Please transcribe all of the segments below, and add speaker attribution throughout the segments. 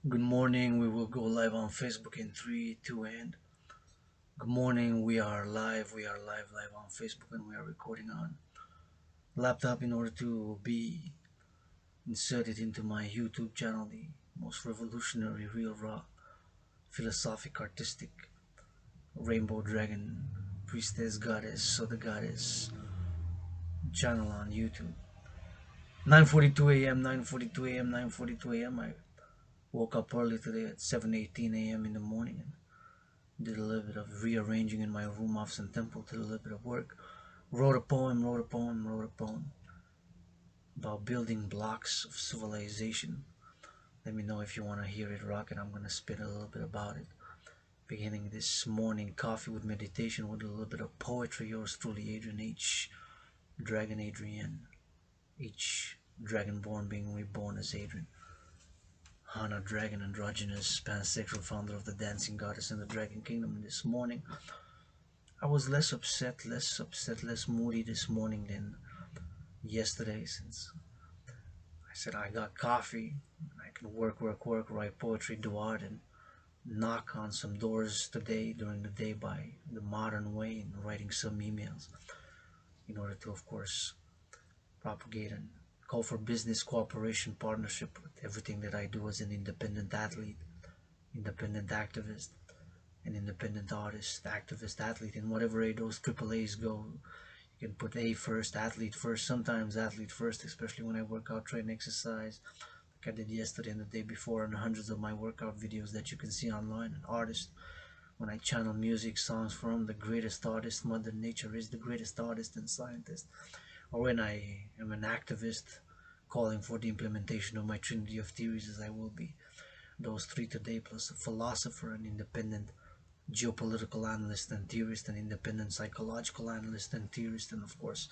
Speaker 1: Good morning. We will go live on Facebook in 3, 2, and good morning. We are live. We are live on Facebook, and we are recording on laptop in order to be inserted into my YouTube channel, the most revolutionary, real, raw, philosophic, artistic rainbow dragon priestess goddess or the goddess channel on YouTube. 9:42 a.m. 9:42 a.m. 9:42 a.m. I woke up early today at 7:18 a.m. in the morning and did a little bit of rearranging in my room, office, and temple, did a little bit of work, wrote a poem about building blocks of civilization. Let me know if you want to hear it rock, and I'm going to spit a little bit about it. Beginning this morning, coffee with meditation with a little bit of poetry. Yours truly, Adrian H. Dragan Adrian. Each dragonborn being reborn as Adrian. Hana Dragon, androgynous, pansexual founder of the dancing goddess in the dragon kingdom. This morning, I was less upset, less moody this morning than yesterday, since I said I got coffee, I can work, write poetry, do art, and knock on some doors today during the day by the modern way and writing some emails in order to, of course, propagate and call for business cooperation, partnership with everything that I do as an independent athlete, independent activist, an independent artist, activist, athlete, in whatever way those triple A's go. You can put A first, athlete first, sometimes athlete first, especially when I work out, train, exercise, like I did yesterday and the day before, and hundreds of my workout videos that you can see online. An artist, when I channel music, songs from the greatest artist, Mother Nature is the greatest artist and scientist, or when I am an activist calling for the implementation of my trinity of theories, as I will be. Those three today, plus a philosopher, an independent geopolitical analyst and theorist, an independent psychological analyst and theorist, and of course,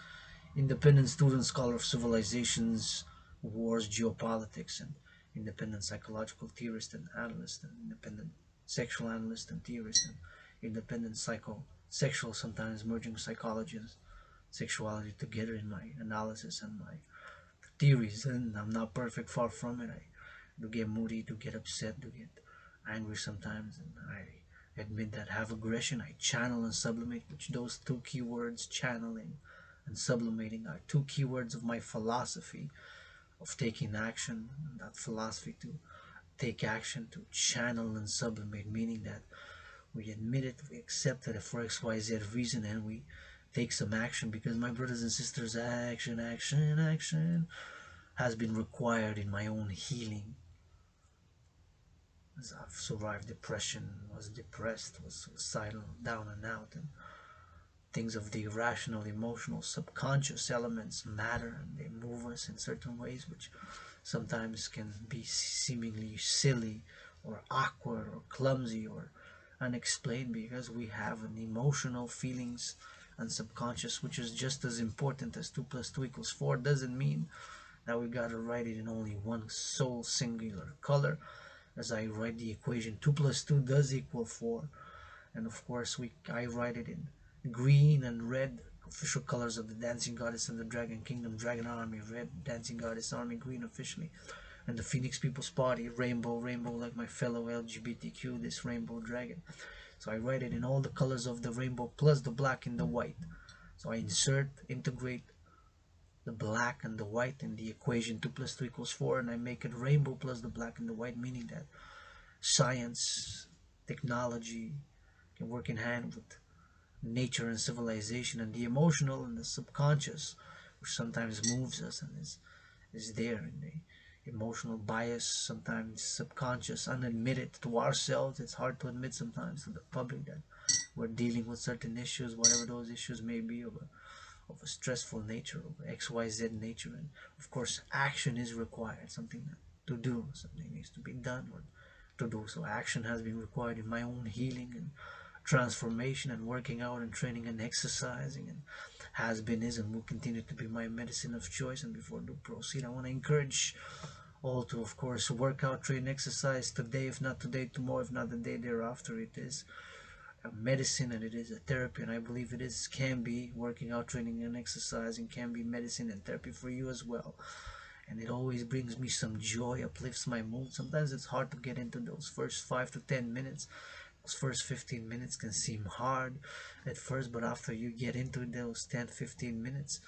Speaker 1: independent student scholar of civilizations, wars, geopolitics, and independent psychological theorist and analyst, and independent sexual analyst and theorist, and independent psychosexual, sometimes merging psychology and sexuality together in my analysis and my theories. And I'm not perfect, far from it. I do get moody, do get upset, do get angry sometimes, and I admit that I have aggression. I channel and sublimate, which those two keywords, channeling and sublimating, are two keywords of my philosophy of taking action. And that philosophy to take action, to channel and sublimate, meaning that we admit it, we accept it for XYZ reason, and we take some action, because my brothers and sisters, action has been required in my own healing, as I've survived depression, was depressed, was suicidal, down and out, and things of the irrational, emotional, subconscious elements matter, and they move us in certain ways, which sometimes can be seemingly silly or awkward or clumsy or unexplained, because we have an emotional feelings and subconscious, which is just as important as 2 plus 2 equals 4. Doesn't mean that we gotta write it in only one sole singular color. As I write the equation, 2 plus 2 does equal 4, and of course I write it in green and red, official colors of the dancing goddess and the dragon kingdom. Dragon army red, dancing goddess army green officially, and the Phoenix People's Party rainbow, like my fellow LGBTQ, this rainbow dragon. So I write it in all the colors of the rainbow plus the black and the white. So I integrate the black and the white in the equation, 2 plus 2 equals 4, and I make it rainbow plus the black and the white, meaning that science, technology can work in hand with nature and civilization, and the emotional and the subconscious, which sometimes moves us and is there in the emotional bias, sometimes subconscious, unadmitted to ourselves. It's hard to admit sometimes to the public that we're dealing with certain issues, whatever those issues may be, of a stressful nature, of XYZ nature. And of course, action is required, something to do, something needs to be done or to do. So action has been required in my own healing and transformation, and working out and training and exercising, and has been, is, and will continue to be my medicine of choice. And before I do proceed, I want to encourage all to, of course, work out, train, exercise today. If not today, tomorrow. If not the day thereafter. It is a medicine and it is a therapy, and I believe it can be, working out, training, and exercising can be medicine and therapy for you as well. and it always brings me some joy, uplifts my mood. Sometimes it's hard to get into those first 5 to 10 minutes. Those first 15 minutes can seem hard at first, but after you get into those 10, 15 minutes,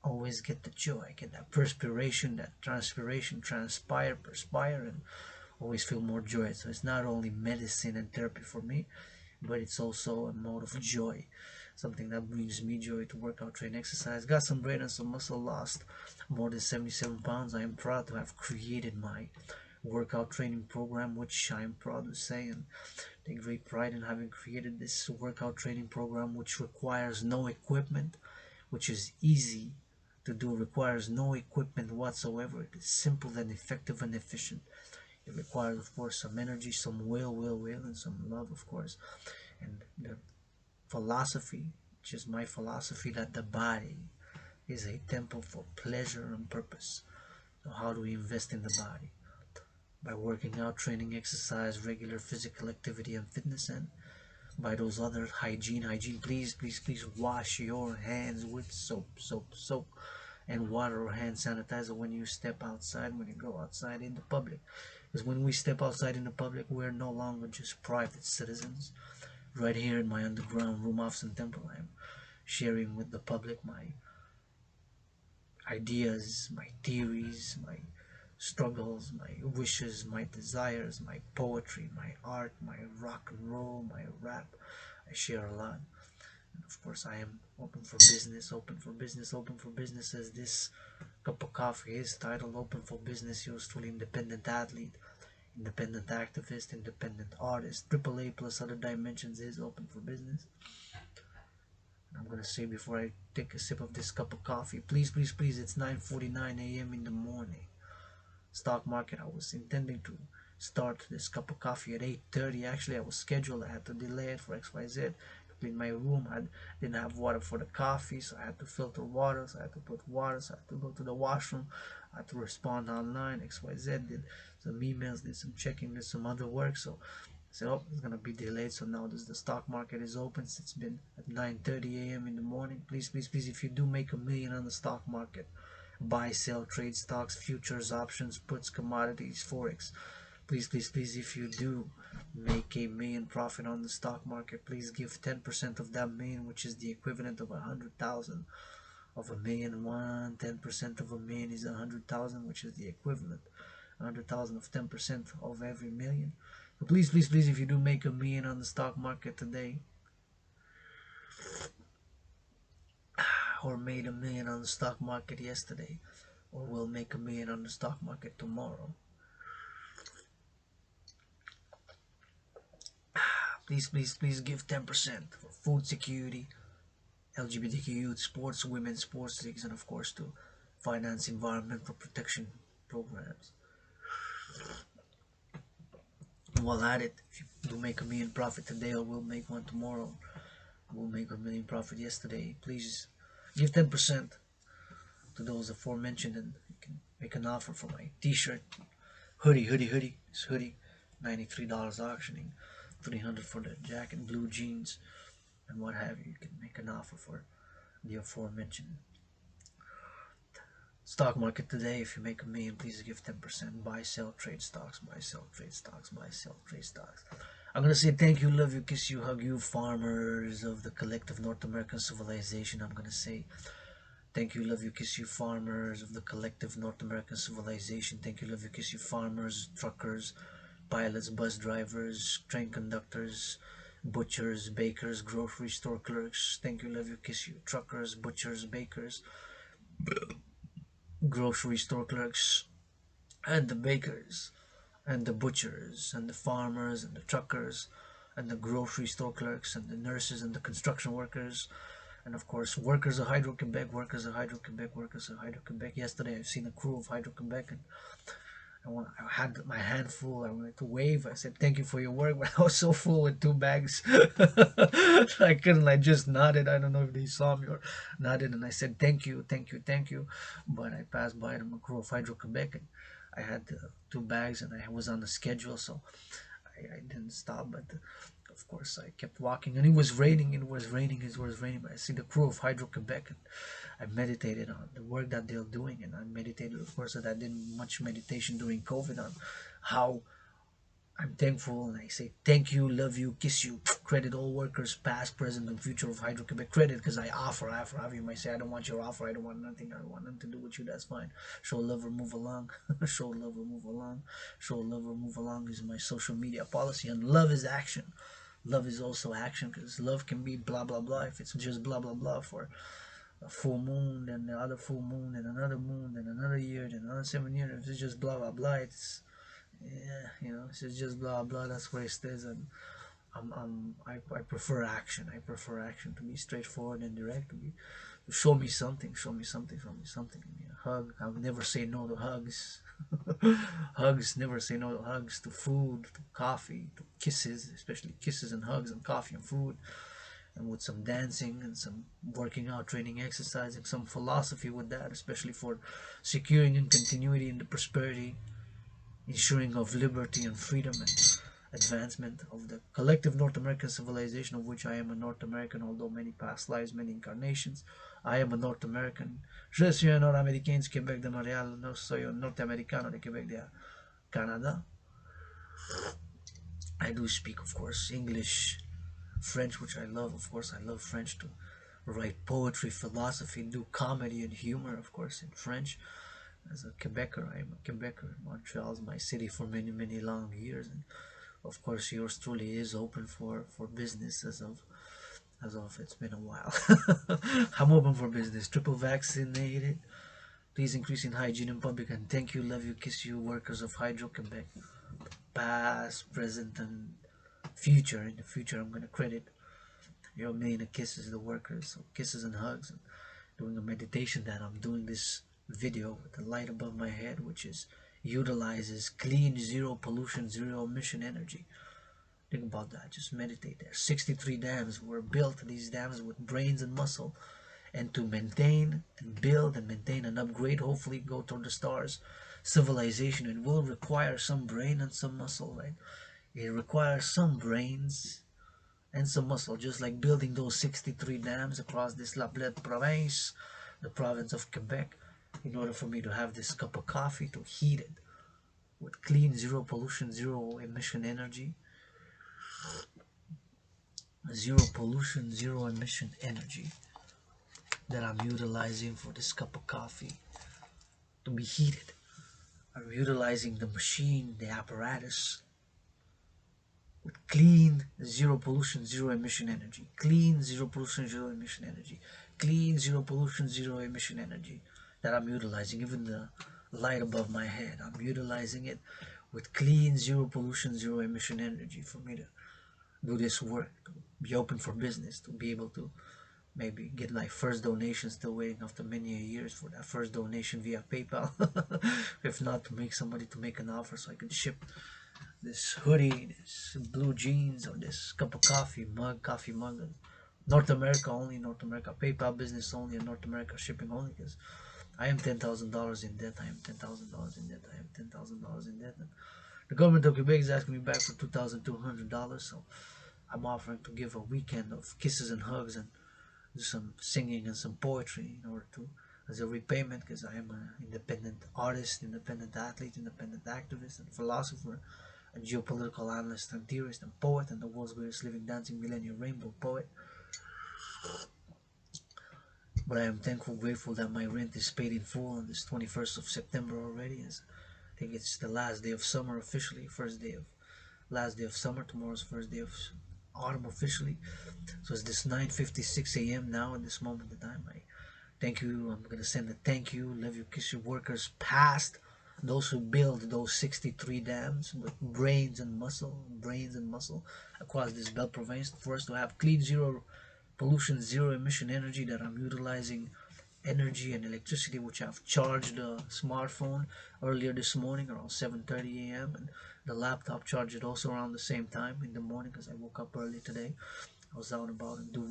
Speaker 1: always get the joy, get that perspiration, that transpiration, transpire, perspire, and always feel more joy. So it's not only medicine and therapy for me, but it's also a mode of joy, something that brings me joy to work out, train, exercise. Got some brain and some muscle, lost more than 77 pounds. I am proud to have created my workout training program, which I am proud to say and take great pride in having created this workout training program, which requires no equipment, which is easy to do, requires no equipment whatsoever. It is simple and effective and efficient. It requires, of course, some energy, some will, and some love, of course. And the philosophy, which is my philosophy, that the body is a temple for pleasure and purpose. So how do we invest in the body? By working out, training, exercise, regular physical activity and fitness, and by those other hygiene. Please wash your hands with soap, and water or hand sanitizer when you step outside, when you go outside in the public. Because when we step outside in the public, we're no longer just private citizens. Right here in my underground room, Office Temple, I'm sharing with the public my ideas, my theories, my struggles, my wishes, my desires, my poetry, my art, my rock and roll, my rap. I share a lot. And of course, I am open for business, open for business, as this cup of coffee is titled Open for Business. Yours truly, independent athlete, independent activist, independent artist, AAA plus other dimensions, is open for business. I'm gonna say before I take a sip of this cup of coffee, please, it's 9:49 a.m. in the morning. Stock market, I was intending to start this cup of coffee at 8:30. Actually, I was scheduled. I had to delay it for XYZ to clean my room. I didn't have water for the coffee, so I had to filter water. So I had to put water. So I had to go to the washroom. I had to respond online. XYZ, did some emails, did some checking, did some other work. So I said, oh, it's gonna be delayed. So now the stock market is open. It's been at 9:30 a.m. in the morning. Please, if you do make a million on the stock market, buy, sell, trade stocks, futures, options, puts, commodities, forex. Please, if you do make a million profit on the stock market, please give 10% of that million, which is the equivalent of 100,000 of a million. 10% of a million is 100,000, which is the equivalent 100,000 of 10% of every million. So please, if you do make a million on the stock market today, or made a million on the stock market yesterday, or will make a million on the stock market tomorrow, please give 10% for food security, LGBTQ youth, sports, women's sports leagues, and of course to finance environmental protection programs. And while at it, if you do make a million profit today, or will make one tomorrow, will make a million profit yesterday, please give 10% to those aforementioned, and you can make an offer for my t-shirt, hoodie. This hoodie, $93 auctioning, $300 for the jacket, blue jeans, and what have you. You can make an offer for the aforementioned. Stock market today, if you make a million, please give 10%. Buy, sell, trade stocks, buy, sell, trade stocks, buy, sell, trade stocks. I'm gonna say thank you, love you, kiss you, hug you, farmers of the collective North American civilization. I'm gonna say thank you, love you, kiss you, farmers of the collective North American civilization. Thank you, love you, kiss you, farmers, truckers, pilots, bus drivers, train conductors, butchers, bakers, grocery store clerks. Thank you, love you, kiss you, truckers, butchers, bakers, grocery store clerks, and the bakers, and the butchers, and the farmers, and the truckers, and the grocery store clerks, and the nurses, and the construction workers, and of course workers of Hydro-Quebec, workers of Hydro-Quebec, workers of Hydro-Quebec. Yesterday I've seen a crew of Hydro-Quebec, and I had my hand full. I wanted to wave. I said thank you for your work, but I was so full with 2 bags I couldn't. I just nodded. I don't know if they saw me or nodded, and I said thank you. But I passed by the crew of Hydro-Quebec, and I had 2 bags, and I was on the schedule, so I didn't stop. But of course, I kept walking, and it was raining. It was raining. It was raining. But I see the crew of Hydro Quebec, and I meditated on the work that they're doing, and I meditated, of course, that I did much meditation during COVID on how I'm thankful, and I say thank you, love you, kiss you. Credit all workers, past, present, and future of Hydro Quebec. Credit because I offer. You might say I don't want your offer. I don't want nothing. I don't want nothing to do with you. That's fine. Show love or move along. Show love or move along. Show love or move along is my social media policy, and love is action. Love is also action because love can be blah blah blah if it's just blah blah blah for a full moon, then the other full moon, then another moon, then another year, then another 7 years. If it's just blah blah blah, it's yeah, it's just blah blah. That's where it stays, and I prefer action. I prefer action to be straightforward and direct. To show me something, show me something, show me something. Give me a hug. I would never say no to hugs. Hugs, never say no to hugs. To food, to coffee, to kisses, especially kisses and hugs and coffee and food, and with some dancing and some working out, training, exercising, some philosophy with that, especially for securing and continuity in the prosperity, ensuring of liberty and freedom and advancement of the collective North American civilization, of which I am a North American, although many past lives, many incarnations. I am a North American. Je suis un Nord-Américain du Québec de Montréal. No, soy un norteamericano de Québec de Canada. I do speak, of course, English, French, which I love. Of course, I love French to write poetry, philosophy, do comedy and humor, of course, in French. As a Quebecer, I am a Quebecer. Montreal is my city for many, many long years, and of course, yours truly is open for business as of it's been a while. I'm open for business. Triple vaccinated. Please increase in hygiene in public, and thank you, love you, kiss you, workers of Hydro Quebec, past, present, and future. In the future, I'm gonna credit your million of kisses, the workers, so kisses and hugs, and doing a meditation that I'm doing this video with the light above my head, which is utilizes clean, zero pollution, zero emission energy. Think about that. Just meditate there. 63 dams were built, these dams with brains and muscle, and to maintain and build and maintain and upgrade, hopefully go toward the stars, civilization, it will require some brain and some muscle, right? It requires some brains and some muscle, just like building those 63 dams across this La Blette province, the province of Quebec, in order for me to have this cup of coffee, to heat it with clean, zero pollution, zero emission energy. Zero pollution, zero emission energy that I'm utilizing for this cup of coffee to be heated. I'm utilizing the machine, the apparatus, with clean, zero pollution, zero emission energy. Clean, zero pollution, zero emission energy. Clean, zero pollution, zero emission energy that I'm utilizing. Even the light above my head, I'm utilizing it with clean, zero pollution, zero emission energy for me to do this work, to be open for business, to be able to maybe get my first donation. Still waiting after many years for that first donation via PayPal. If not, to make somebody to make an offer so I can ship this hoodie, this blue jeans, or this cup of coffee mug. North America only, North America PayPal business only, and North America shipping only, because I am $10,000 in debt. I am $10,000 in debt. I am $10,000 in debt. And the government of Quebec is asking me back for $2,200, so I'm offering to give a weekend of kisses and hugs and do some singing and some poetry in order to, as a repayment, because I am an independent artist, independent athlete, independent activist and philosopher, a geopolitical analyst and theorist and poet, and the world's greatest living dancing millennial rainbow poet. But I am thankful, grateful that my rent is paid in full on this 21st of September already. As I think it's the last day of summer officially, last day of summer. Tomorrow's first day of autumn officially. So it's this 9:56 a.m. now at this moment in time. I thank you. I'm gonna send a thank you, love you, kiss you, workers past, those who build those 63 dams with brains and muscle across this belt province, for us to have clean, zero pollution, zero emission energy, that I'm utilizing energy and electricity, which I've charged the smartphone earlier this morning around 7:30 a.m. and the laptop charged it also around the same time in the morning, because I woke up early today. I was out and about and do,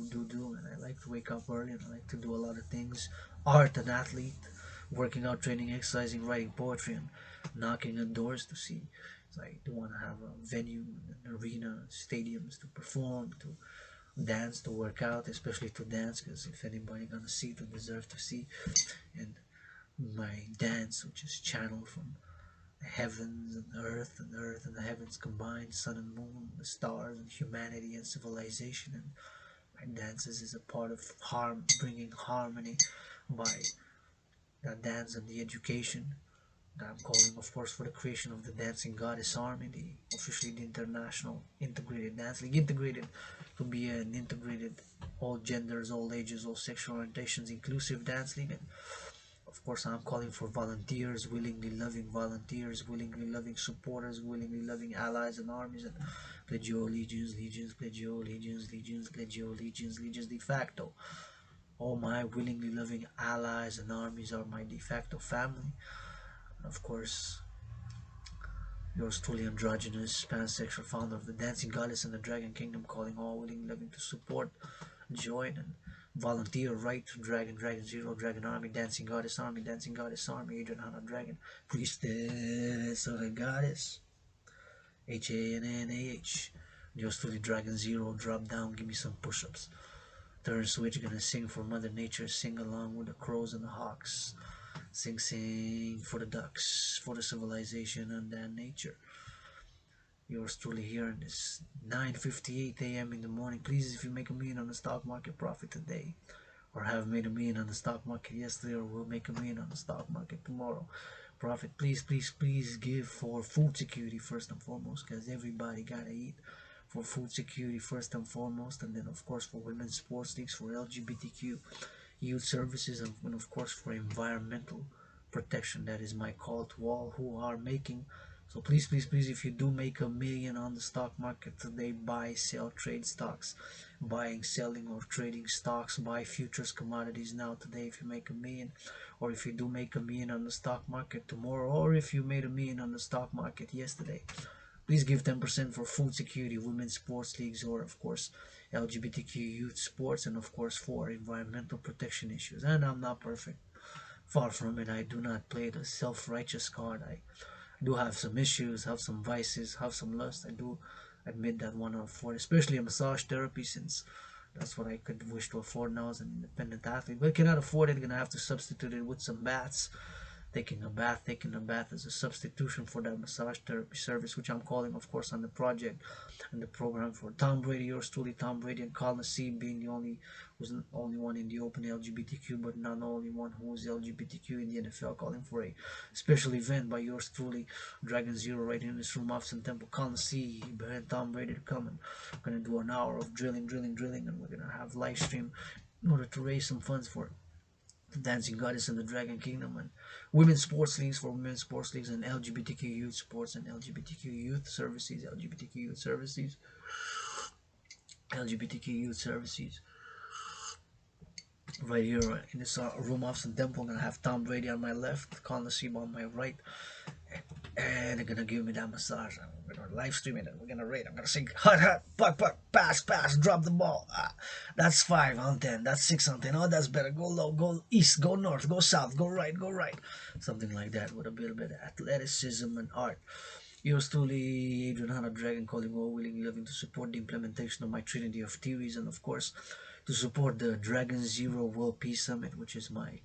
Speaker 1: and I like to wake up early, and I like to do a lot of things: art, an athlete, working out, training, exercising, writing poetry, and knocking on doors to see. It's like they want to have a venue, an arena, stadiums to perform, to dance, to work out, especially to dance, because if anybody gonna see, to deserve to see. And my dance, which is channeled from the heavens and earth and the heavens combined, sun and moon, the stars and humanity and civilization. And my dances is a part of bringing harmony by that dance and the education that I'm calling, of course, for the creation of the Dancing Goddess Army, officially the International Integrated Dance League. Integrated to be an integrated, all genders, all ages, all sexual orientations, inclusive dance league. And of course, I'm calling for volunteers, willingly loving volunteers, willingly loving supporters, willingly loving allies and armies. And pledge your allegiance, legions, pledge your allegiance, legions, pledge your allegiance, legions de facto. All my willingly loving allies and armies are my de facto family. And of course, yours truly, androgynous, pansexual, founder of the Dancing Goddess and the Dragon Kingdom, calling all willing loving to support, join, and volunteer right to Dragan, Dragon Zero, Dragon Army, Dancing Goddess Army, Dancing Goddess Army, Adrian Hanna Dragon, Priestess of the Goddess, HANNAH. Yours truly, Dragon Zero, drop down, give me some push-ups. Turn switch, gonna sing for Mother Nature, sing along with the crows and the hawks. Sing, sing for the ducks, for the civilization and then nature. Yours truly here, and it's 9:58 a.m. in the morning. Please, if you make a million on the stock market, profit today, or have made a million on the stock market yesterday, or will make a million on the stock market tomorrow, profit. Please, please, please give for food security first and foremost, because everybody gotta eat. For food security first and foremost, and then of course for women's sports leagues, for LGBTQ youth services, and of course for environmental protection. That is my call to all who are making. So please, please, please, if you do make a million on the stock market today, buy, sell, trade stocks. Buying, selling, or trading stocks, buy futures, commodities now today if you make a million. Or if you do make a million on the stock market tomorrow, or if you made a million on the stock market yesterday, please give 10% for food security, women's sports leagues, or of course LGBTQ youth sports, and of course for environmental protection issues. And I'm not perfect. Far from it. I do not play the self-righteous card. I do have some issues, have some vices, have some lust. I do admit that one to afford, especially a massage therapy, since that's what I could wish to afford now as an independent athlete. But cannot afford it, gonna have to substitute it with some baths. Taking a bath as a substitution for that massage therapy service, which I'm calling, of course, on the project and the program for Tom Brady, yours truly, Tom Brady, and Colin C being the only one in the open LGBTQ, but not the only one who is LGBTQ in the NFL, calling for a special event by yours truly, Dragon Zero, right in this room, Office and Temple, Colin C, behind Tom Brady to come, and we're gonna do an hour of drilling, and we're gonna have live stream in order to raise some funds for the Dancing Goddess and the Dragon Kingdom, and women's sports leagues for women's sports leagues, and LGBTQ youth sports and LGBTQ youth services, LGBTQ youth services. Right here in this room of some temple, I'm gonna have Tom Brady on my left, Colin Seabaugh on my right, and they're gonna give me that massage. We're gonna live stream it, and we're gonna rate. I'm gonna sing hot, hot, puck, puck, pass, pass, drop the ball. That's 5 on 10. That's 6 on 10. Oh, that's better. Go low, go east, go north, go south, go right, go right. Something like that with a little bit of athleticism and art. Yours truly, Adrian Hanna Dragon, calling all willing, loving to support the implementation of my trinity of theories, and of course to support the Dragon Zero World Peace Summit, which is my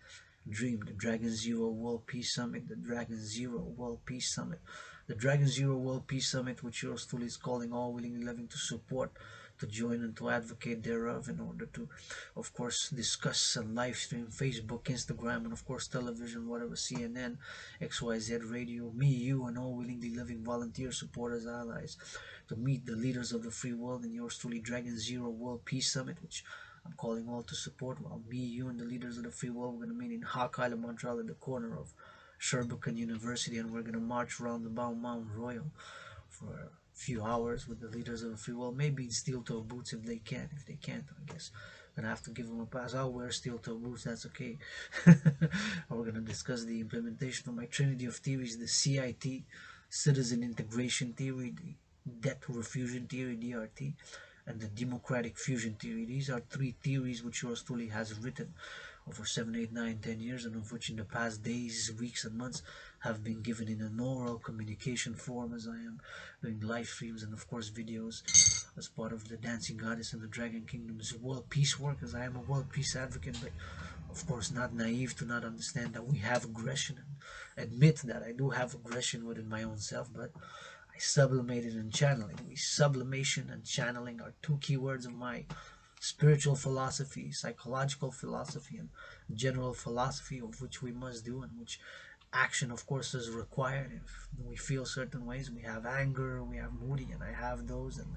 Speaker 1: dream. The Dragon Zero World Peace Summit, the Dragon Zero World Peace Summit, the Dragon Zero World Peace Summit, which yours truly is calling all willing, loving to support, to join, and to advocate thereof, in order to, of course, discuss and live stream Facebook, Instagram, and of course television, whatever, CNN, XYZ radio, me, you, and all willingly loving volunteers, supporters, allies, to meet the leaders of the free world in yours truly Dragon Zero World Peace Summit, which I'm calling all to support. While me, you, and the leaders of the free world, we're going to meet in Hawk Island, Montreal, at the corner of Sherbrooke University, and we're going to march around the Mount Royal for a few hours with the leaders of the free world, maybe in steel-toe boots if they can. If they can't, I guess I'm gonna have to give them a pass. I'll wear steel-toe boots, that's okay. We're gonna discuss the implementation of my trinity of theories, the CIT, citizen integration theory, the debt refusion theory, DRT, and the democratic fusion theory. These are 3 theories which yours truly has written over 7, 8, 9, 10 years, and of which in the past days, weeks, and months have been given in an oral communication form, as I am doing live streams and of course videos as part of the Dancing Goddess and the Dragon Kingdom's world peace work, as I am a world peace advocate, but of course not naive to not understand that we have aggression and admit that I do have aggression within my own self, but I sublimated and channeling. Sublimation and channeling are two key words of my spiritual philosophy, psychological philosophy, and general philosophy, of which we must do and which action of course is required. If we feel certain ways, we have anger, we have moody, and I have those. And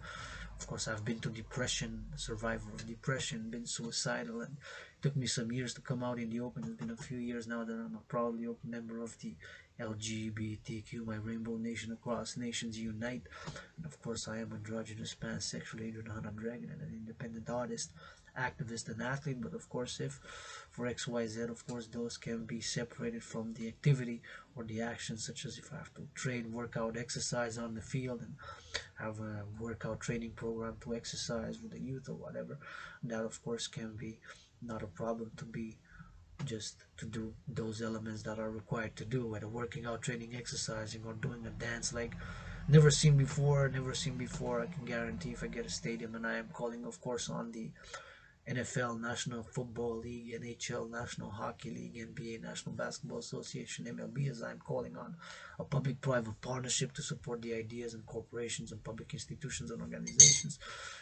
Speaker 1: of course I've been to depression, survivor of depression, been suicidal, and it took me some years to come out in the open. It's been a few years now that I'm a proudly open member of the LGBTQ, my rainbow nation across nations unite. And of course I am androgynous, pansexual, Adrian Dragon, and an independent artist, activist, and athlete. But of course, if for XYZ, of course those can be separated from the activity or the action, such as if I have to train, workout, exercise on the field, and have a workout training program to exercise with the youth or whatever, that of course can be not a problem to be just to do those elements that are required to do, whether working out, training, exercising, or doing a dance like never seen before. I can guarantee if I get a stadium, and I am calling of course on the NFL, National Football League, NHL, National Hockey League, NBA, National Basketball Association, MLB, as I'm calling on a public-private partnership to support the ideas and corporations and public institutions and organizations.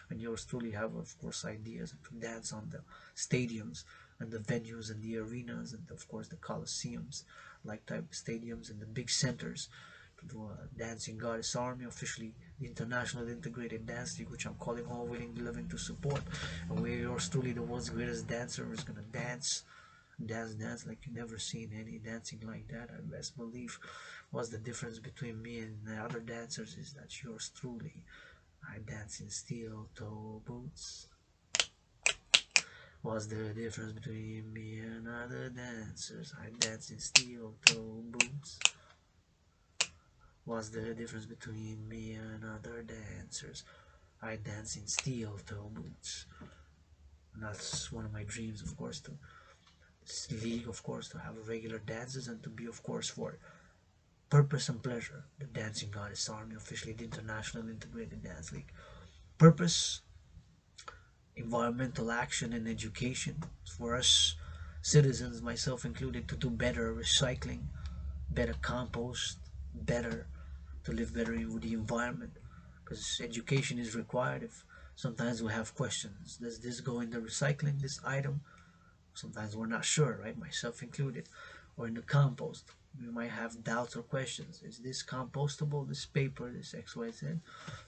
Speaker 1: And yours truly have, of course, ideas to dance on the stadiums and the venues and the arenas and, of course, the coliseums, like type stadiums and the big centers, to do a Dancing Goddess Army, officially the International Integrated Dance League, which I'm calling all willing, living to support. And where yours truly, the world's greatest dancer, is gonna dance like you never seen any dancing like that. I best believe what's the difference between me and the other dancers is that yours truly, I dance in steel toe boots. What's the difference between me and other dancers? I dance in steel toe boots. What's the difference between me and other dancers? I dance in steel toe boots. And that's one of my dreams, of course, to league, of course, to have regular dances and to be, of course, for purpose and pleasure, the Dancing Goddess Army, officially the International Integrated Dance League. Purpose, environmental action and education for us citizens, myself included, to do better recycling, better compost, better to live better with the environment, because education is required. If sometimes we have questions, does this go in the recycling, this item? Sometimes we're not sure, right, myself included. Or in the compost, we might have doubts or questions, is this compostable, this paper, this XYZ?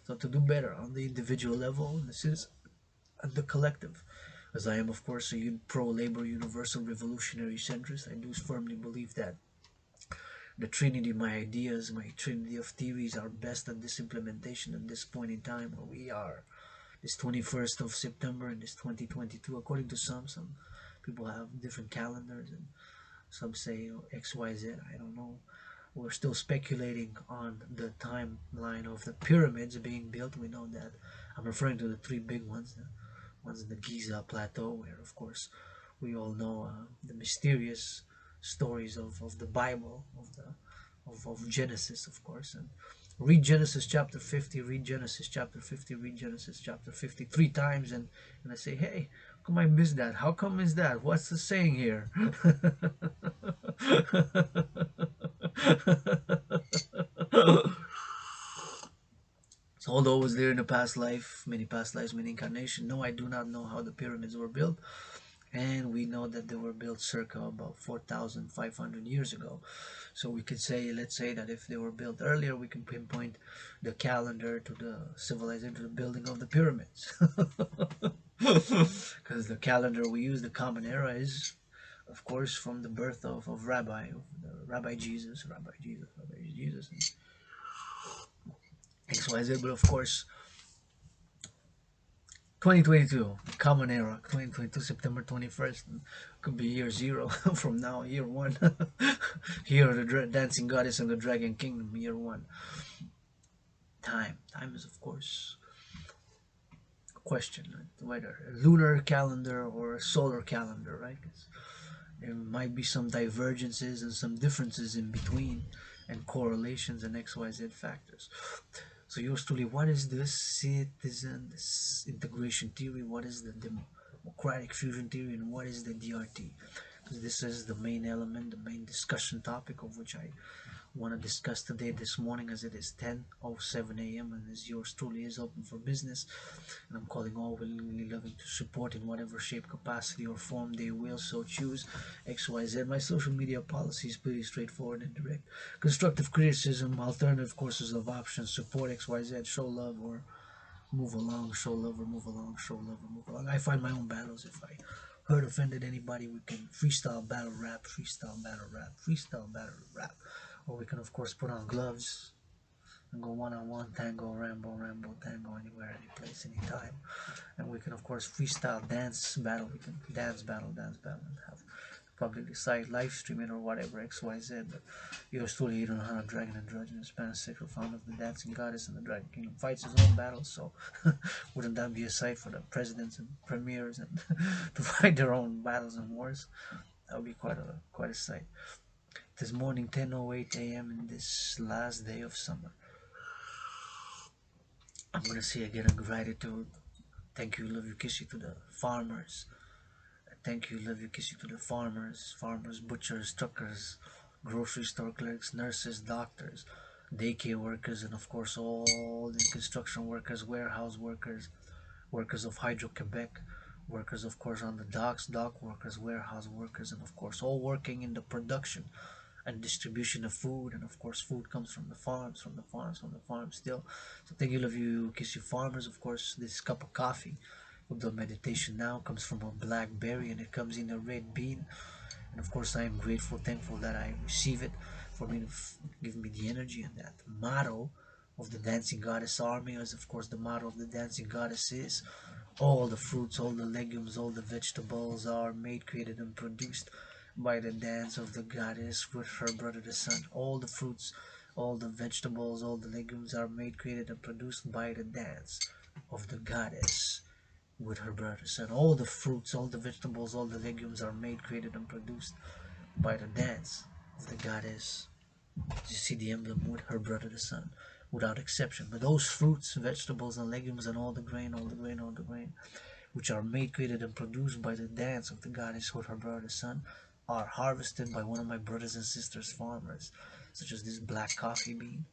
Speaker 1: So to do better on the individual level, this is at the collective. As I am of course a pro-labor universal revolutionary centrist, I do firmly believe that the trinity, my ideas, my trinity of theories are best at this implementation at this point in time where we are, this 21st of September in this 2022. According to some people have different calendars, and some say XYZ, I don't know. We're still speculating on the timeline of the pyramids being built. We know that I'm referring to the three big ones, the ones in the Giza Plateau, where of course we all know the mysterious stories of the Bible, of Genesis, of course. And read Genesis chapter 50, read Genesis chapter 50, read Genesis chapter 50 3 times, and I say, hey, how come I missed that? How come is that? What's the saying here? So although I was there in a past life, many past lives, many incarnations, no, I do not know how the pyramids were built. And we know that they were built circa about 4,500 years ago. So we could say, let's say that if they were built earlier, we can pinpoint the calendar to the civilization, to the building of the pyramids. Because the calendar we use, the common era, is of course from the birth of Rabbi Jesus, Rabbi Jesus, and XYZ. But of course 2022, common era, 2022, September 21st, could be year zero from now, year one. Year of the Dancing Goddess and the Dragon Kingdom, year one. Time is of course a question, whether a lunar calendar or a solar calendar, right? There might be some divergences and some differences in between, and correlations and XYZ factors. So yours truly, what is this citizen integration theory? What is the democratic fusion theory, and what is the DRT? Because this is the main element, the main discussion topic of which I want to discuss today, this morning, as it is 10:07 a.m. and as yours truly is open for business, and I'm calling all willingly loving to support in whatever shape, capacity, or form they will so choose. XYZ. My social media policy is pretty straightforward and direct. Constructive criticism, alternative courses of options, support XYZ, show love or move along, show love or move along, show love or move along. I find my own battles. If I hurt, offended anybody, we can freestyle battle rap, freestyle battle rap, freestyle battle rap. Or we can, of course, put on gloves and go one-on-one, tango, rambo, rambo, tango, anywhere, any place, anytime. And we can, of course, freestyle dance battle. We can dance battle, and have publicly site, live stream it or whatever, XYZ. But yours truly, you don't know how to Dragan and Drudge, and Spanish sexual founder of the dancing goddess and the Dragon Kingdom, fights his own battles. So wouldn't that be a sight for the presidents and premiers and to fight their own battles and wars? That would be quite a sight. This morning, 10:08 a.m. in this last day of summer, I'm gonna say again a gratitude. Thank you, love you, kiss you to the farmers. Thank you, love you, kiss you to the farmers, butchers, truckers, grocery store clerks, nurses, doctors, daycare workers, and of course all the construction workers, warehouse workers, workers of Hydro-Quebec, workers of course on the docks, dock workers, warehouse workers, and of course all working in the production and distribution of food. And of course food comes from the farms, still. So thank you, love you, kiss you, farmers. Of course this cup of coffee with the meditation now comes from a blackberry, and it comes in a red bean. And of course I am grateful, thankful that I receive it for me to give me the energy. And that motto of the dancing goddess army is of course the motto of the dancing goddess is all the fruits, all the legumes, all the vegetables are made, created, and produced by the dance of the goddess with her brother the sun. All the fruits, all the vegetables, all the legumes are made, created, and produced by the dance of the goddess with her brother the sun. All the fruits, all the vegetables, all the legumes are made, created, and produced by the dance of the goddess. You see the emblem with her brother the sun, without exception. But those fruits, vegetables, and legumes, and all the grain, which are made, created, and produced by the dance of the goddess with her brother the sun, are harvested by one of my brothers and sisters farmers, such as this black coffee bean,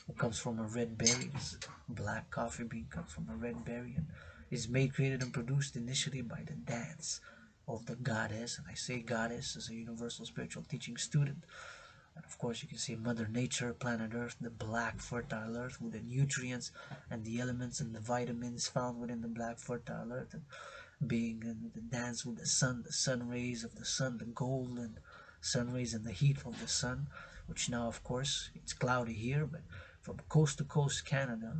Speaker 1: who comes from a red berry. This black coffee bean comes from a red berry and is made, created, and produced initially by the dance of the goddess. And I say goddess as a universal spiritual teaching student. And of course you can see Mother Nature, planet Earth, the black fertile earth with the nutrients and the elements and the vitamins found within the black fertile earth, and being in the dance with the sun rays of the sun, the golden sun rays and the heat of the sun, which now of course it's cloudy here, but from coast to coast Canada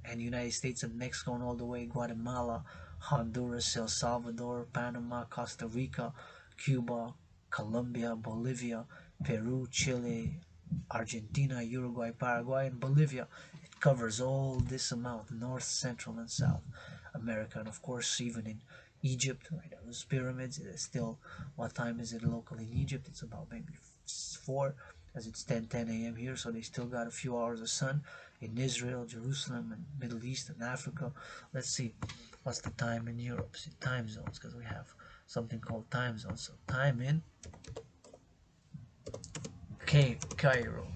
Speaker 1: and United States and Mexico and all the way Guatemala, Honduras, El Salvador, Panama, Costa Rica, Cuba, Colombia, Bolivia, Peru, Chile, Argentina, Uruguay, Paraguay, and Bolivia. It covers all this amount, North, Central, and South America, and of course even in Egypt, right? Those pyramids. It is still, what time is it locally in Egypt? It's about maybe 4, as it's 10 a.m. here, so they still got a few hours of sun. In Israel, Jerusalem, and Middle East, and Africa. Let's see, what's the time in Europe? See, time zones, because we have something called time zones. So time in Cairo,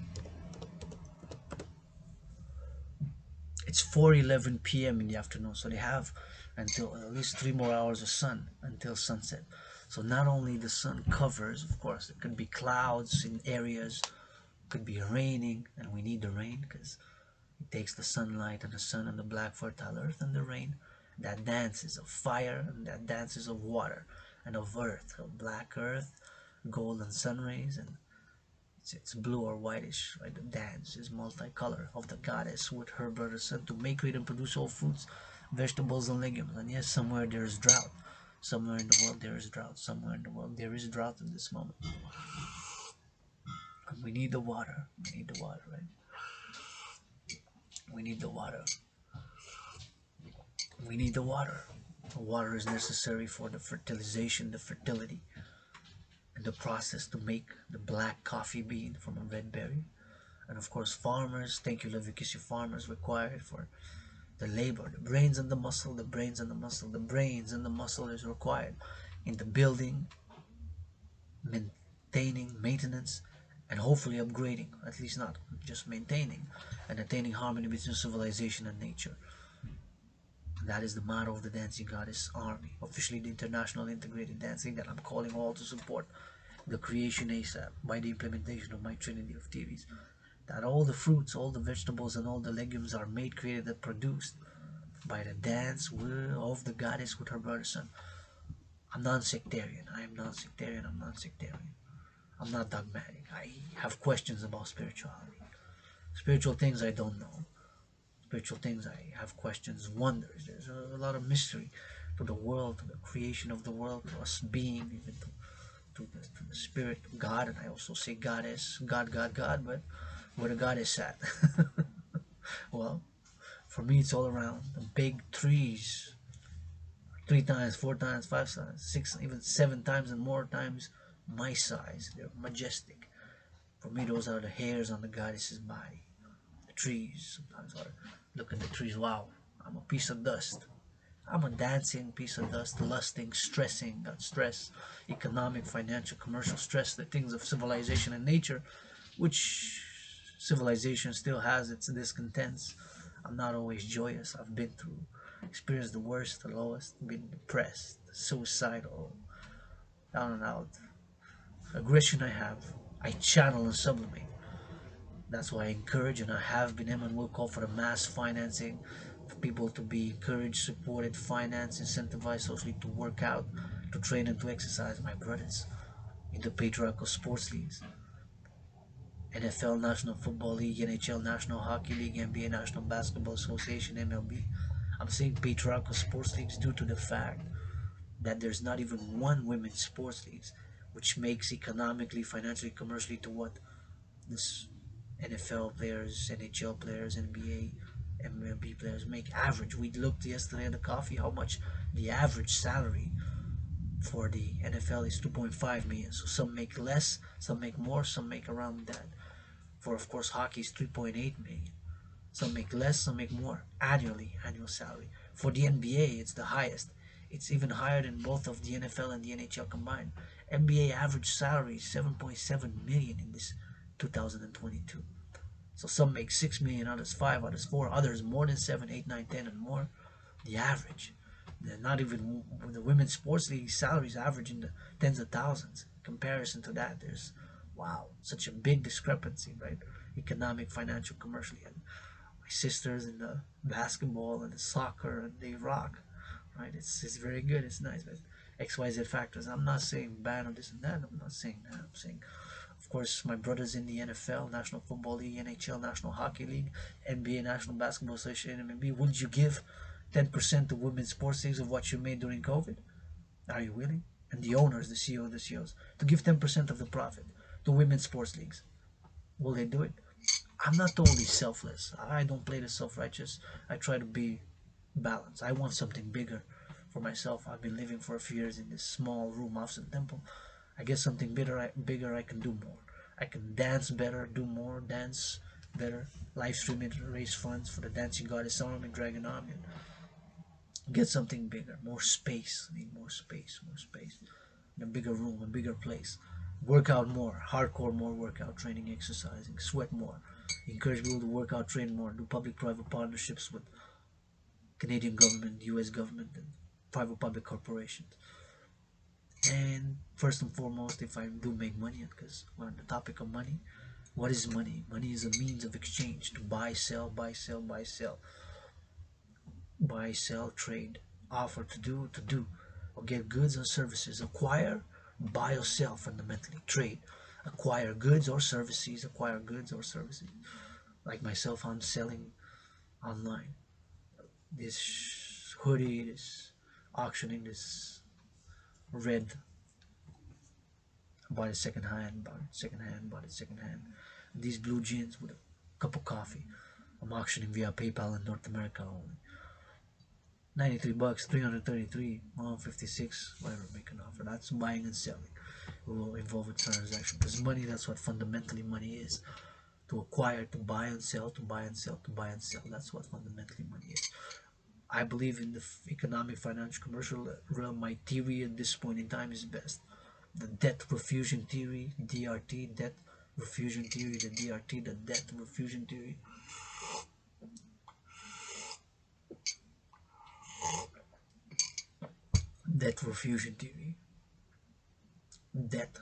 Speaker 1: it's 4:11 p.m. in the afternoon, so they have until at least 3 more hours of sun until sunset. So not only the sun covers, of course, it could be clouds in areas, could be raining, and we need the rain because it takes the sunlight and the sun and the black fertile earth and the rain that dances of fire and that dances of water and of earth, of black earth, golden sun rays, and it's blue or whitish, right? The dance is multicolor of the goddess with her brother sun to make, create, and produce all fruits, vegetables, and legumes. And yes, somewhere there is drought. Somewhere in the world there is drought. Somewhere in the world there is drought in this moment. And we need the water. We need the water, right? We need the water. We need the water. The water is necessary for the fertilization, the fertility, and the process to make the black coffee bean from a red berry. And of course, farmers, thank you, Levikisi, farmers required for the labor, the brains and the muscle, the brains and the muscle, the brains and the muscle is required in the building, maintaining, maintenance, and hopefully upgrading, at least not just maintaining, and attaining harmony between civilization and nature. That is the motto of the Dancing Goddess Army, officially the International Integrated Dancing that I'm calling all to support the creation ASAP by the implementation of my trinity of theories. That all the fruits, all the vegetables, and all the legumes are made, created, and produced by the dance of the goddess with her brother son. I'm non-sectarian. I am non-sectarian. I'm non-sectarian. I'm not dogmatic. I have questions about spirituality. Spiritual things I don't know. Spiritual things I have questions, wonders. There's a lot of mystery to the world, to the creation of the world, to us being, even to the spirit of God. And I also say goddess, God, God, God, but where the goddess at? Well, for me, it's all around. The big trees, 3 times, 4 times, 5 times, 6, even 7 times and more times my size. They're majestic. For me, those are the hairs on the goddess's body. The trees. Sometimes I look at the trees. Wow, I'm a piece of dust. I'm a dancing piece of dust, lusting, stressing, got stress, economic, financial, commercial stress, the things of civilization and nature, which civilization still has its discontents. I'm not always joyous. I've been through, experienced the worst, the lowest, been depressed, suicidal, down and out. Aggression I have, I channel and sublimate. That's why I encourage and I have been and will call for the mass financing for people to be encouraged, supported, financed, incentivized socially to work out, to train and to exercise my brothers in the patriarchal sports leagues. NFL, National Football League, NHL, National Hockey League, NBA, National Basketball Association, MLB. I'm saying patriarchal sports leagues due to the fact that there's not even one women's sports leagues, which makes economically, financially, commercially to what this NFL players, NHL players, NBA, MLB players make average. We looked yesterday at the coffee how much the average salary for the NFL is 2.5 million. So some make less, some make more, some make around that. For of course hockey is 3.8 million. Some make less, some make more annually, annual salary. For the NBA, it's the highest. It's even higher than both of the NFL and the NHL combined. NBA average salary is 7.7 million in this 2022. So some make 6 million, others 5, others 4, others more than 7, 8, 9, 10, and more. The average. They're not even the women's sports league salaries average in the tens of thousands. In comparison to that, there's wow, such a big discrepancy, right? Economic, financial, commercially. And my sisters in the basketball and the soccer, and they rock, right? It's very good. It's nice, but XYZ factors. I'm not saying bad or this and that. I'm not saying that. I'm saying, of course, my brothers in the NFL, National Football League, NHL, National Hockey League, NBA, National Basketball Association, MLB. Would you give 10% to women's sports leagues of what you made during COVID? Are you willing? And the owners, the CEO, the CEOs, to give 10% of the profit to women's sports leagues. Will they do it? I'm not totally selfless. I don't play the self-righteous. I try to be balanced. I want something bigger for myself. I've been living for a few years in this small room off the temple. I get something bigger, I can do more. I can dance better, do more, dance better, live stream it, raise funds for the Dancing Goddess Army, Dragan Army, get something bigger, more space. I need more space, in a bigger room, a bigger place. Work out more, hardcore more workout, training, exercising, sweat more. Encourage people to work out, train more, do public-private partnerships with Canadian government, U.S. government, and private-public corporations. And first and foremost, if I do make money, because we're on the topic of money, what is money? Money is a means of exchange to buy, sell, buy, sell, buy, sell, buy, sell, trade, offer to do, or get goods or services, acquire, buy or sell, fundamentally, trade, acquire goods or services, acquire goods or services. Like myself, I'm selling online. This hoodie, this auctioning, this red, bought it second hand, bought it second hand, bought it second hand. These blue jeans with a cup of coffee, I'm auctioning via PayPal in North America only. 93 bucks, 333, 156, whatever, make an offer. That's buying and selling. will involve a transaction, because money, that's what fundamentally money is. To acquire, to buy and sell, to buy and sell, to buy and sell. That's what fundamentally money is. I believe in the economic, financial, commercial realm. My theory at this point in time is best. The debt refusion theory, DRT, debt refusion theory, the DRT, the debt refusion theory. Debt refusion theory. Debt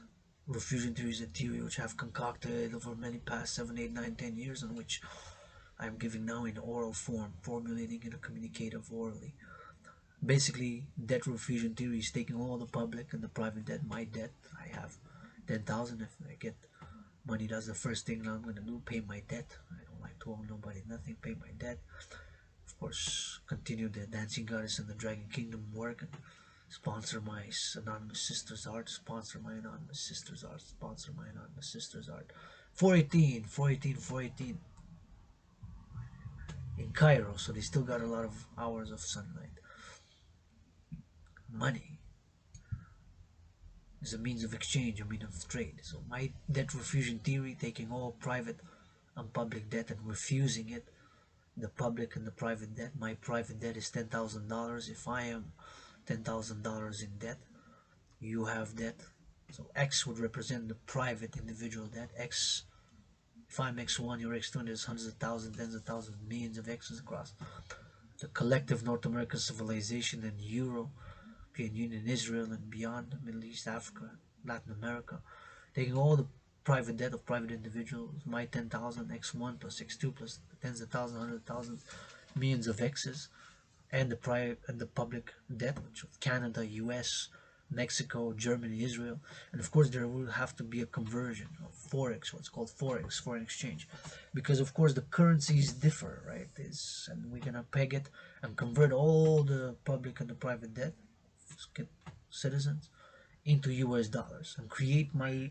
Speaker 1: refusion theory is a theory which I've concocted over many past 7, 8, 9, 10 years, in which I'm giving now in oral form, formulating in a communicative orally. Basically, debt refusion theory is taking all the public and the private debt, my debt. I have 10,000. If I get money, that's the first thing I'm going to do, pay my debt. I don't like to owe nobody nothing, pay my debt. Of course, continue the Dancing Goddess and the Dragon Kingdom work, and sponsor my anonymous sister's art, sponsor my anonymous sister's art, sponsor my anonymous sister's art. 418, 418, 418 in Cairo, so they still got a lot of hours of sunlight. Money is a means of exchange, a means of trade. So my debt refusion theory, taking all private and public debt and refusing it, the public and the private debt. My private debt is $10,000. If I am $10,000 in debt, you have debt. So X would represent the private individual debt. X, if I'm X1, you're X2, and there's hundreds of thousands, tens of thousands, millions of X's across the collective North American civilization and European Union, Israel, and beyond, Middle East, Africa, Latin America, taking all the private debt of private individuals, my 10,000, X1 plus X2 plus tens of thousands, hundreds of thousands, millions of X's, and the private and the public debt, which of Canada, US, Mexico, Germany, Israel, and of course there will have to be a conversion of forex, what's called forex, foreign exchange, because of course the currencies differ, right? And we're gonna peg it and convert all the public and the private debt, citizens, into US dollars, and create my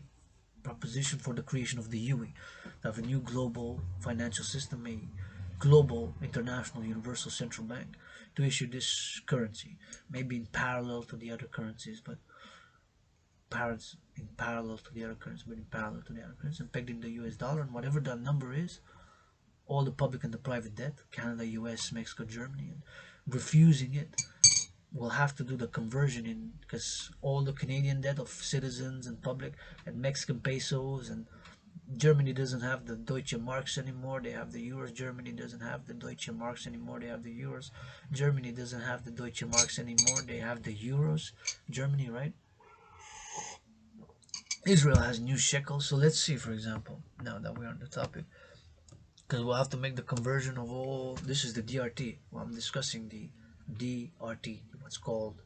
Speaker 1: proposition for the creation of the UE, to have a new global financial system, a global international universal central bank, to issue this currency, maybe in parallel to the other currencies, but in parallel to the other currencies, but in parallel to the other currencies, and pegged in the US dollar, and whatever that number is, all the public and the private debt, Canada, US, Mexico, Germany, and refusing it, we'll have to do the conversion in, because all the Canadian debt of citizens and public, and Mexican pesos, and Germany doesn't have the Deutsche Marks anymore, they have the euros. Germany doesn't have the Deutsche Marks anymore, they have the euros. Germany doesn't have the Deutsche Marks anymore, they have the euros. Germany, right? Israel has new shekels. So let's see, for example, now that we're on the topic, because we'll have to make the conversion of all. This is the DRT. Well, I'm discussing the DRT, what's called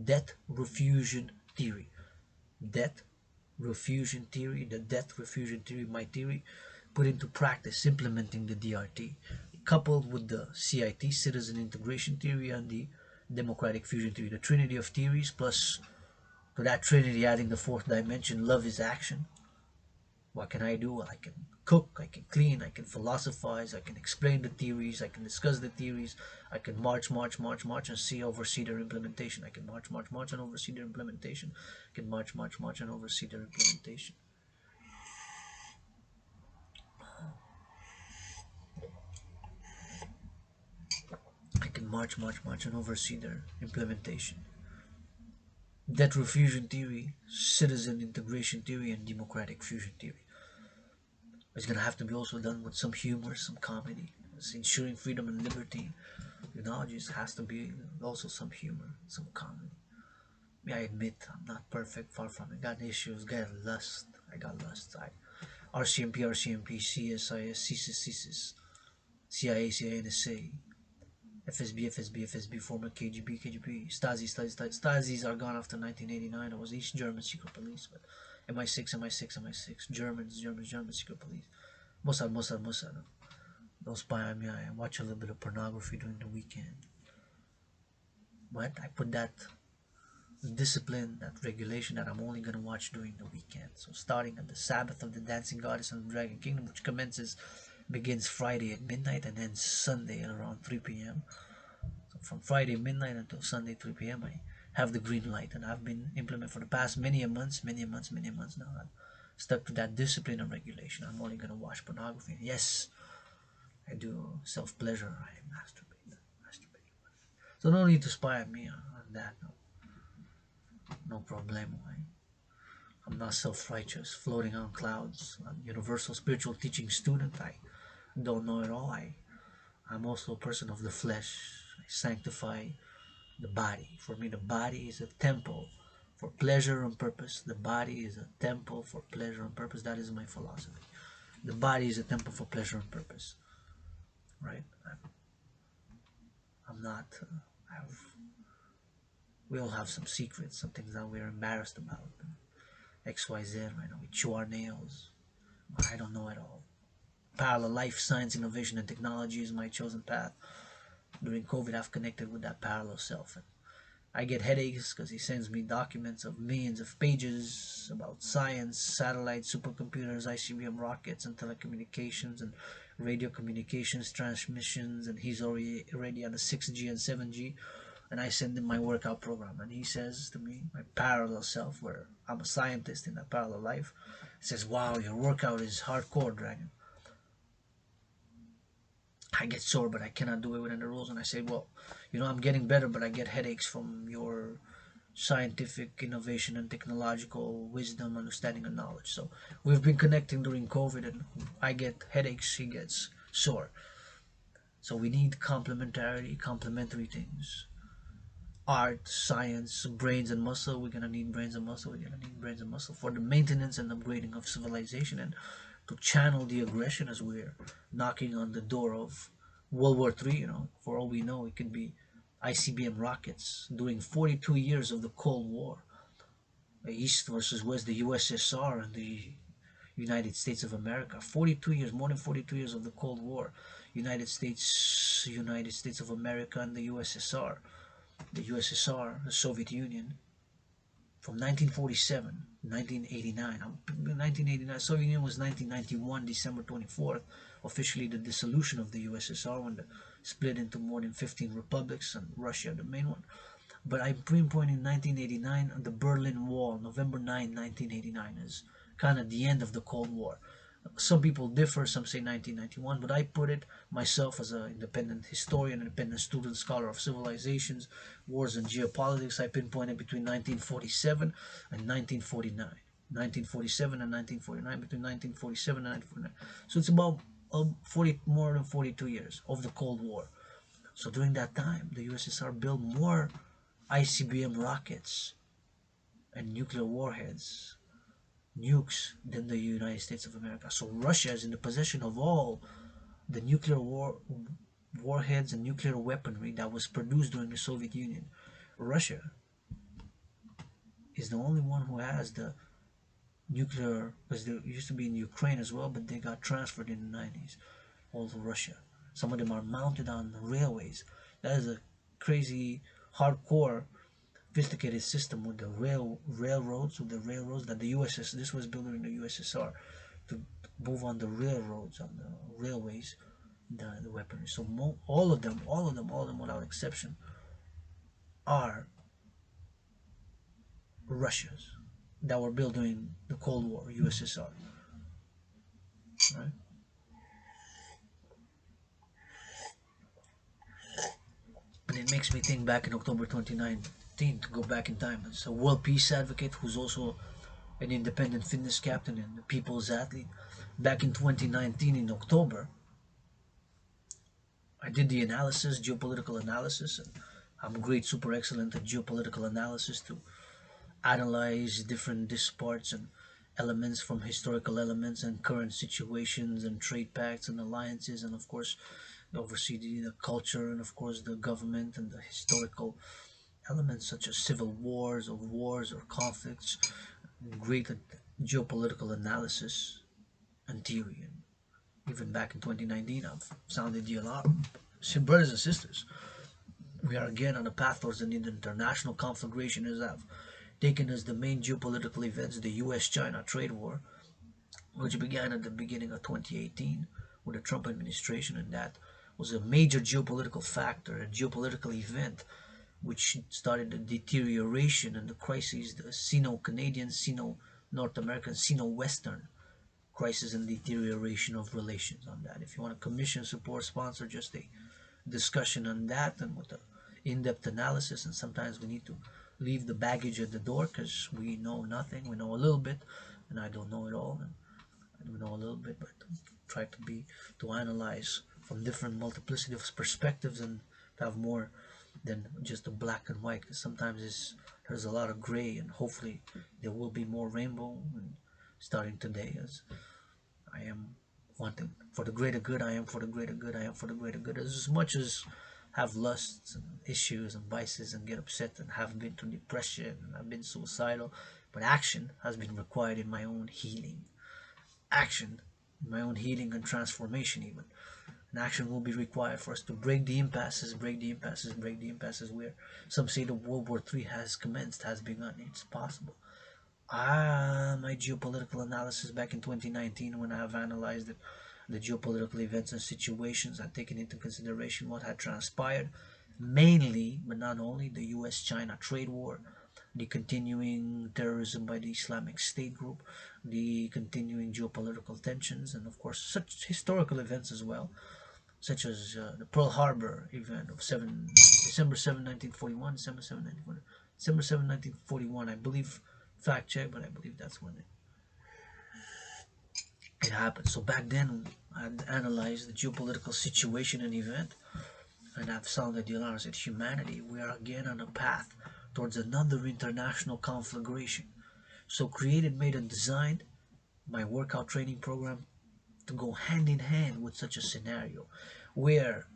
Speaker 1: debt refusion theory. Debt refusion theory, the debt refusion theory, my theory, put into practice, implementing the DRT, coupled with the CIT, citizen integration theory, and the democratic fusion theory, the trinity of theories, plus to that trinity adding the fourth dimension, love is action. What can I do? Well, I can cook, I can clean, I can philosophize, I can explain the theories, I can discuss the theories, I can march, and oversee their implementation. I can march, and oversee their implementation. I can march, and oversee their implementation. I can march, and oversee their implementation. Debt refusion theory, citizen integration theory, and democratic fusion theory. It's gonna have to be also done with some humor, some comedy. It's ensuring freedom and liberty. Technologies has to be also some humor, some comedy. Yeah, I admit I'm not perfect, far from it. Got issues, got lust. I got lust. RCMP, CSIS, CSIS, CIA, NSA, FSB, former KGB, Stasi's are gone after 1989. I was East German secret police, but MI6, Germans, secret police, Mossad. Don't spy on me. I watch a little bit of pornography during the weekend. But I put that discipline, that regulation, that I'm only gonna watch during the weekend. So starting at the Sabbath of the Dancing Goddess and the Dragon Kingdom, which begins Friday at midnight and ends Sunday at around 3 p.m. So from Friday midnight until Sunday 3 p.m. I have the green light, and I've been implementing for the past many months now. I'm stuck to that discipline and regulation. I'm only gonna watch pornography. Yes, I do self pleasure. I masturbate. So no need to spy at me on that. No, no problemo. I'm not self-righteous, floating on clouds. I'm a universal spiritual teaching student. I don't know it all. I'm also a person of the flesh. I sanctify the body. For me, the body is a temple for pleasure and purpose. The body is a temple for pleasure and purpose. That is my philosophy. The body is a temple for pleasure and purpose. Right? I'm not. Have, we all have some secrets, some things that we're embarrassed about. XYZ, right now. We chew our nails. I don't know it all. Parallel life, science, innovation, and technology is my chosen path. During COVID, I've connected with that parallel self. And I get headaches because he sends me documents of millions of pages about science, satellites, supercomputers, ICBM rockets, and telecommunications and radio communications transmissions. And he's already on the 6G and 7G. And I send him my workout program. And he says to me, my parallel self, where I'm a scientist in that parallel life, says, wow, your workout is hardcore, Dragan. I get sore, but I cannot do it within the rules. And I say, well, I'm getting better, but I get headaches from your scientific innovation and technological wisdom, understanding, and knowledge. So we've been connecting during COVID, and I get headaches, he gets sore. So we need complementary things. Art, science, brains and muscle. We're gonna need brains and muscle. We're gonna need brains and muscle for the maintenance and upgrading of civilization, and to channel the aggression as we're knocking on the door of World War III. For all we know, it could be ICBM rockets during 42 years of the Cold War, East versus West, the USSR and the United States of America. 42 years, more than 42 years of the Cold War. United States of America and the USSR. The USSR, the Soviet Union, from 1947 1989. 1989, Soviet Union was 1991, December 24th, officially the dissolution of the USSR, when it split into more than 15 republics, and Russia the main one. But I pinpoint in 1989 the Berlin Wall, November 9, 1989, is kind of the end of the Cold War. Some people differ, some say 1991, but I put it myself as an independent historian, independent student, scholar of civilizations, wars, and geopolitics. I pinpointed between 1947 and 1949. 1947 and 1949, between 1947 and 1949. So it's about more than 42 years of the Cold War. So during that time, the USSR built more ICBM rockets and nuclear warheads, nukes, than the United States of America. So Russia is in the possession of all the nuclear warheads and nuclear weaponry that was produced during the Soviet Union. Russia is the only one who has the nuclear, because they used to be in Ukraine as well, but they got transferred in the 90s, all to Russia. Some of them are mounted on railways. That is a crazy, hardcore, sophisticated system with the railroads that the USS, this was built in the USSR, to move on the railroads, on the railways, the weaponry. So all of them without exception are Russia's, that were built during the Cold War, USSR. Right? And it makes me think back in October 2019, to go back in time. It's a world peace advocate who's also an independent fitness captain and a people's athlete. Back in 2019 in October, I did the analysis, geopolitical analysis, and I'm great, super excellent at geopolitical analysis, to analyze different disparts and elements, from historical elements and current situations and trade pacts and alliances, and of course oversee the culture, and of course the government, and the historical elements such as civil wars or conflicts. Great at geopolitical analysis and theory. And even back in 2019, I've sounded the alarm. So brothers and sisters, we are again on a path towards an international conflagration, as I've taken as the main geopolitical events the US-China trade war, which began at the beginning of 2018 with the Trump administration, and that was a major geopolitical factor, a geopolitical event which started the deterioration and the crises, the Sino-Canadian, Sino-North American, Sino-Western crisis and deterioration of relations on that. If you want to commission, support, sponsor, just a discussion on that and with the in-depth analysis, and sometimes we need to leave the baggage at the door because we know nothing. We know a little bit, and I don't know it all, and we know a little bit, but try to analyze from different multiplicity of perspectives and have more than just the black and white. Because sometimes there's a lot of gray, and hopefully there will be more rainbow. And starting today, as I am wanting for the greater good, I am for the greater good, I am for the greater good. As much as have lusts and issues and vices and get upset and have been through depression and I've been suicidal, but action has been required in my own healing. Action, in my own healing and transformation even. And action will be required for us to break the impasses, break the impasses, break the impasses where some say the World War III has commenced, has begun. It's possible. My geopolitical analysis back in 2019, when I have analyzed the geopolitical events and situations, I've taken into consideration what had transpired, mainly, but not only, the US-China trade war, the continuing terrorism by the Islamic State group, the continuing geopolitical tensions, and of course such historical events as well, such as the Pearl Harbor event of December 7, 1941, December 7, 1941, I believe, fact check, but I believe that's when it happened. So back then, I analyzed the geopolitical situation and event, and I've sounded the alarms that humanity, we are again on a path towards another international conflagration. So created, made, and designed my workout training program to go hand in hand with such a scenario where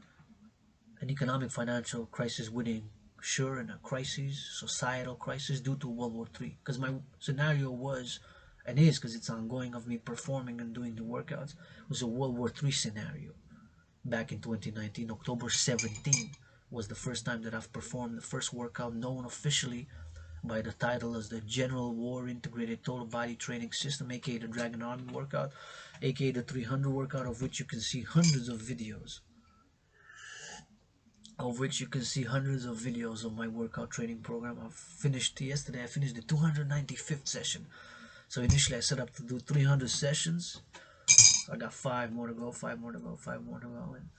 Speaker 1: an economic financial crisis would ensure in a crisis, societal crisis due to World War III. Because my scenario was, and is because it's ongoing, of me performing and doing the workouts, was a World War III scenario. Back in 2019, October 17 was the first time that I've performed the first workout known officially by the title as the General War Integrated Total Body Training System, aka the Dragan Army workout, aka the 300 workout, of which you can see hundreds of videos. Of my workout training program. I finished the 295th session. So initially I set up to do 300 sessions. So I got 5 more to go, 5 more to go, 5 more to go, and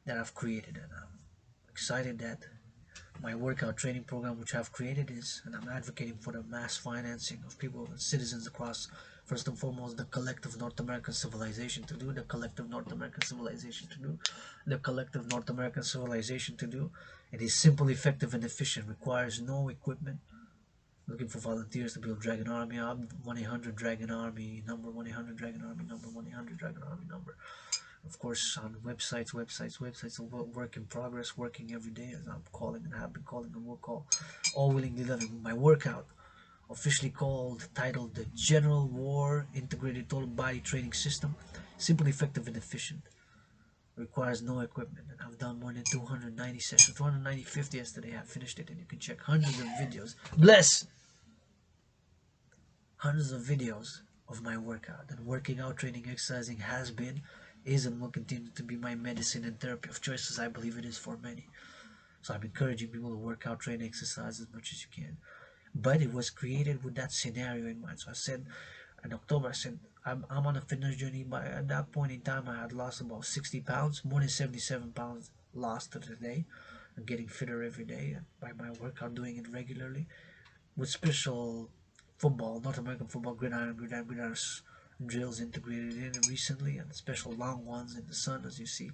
Speaker 1: that I've created. And I'm excited that my workout training program, which I've created, is, and I'm advocating for the mass financing of people and citizens across, first and foremost, the collective North American civilization to do, the collective North American civilization to do, the collective North American civilization to do. It is simple, effective, and efficient, requires no equipment. Looking for volunteers to build Dragan Army. I'm 1-800 Dragan Army number, 1-800 Dragan Army number, 1-800 Dragan Army number. Of course, on websites, work in progress, working every day, as I'm calling and have been calling and will call, all willingly loving. My workout, officially titled the General War Integrated Total Body Training System, simple, effective, and efficient. Requires no equipment, and I've done more than 290 sessions, 295th yesterday. I finished it, and you can check hundreds of videos. Bless! Hundreds of videos of my workout. And working out, training, exercising has been, is, and will continue to be my medicine and therapy of choice, as I believe it is for many. So I'm encouraging people to work out, train, exercise as much as you can. But it was created with that scenario in mind. So I said, in October, I said, I'm on a fitness journey. But at that point in time, I had lost about 60 pounds, more than 77 pounds lost to today. I'm getting fitter every day by my workout, doing it regularly with special football, North American football, gridiron drills integrated in it recently, and special long ones in the sun, as you see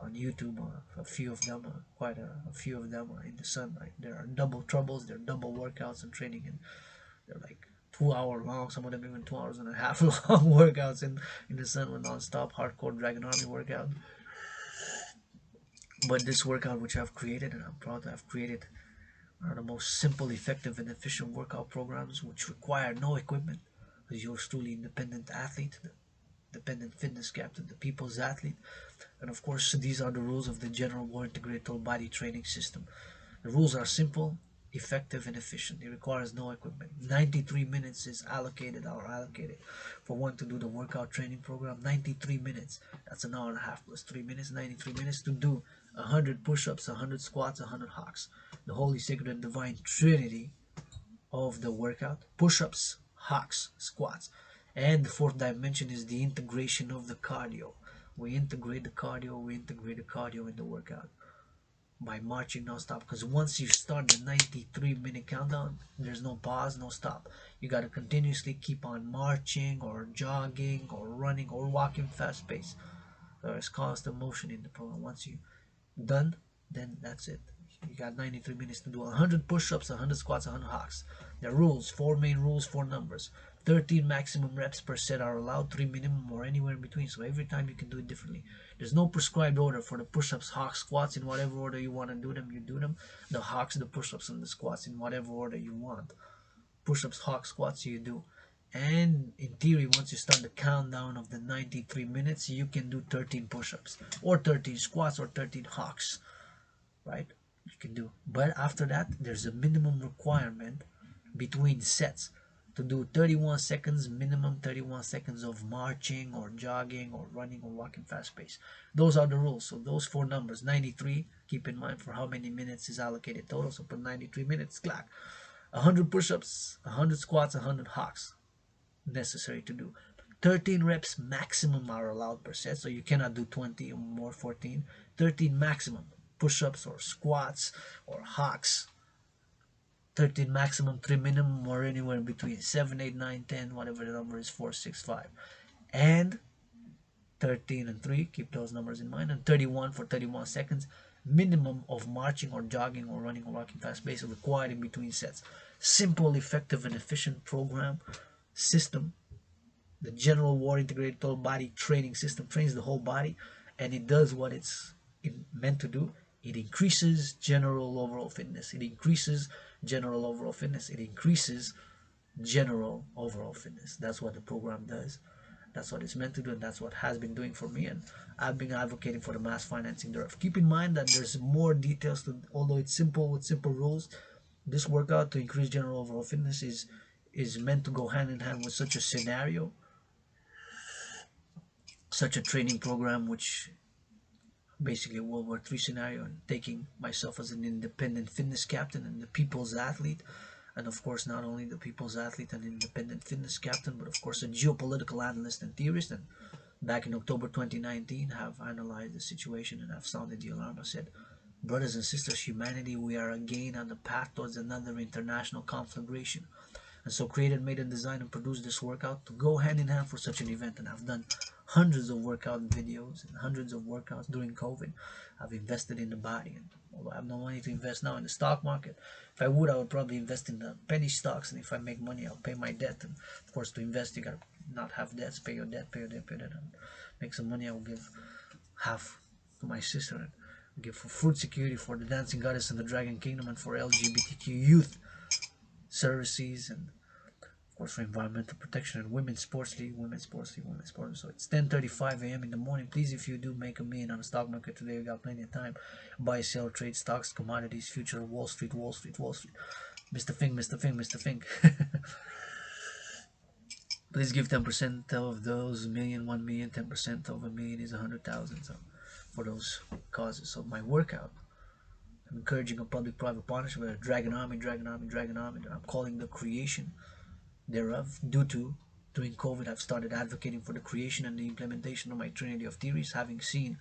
Speaker 1: on YouTube. A few of them, quite a few of them in the sun. Like, there are double troubles, there are double workouts and training, and they're like 2 hour long, some of them even 2 hours and a half long workouts in the sun with non-stop hardcore Dragan Army workout. But this workout which I've created, and I'm proud to have created, are the most simple, effective, and efficient workout programs which require no equipment, because you're truly independent athlete, the independent fitness captain, the people's athlete. And of course, these are the rules of the General War Integrated Total Body Training System. The rules are simple, effective and efficient. It requires no equipment. 93 minutes is allocated for one to do the workout training program. 93 minutes. That's an hour and a half plus 3 minutes. 93 minutes to do 100 push-ups, 100 squats, 100 hawks. The holy, sacred, and divine trinity of the workout: push-ups, hawks, squats. And the fourth dimension is the integration of the cardio. We integrate the cardio in the workout by marching non-stop, because once you start the 93-minute countdown, there's no pause, no stop. You got to continuously keep on marching or jogging or running or walking fast pace. There's constant motion in the program. Once you done, then that's it. You got 93 minutes to do 100 push-ups, 100 squats, 100 hawks. There are rules, 4 main rules, 4 numbers. 13 maximum reps per set are allowed, 3 minimum, or anywhere in between. So every time you can do it differently. There's no prescribed order for the push-ups, hawks, squats. In whatever order you want to do them, you do them. The hawks, the push-ups, and the squats in whatever order you want. Push-ups, hawks, squats, you do. And in theory, once you start the countdown of the 93 minutes, you can do 13 push-ups or 13 squats or 13 hawks, right? You can do. But after that, there's a minimum requirement between sets to do 31 seconds, minimum 31 seconds of marching or jogging or running or walking fast pace. Those are the rules. So those 4 numbers, 93, keep in mind for how many minutes is allocated total. So put 93 minutes, clack. 100 push-ups, 100 squats, 100 hawks necessary to do. 13 reps maximum are allowed per set, so you cannot do 20 or more. 14, 13 maximum push-ups or squats or hawks. 13 maximum, 3 minimum, or anywhere in between. 7, 8, 9, 10, whatever the number is, 4, 6, 5. And 13 and 3, keep those numbers in mind. And 31 for 31 seconds. Minimum of marching or jogging or running or walking fast pace required in between sets. Simple, effective, and efficient program system. The General War Integrated Total Body Training System trains the whole body, and it does what it's meant to do. It increases general overall fitness. It increases general overall fitness. It increases general overall fitness. That's what the program does. That's what it's meant to do, and that's what has been doing for me, and I've been advocating for the mass financing thereof. Keep in mind that there's more details to, although it's simple with simple rules. This workout to increase general overall fitness is meant to go hand in hand with such a scenario, such a training program, which basically a World War III scenario, and taking myself as an independent fitness captain and the people's athlete. And of course, not only the people's athlete and independent fitness captain, but of course a geopolitical analyst and theorist. And back in October 2019, have analyzed the situation and have sounded the alarm. I said, brothers and sisters, humanity, we are again on the path towards another international conflagration. And so created, made, and designed and produced this workout to go hand in hand for such an event. And I've done hundreds of workout videos and hundreds of workouts during COVID. I've invested in the body, and although I have no money to invest now in the stock market, if I would, I would probably invest in the penny stocks, and if I make money, I'll pay my debt. And of course, to invest, you gotta not have debts, pay your debt, pay your debt, pay your debt, and make some money. I will give half to my sister, and give for food security for the dancing goddess and the Dragon Kingdom, and for LGBTQ youth services, and of course for environmental protection and women's sports league. So it's 10:35 a.m. in the morning. Please, if you do make a million on the stock market today, you got plenty of time. Buy, sell, trade stocks, commodities, future, Wall Street. Mr. Fink. Please give 10% of those million, 1 million. 10% of a million is 100,000. So for those causes. So my workout, I'm encouraging a public-private partnership with a Dragan Army that I'm calling the creation thereof. During COVID, I've started advocating for the creation and the implementation of my trinity of theories. Having seen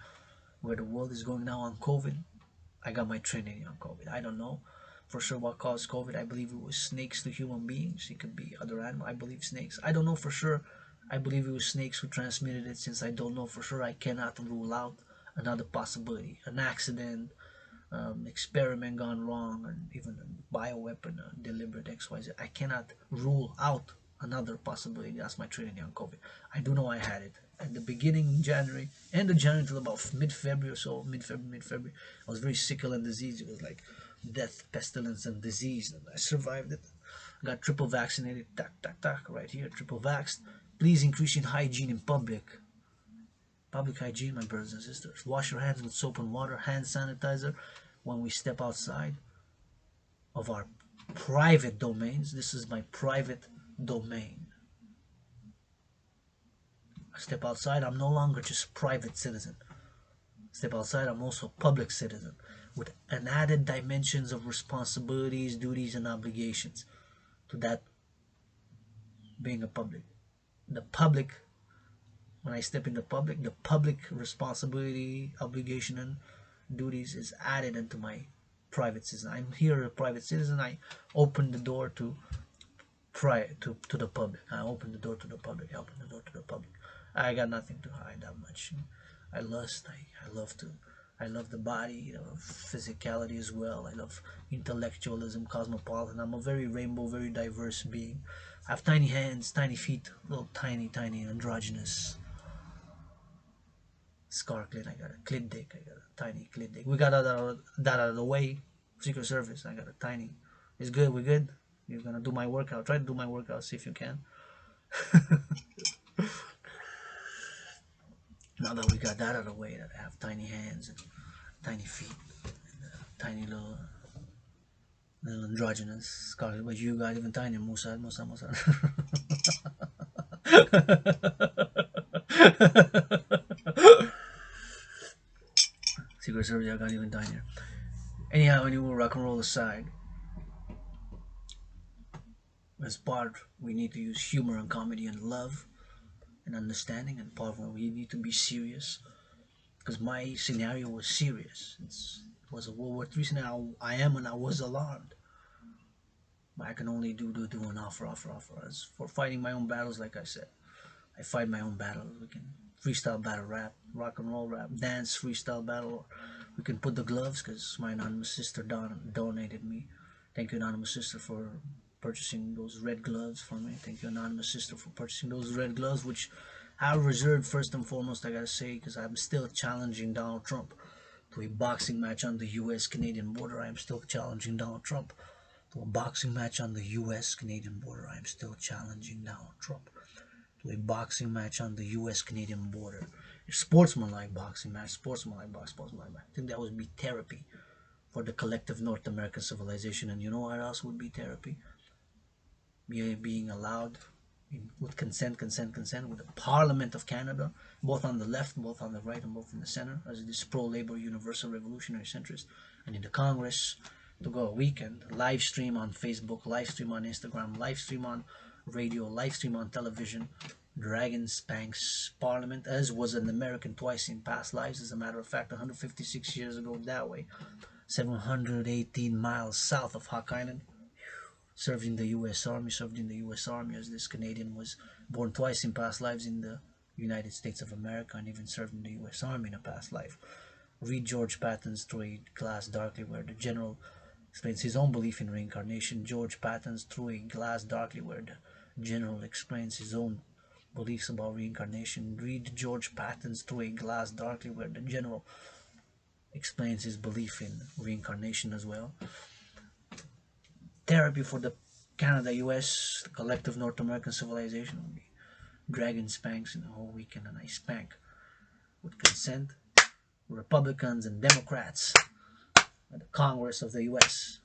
Speaker 1: where the world is going now on COVID, I got my trinity on COVID. I don't know for sure what caused COVID. I believe it was snakes to human beings. It could be other animals. I believe snakes. I don't know for sure. I believe it was snakes who transmitted it. Since I don't know for sure, I cannot rule out another possibility. An accident, experiment gone wrong, and even a bioweapon, deliberate XYZ. I cannot rule out another possibility. That's my trinity on COVID. I do know I had it at the beginning, January, end of January till about mid-February or so, mid-February. I was very sickle and diseased. It was like death, pestilence, and disease, and I survived it. I got triple vaccinated, right here, triple vaxxed. Please increase in hygiene in public. Public hygiene, my brothers and sisters. Wash your hands with soap and water, hand sanitizer when we step outside. of our private domains. This is my private domain. I step outside, I'm no longer just private citizen. Step outside, I'm also a public citizen with an added dimensions of responsibilities, duties, and obligations to that being a public. The public, when I step into public, the public responsibility, obligation, and duties is added into my private citizen. I'm here a private citizen. I open the door to to the public. I open the door to the public. I open the door to the public. I got nothing to hide that much. I lust. I love to. I love the body, physicality as well. I love intellectualism, cosmopolitan. I'm a very rainbow, very diverse being. I have tiny hands, tiny feet, little tiny, tiny androgynous scar clit. I got a clit dick. I got a tiny clit dick. We got that out of the way. Secret Service. I got a tiny. It's good. We're good. You're gonna do my workout. Try to do my workout. See if you can. Now that we got that out of the way, that I have tiny hands and tiny feet, and tiny little androgynous scarlet, but you got even tinier. Mossad. Secret Service, I got even tinier. Anyhow, anyway, rock and roll aside, as part we need to use humor and comedy and love and understanding, and part where we need to be serious, because my scenario was serious. It was a World War III scenario. I am and I was alarmed. But I can only do and offer. As for fighting my own battles, like I said, I fight my own battles. We can freestyle battle rap, rock and roll rap, dance freestyle battle. We can put the gloves, because my anonymous sister donated me. Thank you, anonymous sister, for purchasing those red gloves for me. Thank you, anonymous sister, for purchasing those red gloves, which I reserved first and foremost, I gotta say, because I'm still challenging Donald Trump to a boxing match on the U.S.-Canadian border. I am still challenging Donald Trump to a boxing match on the U.S.-Canadian border. I am still challenging Donald Trump to a boxing match on the U.S.-Canadian border. A sportsmanlike boxing match, sportsmanlike match. I think that would be therapy for the collective North American civilization. And you know what else would be therapy? Being allowed with consent with the Parliament of Canada, both on the left, both on the right, and both in the center, as this pro-labor universal revolutionary centrist, and in the Congress, to go a weekend, live stream on Facebook, live stream on Instagram, live stream on radio, live stream on television. Dragan spanks Parliament, as was an American twice in past lives. As a matter of fact, 156 years ago that way, 718 miles south of Hawk Island, served in the U.S. Army, as this Canadian was born twice in past lives in the United States of America, and even served in the U.S. Army in a past life. Read George Patton's Through a Glass Darkly, where the general explains his own belief in reincarnation. George Patton's Through a Glass Darkly, where the general explains his own beliefs about reincarnation. Read George Patton's Through a Glass Darkly, where the general explains his belief in reincarnation as well. Therapy for the Canada, US, the collective North American civilization would be Dragan spanks in the whole weekend, and I spank with consent Republicans and Democrats and the Congress of the US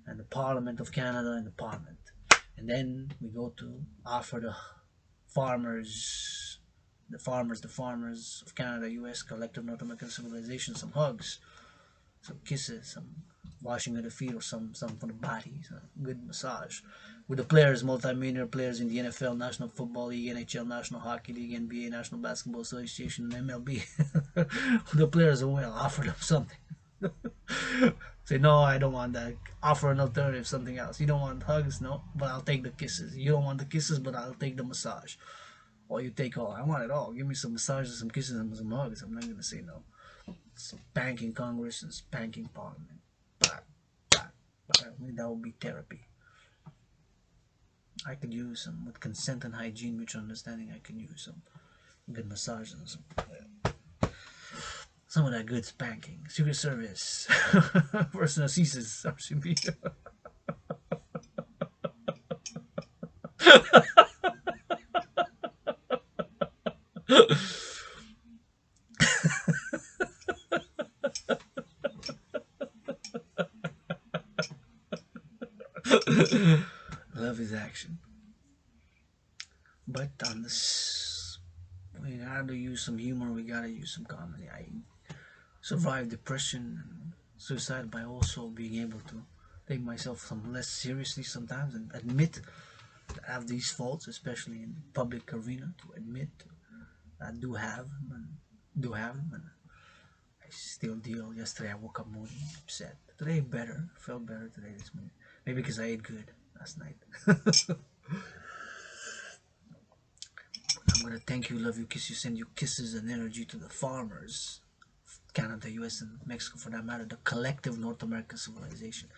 Speaker 1: and the Parliament of Canada and the Parliament. And then we go to offer the farmers of Canada, US, collective North American civilization some hugs, some kisses, some washing of the feet, or some for the body, some good massage. With the players, multi-millionaire players in the NFL, National Football League, NHL, National Hockey League, NBA, National Basketball Association, and MLB. The players are well, offer them something. Say, no, I don't want that. Offer an alternative, something else. You don't want hugs? No, but I'll take the kisses. You don't want the kisses, but I'll take the massage. Or you take all. I want it all. Give me some massages, some kisses, and some hugs. I'm not going to say no. Spanking Congress and spanking Parliament. That would be therapy. I could use some, with consent and hygiene, mutual understanding, I could use some good massage and some of that good spanking. Secret Service. Personal ceases, RCB. Love is action. But on this, we gotta use some humor. We gotta use some comedy. I survive depression and suicide by also being able to take myself some less seriously sometimes and admit that I have these faults, especially in public arena. To admit that I do have them, and I still deal. Yesterday I woke up moody, upset. Today better, felt better today this morning. Maybe because I ate good last night. I'm gonna thank you, love you, kiss you, send you kisses and energy to the farmers, Canada, US, and Mexico for that matter, the collective North American civilization.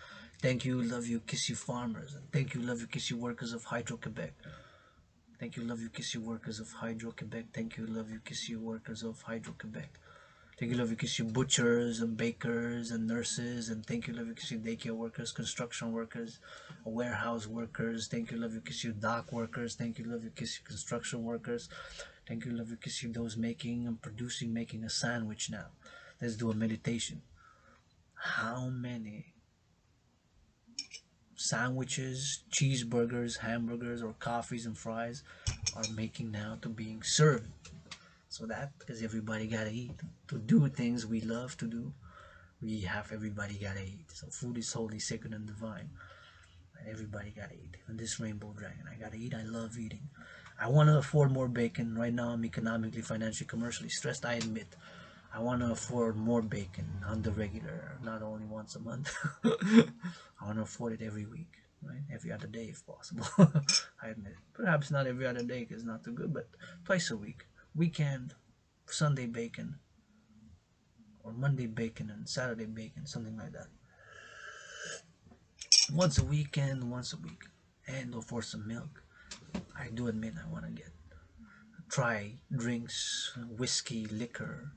Speaker 1: Thank you, love you, kiss you, farmers, and thank you, love you, kiss you, workers of Hydro Quebec. Thank you, love you, kiss you, workers of Hydro Quebec. Thank you, love you, kiss you, workers of Hydro Quebec. Thank you, love you, kiss you, butchers and bakers and nurses. And thank you, love you, kiss you, daycare workers, construction workers, warehouse workers. Thank you, love you, kiss you, dock workers. Thank you, love you, kiss you, construction workers. Thank you, love you, kiss you, those making and producing, making a sandwich now. Let's do a meditation. How many sandwiches, cheeseburgers, hamburgers, or coffees and fries are making now to being served? So that because everybody gotta eat to do things we love to do, we have everybody gotta eat. So food is holy, sacred, and divine, and everybody gotta eat. And this rainbow dragon, I gotta eat. I love eating. I want to afford more bacon. Right now, I'm economically, financially, commercially stressed. I admit. I want to afford more bacon on the regular, not only once a month. I want to afford it every week, right? Every other day, if possible. I admit. Perhaps not every other day because it's not too good, but twice a week. Weekend, Sunday bacon, or Monday bacon and Saturday bacon, something like that. Once a weekend, once a week. And or for some milk. I do admit I want to get try drinks, whiskey, liquor,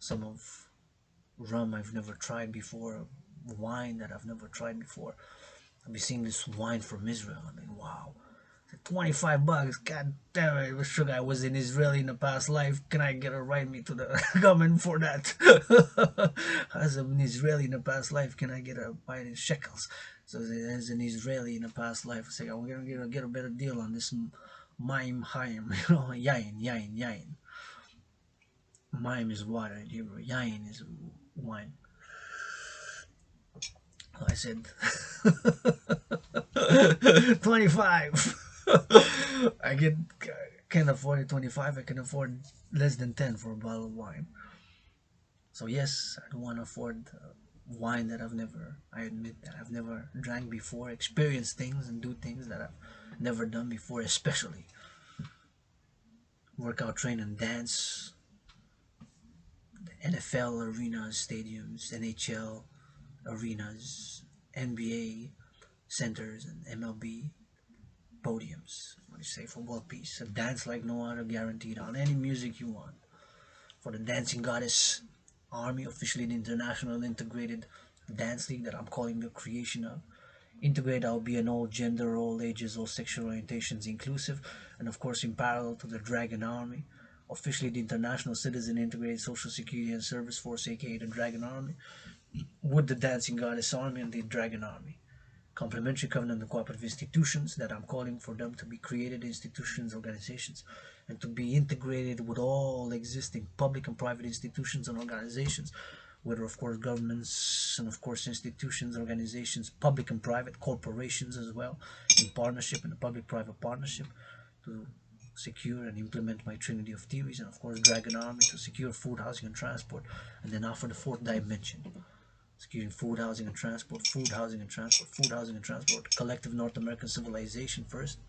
Speaker 1: some of rum I've never tried before, wine that I've never tried before. I've been seeing this wine from Israel. I mean, wow. $25. God damn it. I wish I was in Israel in a past life. Can I get a write me to the government for that? As an Israeli in a past life, can I get a buy it in shekels? So as an Israeli in a past life, I say, I'm going to get a better deal on this Maim Haim. Yain. Maim is water in Hebrew. Yain is wine. I said 25. I can't afford it 25. I can afford less than 10 for a bottle of wine. So yes, I don't want to afford wine that I admit that I've never drank before, experience things and do things that I've never done before, especially workout, train, and dance, the NFL arenas, stadiums, NHL arenas, NBA centers, and MLB podiums. What do you say? Football piece. A dance like no other, guaranteed on any music you want. For the Dancing Goddess Army, officially the International Integrated Dance League that I'm calling the creation of. Integrate, I'll be an all gender, all ages, all sexual orientations inclusive, and of course in parallel to the Dragan Army, officially the International Citizen Integrated Social Security and Service Force, aka the Dragan Army, with the Dancing Goddess Army and the Dragan Army. Complementary covenant and cooperative institutions that I'm calling for them to be created, institutions, organizations, and to be integrated with all existing public and private institutions and organizations, whether of course governments and of course institutions, organizations, public and private, corporations as well, in partnership, in a public-private partnership, to secure and implement my trinity of theories, and of course Dragon Army to secure food, housing, and transport, and then offer the fourth dimension, securing food, housing, and transport, food, housing, and transport, food, housing, and transport, collective North American civilization first.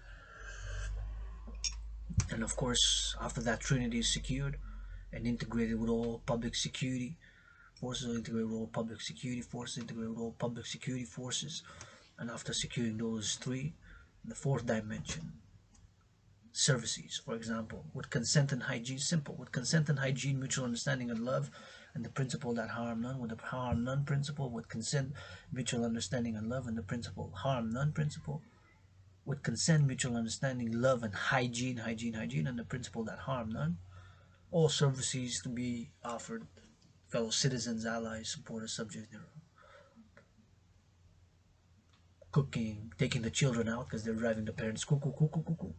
Speaker 1: And of course, after that trinity is secured and integrated with all public security forces, integrated with all public security forces, integrated with all public security forces, and after securing those three, the fourth dimension, services, for example, with consent and hygiene, simple, with consent and hygiene, mutual understanding and love, and the principle that harm none, with the harm none principle, with consent, mutual understanding and love, and the principle harm none principle, with consent, mutual understanding, love, and hygiene, and the principle that harm none. All services to be offered fellow citizens, allies, supporters, subjects thereof. cooking, taking the children out because they're driving the parents cuckoo, cuckoo, cuckoo,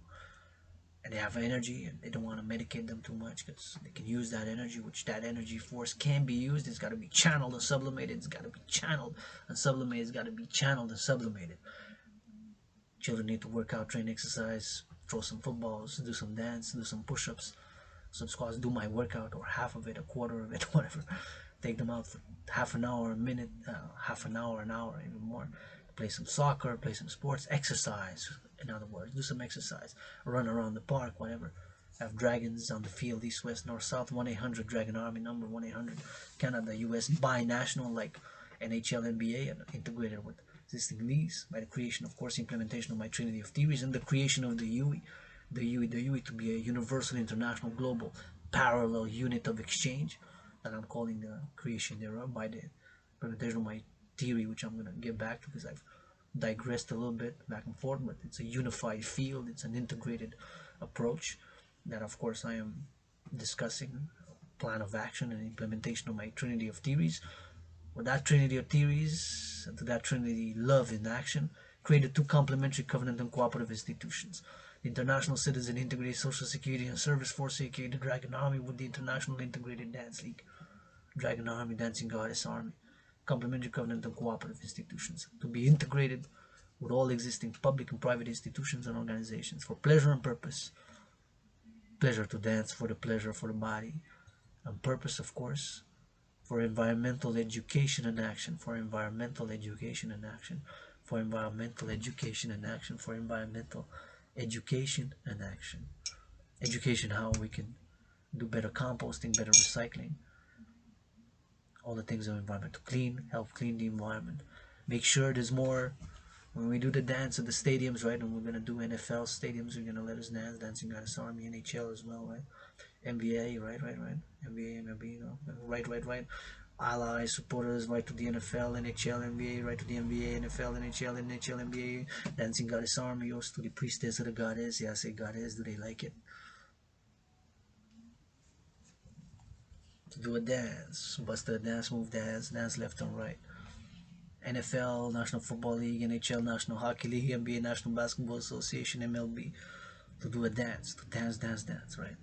Speaker 1: and they have energy and they don't want to medicate them too much because they can use that energy, which that energy force can be used. It's got to be channeled and sublimated. It's got to be channeled and sublimated. It's got to be channeled and sublimated. Children need to work out, train, exercise, throw some footballs, do some dance, do some push-ups, some squats, do my workout or half of it, a quarter of it, whatever. Take them out for half an hour, a minute, half an hour, even more. Play some soccer, play some sports, exercise. In other words, do some exercise, run around the park, whatever. Have Dragons on the field, east, west, north, south. 1-800 Dragan Army number 1-800 Canada, US, bi-national like NHL, NBA, and integrated with existing leagues by the creation, of course, implementation of my Trinity of Theories and the creation of the UE, the UE to be a universal, international, global, parallel unit of exchange that I'm calling the creation thereof by the implementation of my theory, which I'm going to get back to because I've digressed a little bit back and forth, but it's a unified field, it's an integrated approach that, of course, I am discussing plan of action and implementation of my Trinity of Theories. With that Trinity of Theories, and to that Trinity love in action, created two complementary covenant and cooperative institutions. The International Citizen Integrated Social Security and Service Force, aka the Dragan Army, with the International Integrated Dance League, Dragan Army, Dancing Goddess Army, complementary covenant and cooperative institutions, to be integrated with all existing public and private institutions and organizations for pleasure and purpose. Pleasure to dance, for the pleasure for the body, and purpose, of course, for environmental education and action, for environmental education and action, for environmental education and action, for environmental education and action. Education, how we can do better composting, better recycling, all the things of environment to clean, help clean the environment. Make sure there's more when we do the dance at the stadiums, right? And we're gonna do NFL stadiums, we're gonna let us dance, Dancing Goddess Army, NHL as well, right? NBA, right, NBA, MLB, you know, right. Allies, supporters, right to the NFL, NHL, NBA, right to the NBA, NFL, NHL, NBA, Dancing Goddess Army, yours to the priestess of the goddess. Yeah, I say goddess, do they like it? To do a dance, bust a dance, move, dance left and right. NFL, National Football League, NHL, National Hockey League, NBA, National Basketball Association, MLB, to do a dance, to dance, right?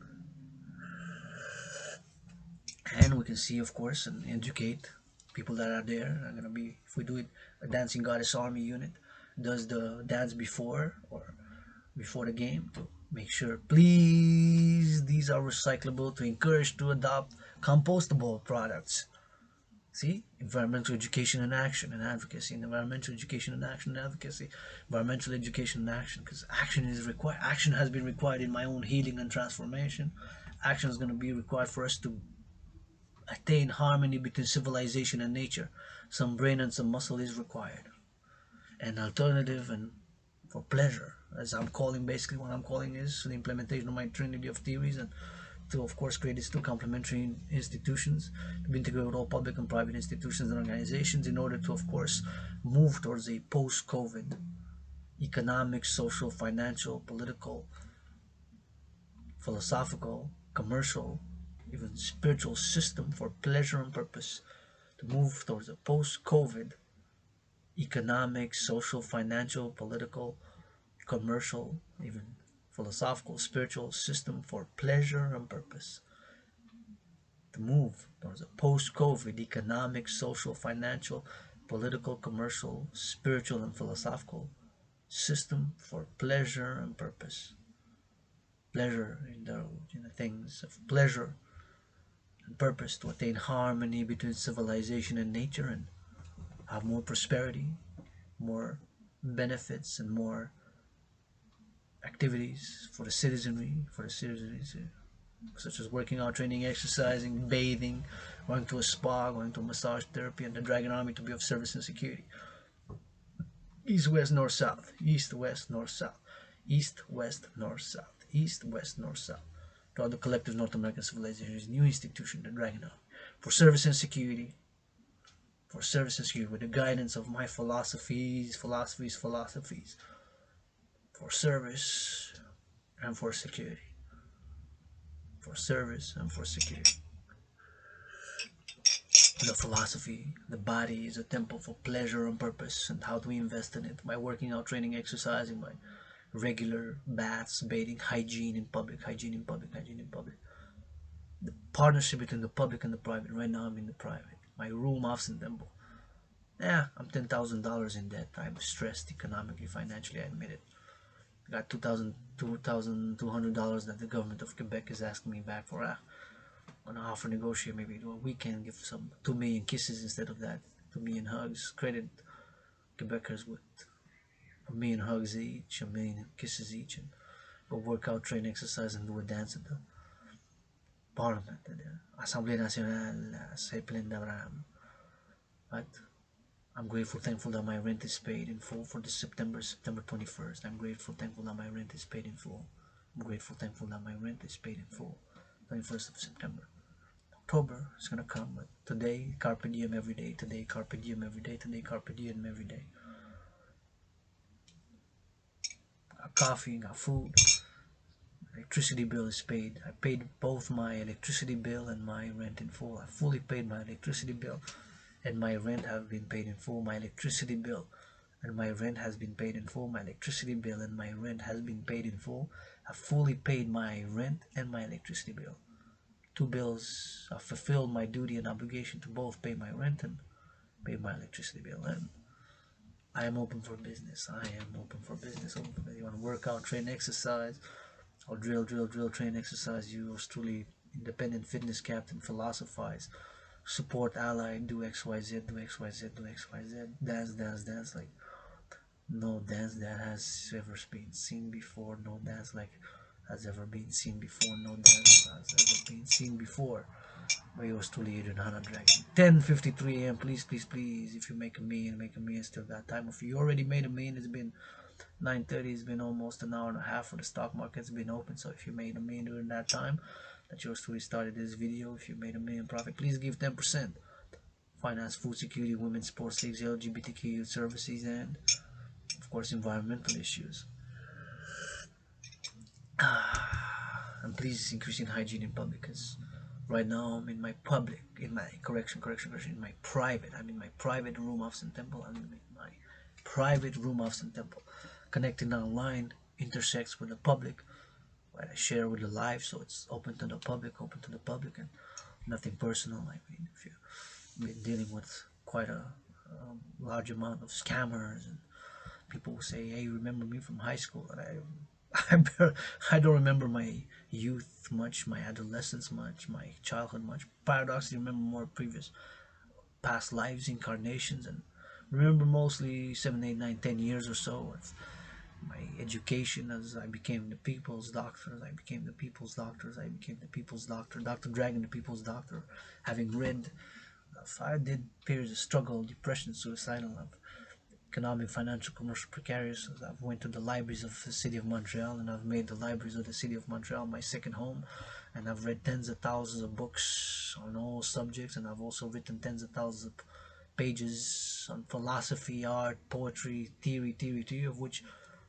Speaker 1: And we can see, of course, and educate people that are there. Are gonna be, if we do it, a Dancing Goddess Army unit does the dance before or before the game to make sure, please, these are recyclable, to encourage to adopt compostable products. See, environmental education and action and advocacy, and environmental education and action and advocacy, environmental education and action, because action is required. Action has been required in my own healing and transformation. Action is going to be required for us to attain harmony between civilization and nature. Some brain and some muscle is required. An alternative and for pleasure, as I'm calling, basically what I'm calling is the implementation of my Trinity of Theories, and to, of course, create these two complementary institutions to be integrated with all public and private institutions and organizations in order to, of course, move towards a post-COVID economic, social, financial, political, philosophical, commercial, even spiritual system for pleasure and purpose, to move towards a post-COVID economic, social, financial, political, commercial, even philosophical, spiritual system for pleasure and purpose, to move towards a post-COVID economic, social, financial, political, commercial, spiritual, and philosophical system for pleasure and purpose. Pleasure in the things of pleasure and purpose, to attain harmony between civilization and nature and have more prosperity, more benefits, and more activities for the citizenry, such as working out, training, exercising, bathing, going to a spa, going to massage therapy, and the Dragan Army to be of service and security. East, west, north, south. East, west, north, south. East, west, north, south. East, west, north, south. Throughout the collective North American civilization's new institution, the Dragan Army, for service and security. For service and security, with the guidance of my philosophies. For service and for security. For service and for security. the philosophy. The body is a temple for pleasure and purpose, and how do we invest in it? By working out, training, exercising, by regular baths, bathing, hygiene in public, hygiene in public, hygiene in public. The partnership between the public and the private. Right now I'm in the private. My room, office, and temple. Yeah, I'm $10,000 in debt. I'm stressed economically, financially, I admit it. I got $2,200 that the government of Quebec is asking me back for. On an offer negotiate, maybe do a weekend, give some 2 million kisses instead of that, 2 million hugs. Credit Quebecers with 1 million hugs each, 1 million kisses each, and go work out, train, exercise, and do a dance at the Parliament, at the Assemblée Nationale, say plein d'Abraham. But I'm grateful, thankful that my rent is paid in full for this September 21st. I'm grateful, thankful that my rent is paid in full. I'm grateful, thankful that my rent is paid in full. 21st of September. October is gonna come, but today, carpe diem every day. Today, carpe diem every day. Today, carpe diem every day. Got coffee, got food. Electricity bill is paid. I paid both my electricity bill and my rent in full. I fully paid my electricity bill and my rent have been paid in full. My electricity bill and my rent has been paid in full. My electricity bill and my rent has been paid in full. I fully paid my rent and my electricity bill. 2 bills. I fulfilled my duty and obligation to both pay my rent and pay my electricity bill. And I am open for business. I am open for business. You want to work out, train, exercise, or drill, train, exercise. Yours truly, independent fitness captain, philosophize, support, ally, do XYZ, do XYZ, do XYZ, dance like no dance that has ever been seen before, no dance like has ever been seen before, no dance has ever been seen before. But yours truly, Adrian Hana Dragan. 10:53 a.m. Please, if you make a million, still got time. If you already made a million, it's been 9:30. It's been almost an hour and a half for the stock market's been open. So if you made a million during that time that yours truly started this video, if you made a million profit, please give 10%. Finance, food security, women's sports leagues, LGBTQ youth services, and of course environmental issues. And please increasing hygiene in public, because right now I'm in my public, in my in my private, I'm in my private room, office, and temple. I'm in my private room, office, and temple. Connecting online intersects with the public, right? I share with the live, so it's open to the public, and nothing personal. I mean, if you've been dealing with quite a large amount of scammers and people will say, "Hey, you remember me from high school?" And I don't remember my youth much, my adolescence much, my childhood much. Paradoxically, remember more previous past lives, incarnations, and remember mostly 7, 8, 9, 10 years or so of my education as I became the people's doctor. I became the people's doctor. Dr. Dragan, the people's doctor. Having read, I did periods of struggle, depression, suicidal, economic, financial, commercial, precarious. I've went to the libraries of the city of Montreal, and I've made the libraries of the city of Montreal my second home, and I've read tens of thousands of books on all subjects, and I've also written tens of thousands of pages on philosophy, art, poetry, theory, of which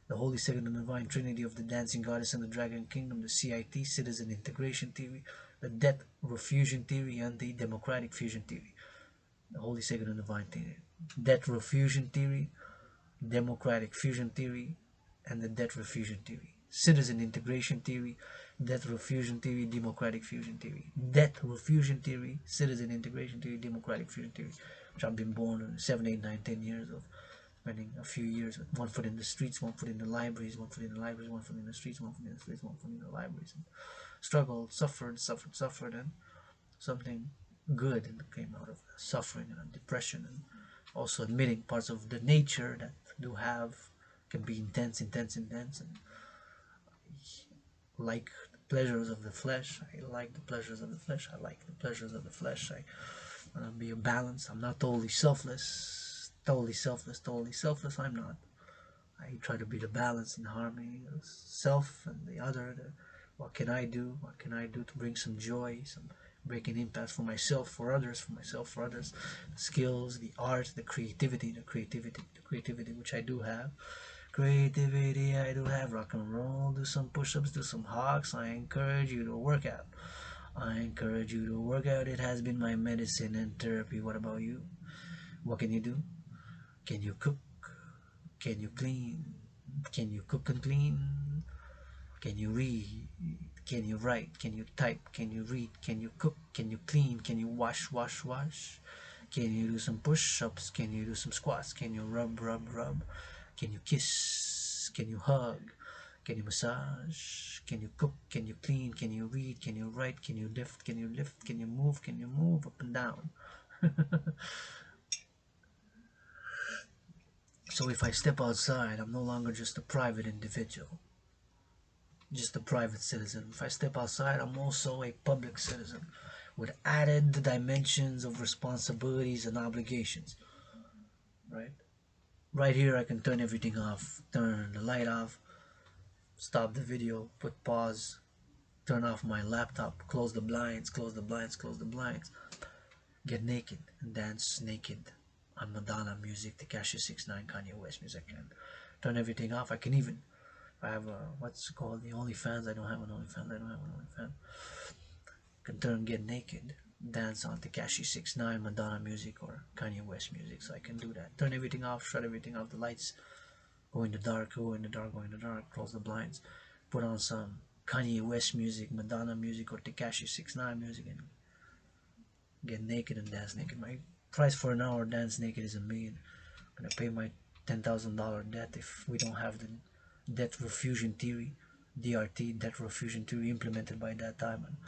Speaker 1: the Holy Second and Divine Trinity of the Dancing Goddess and the Dragon Kingdom, the CIT, Citizen Integration Theory, the Death Refusion Theory, and the Democratic Fusion Theory. The Holy Second and Divine Theory. Death Refusion Theory, Democratic Fusion Theory, and the Death Refusion Theory. Citizen Integration Theory, Death Refusion Theory, Democratic Fusion Theory. Death Refusion Theory, Citizen Integration Theory, Democratic Fusion Theory, which I've been born in 7, 8, 9, 10 years of spending a few years with one foot in the streets, one foot in the libraries, one foot in the libraries, one foot in the streets, one foot in the streets, one foot in the libraries, and struggled, suffered, and something good came out of suffering and depression, and also admitting parts of the nature that do have can be intense, and like the pleasures of the flesh. I like the pleasures of the flesh. I want to be a balance. I'm not totally selfless. I'm not. I try to be the balance in harmony, the self and the other. What can I do? What can I do to bring some joy, some breaking impact for myself, for others, the skills, the art, the creativity which I do have. I do have. Rock and roll, do some push-ups, do some hogs. I encourage you to work out. I encourage you to work out. It has been my medicine and therapy. What about you? What can you do? Can you cook? Can you clean? Can you cook and clean? Can you read? Can you write? Can you type? Can you read? Can you cook? Can you clean? Can you wash? Can you do some push-ups? Can you do some squats? Can you rub? Can you kiss? Can you hug? Can you massage? Can you cook? Can you clean? Can you read? Can you write? Can you lift? Can you lift? Can you move? Can you move up and down? So if I step outside, I'm no longer just a private individual, just a private citizen. If I step outside, I'm also a public citizen with added dimensions of responsibilities and obligations, right? Right here, I can turn everything off, turn the light off, stop the video, put pause, turn off my laptop, close the blinds, close the blinds, get naked and dance naked on Madonna music, Tekashi 69, Kanye West music, and turn everything off. I can even, I have a, what's it called, the OnlyFans. I don't have an OnlyFans. I don't have an OnlyFans. I can turn get naked, dance on Tekashi 69, Madonna music, or Kanye West music. So I can do that. Turn everything off, shut everything off, the lights, go in the dark, go in the dark, close the blinds, put on some Kanye West music, Madonna music, or Tekashi 69 music, and get naked and dance naked. My price for an hour dance naked is $1 million. I'm gonna pay my $10,000 debt if we don't have the debt refusion theory, DRT, debt refusion theory implemented by that time. And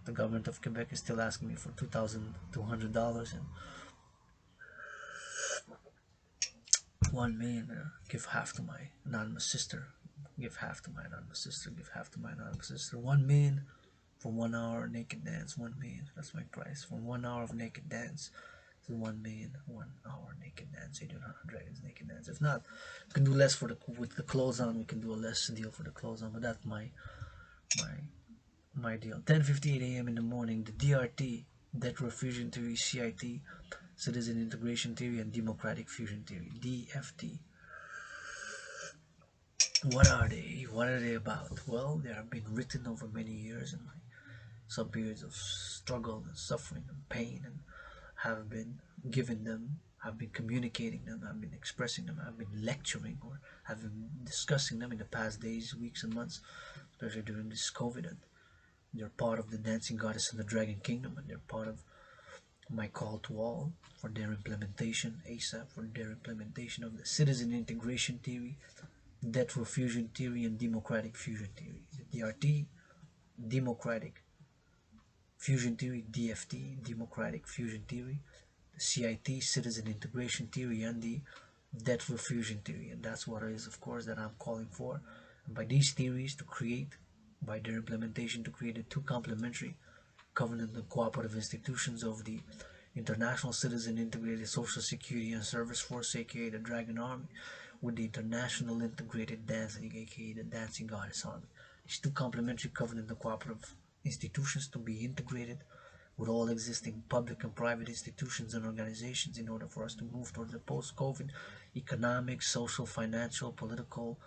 Speaker 1: the government of Quebec is still asking me for $2,200 and $1 million. Give half to my anonymous sister. Give half to my anonymous sister. Give half to my anonymous sister. $1 million for 1 hour naked dance. $1 million. That's my price for 1 hour of naked dance. It's $1 million. 1 hour naked dance. 800 Dragons naked dance. If not, we can do less for the with the clothes on. We can do a less deal for the clothes on. But that's my my deal. 10:58 a.m. in the morning. The DRT, Debt Refusion Theory, CIT, Citizen Integration Theory, and Democratic Fusion Theory, DFT. What are they? What are they about? Well, they have been written over many years and some periods of struggle and suffering and pain, and have been given them, have been communicating them, have been expressing them, have been lecturing or have been discussing them in the past days, weeks, and months, especially during this COVID. And they're part of the dancing goddess and the dragon kingdom, and they're part of my call to all for their implementation ASAP, for their implementation of the citizen integration theory, debt fusion theory, and democratic fusion theory. The DRT, democratic fusion theory, DFT, democratic fusion theory, the CIT, citizen integration theory, and the debt fusion theory. And that's what it is, of course, that I'm calling for. And by these theories, to create, by their implementation, to create the two complementary covenant and cooperative institutions of the International Citizen Integrated Social Security and Service Force, aka the Dragon Army, with the International Integrated Dancing, aka the Dancing Goddess Army. These two complementary covenant and cooperative institutions to be integrated with all existing public and private institutions and organizations in order for us to move towards a post-COVID economic, social, financial, political,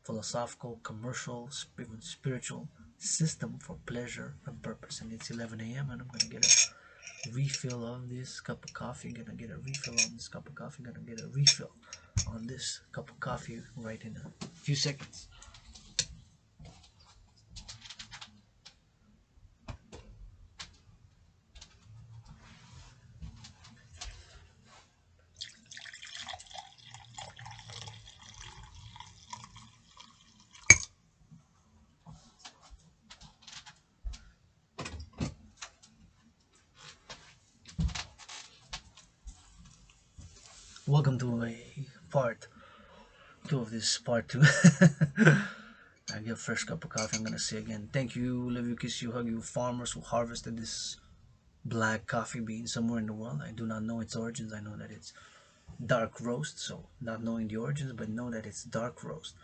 Speaker 1: philosophical, commercial, even spiritual system for pleasure and purpose. And it's 11 a.m. and I'm gonna get a refill of this cup of coffee. Gonna get a refill on this cup of coffee. Gonna get a refill on this cup of coffee right in a few seconds. Welcome to a part two of this part two. I get a fresh cup of coffee. I'm gonna say again, thank you, love you, kiss you, hug you, farmers who harvested this black coffee bean somewhere in the world. I do not know its origins. I know that it's dark roast, so not knowing the origins, but know that it's dark roast.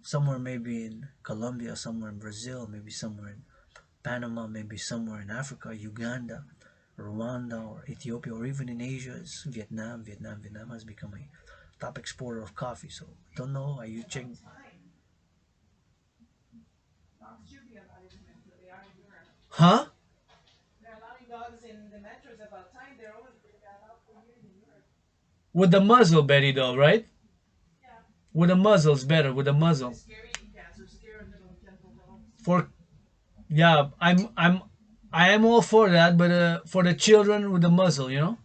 Speaker 1: Somewhere maybe in Colombia, somewhere in Brazil, maybe somewhere in Panama, maybe somewhere in Africa, Uganda, Rwanda, or Ethiopia, or even in Asia, is Vietnam. Vietnam has become a top exporter of coffee. So don't know. Are you check? Huh? With the muzzle, Betty, though, right? With a muzzle's better. With a muzzle. For yeah, I am all for that, but for the children with the muzzle, you know.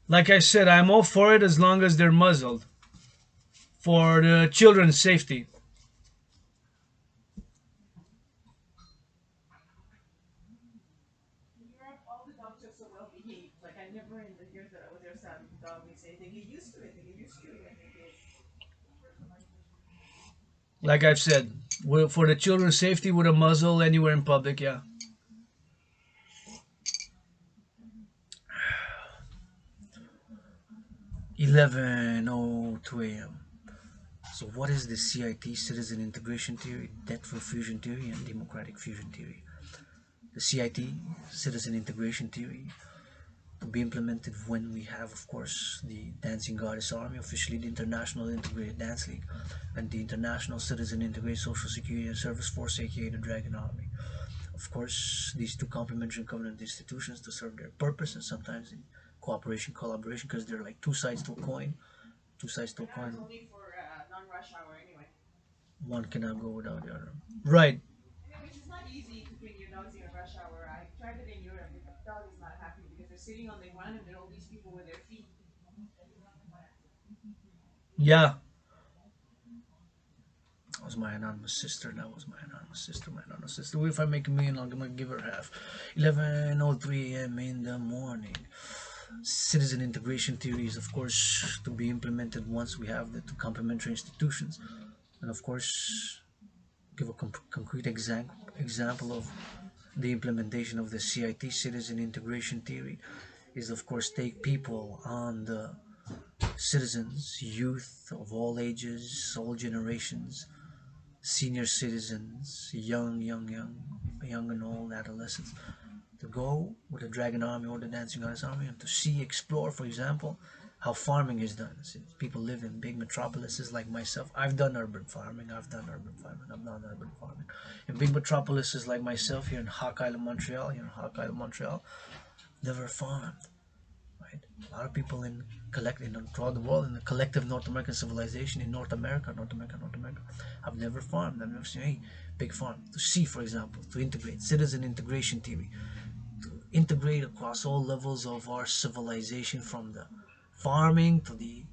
Speaker 1: Like I said, I'm all for it as long as they're muzzled for the children's safety. Like I've said, for the children's safety with a muzzle anywhere in public, yeah. 11:02 a.m. So, what is the CIT, Citizen Integration Theory, Debt Refusion Theory, and Democratic Fusion Theory? The CIT, Citizen Integration Theory, to be implemented when we have, of course, the Dancing Goddess Army, officially the International Integrated Dance League, and the International Citizen Integrated Social Security and Service Force, aka the Dragan Army. Of course, these two complementary covenant institutions to serve their purpose, and sometimes in cooperation, collaboration, because they're like two sides to a coin. Two sides to a coin. One cannot go without the other. Right. Yeah. That was my anonymous sister. That was my anonymous sister. My anonymous sister. If I make a million, I'm gonna give her half. 11:03 a.m. in the morning. Citizen integration theory is, of course, to be implemented once we have the two complementary institutions, and of course, give a concrete example of the implementation of the CIT, citizen integration theory, is of course take people on the citizens, youth of all ages, all generations, senior citizens, young and old, adolescents, to go with the Dragon Army or the Dancing Goddess Army and to see, explore, for example, how farming is done. See, people live in big metropolises like myself. I've done urban farming. I've done urban farming. I've done urban farming. In big metropolises like myself here in Hawk Island, Montreal, never farmed. Right? A lot of people in throughout the world in the collective North American civilization in North America, have never farmed. I've never seen any big farm. To see, for example, to integrate citizen integration theory, integrate across all levels of our civilization, from the farming to the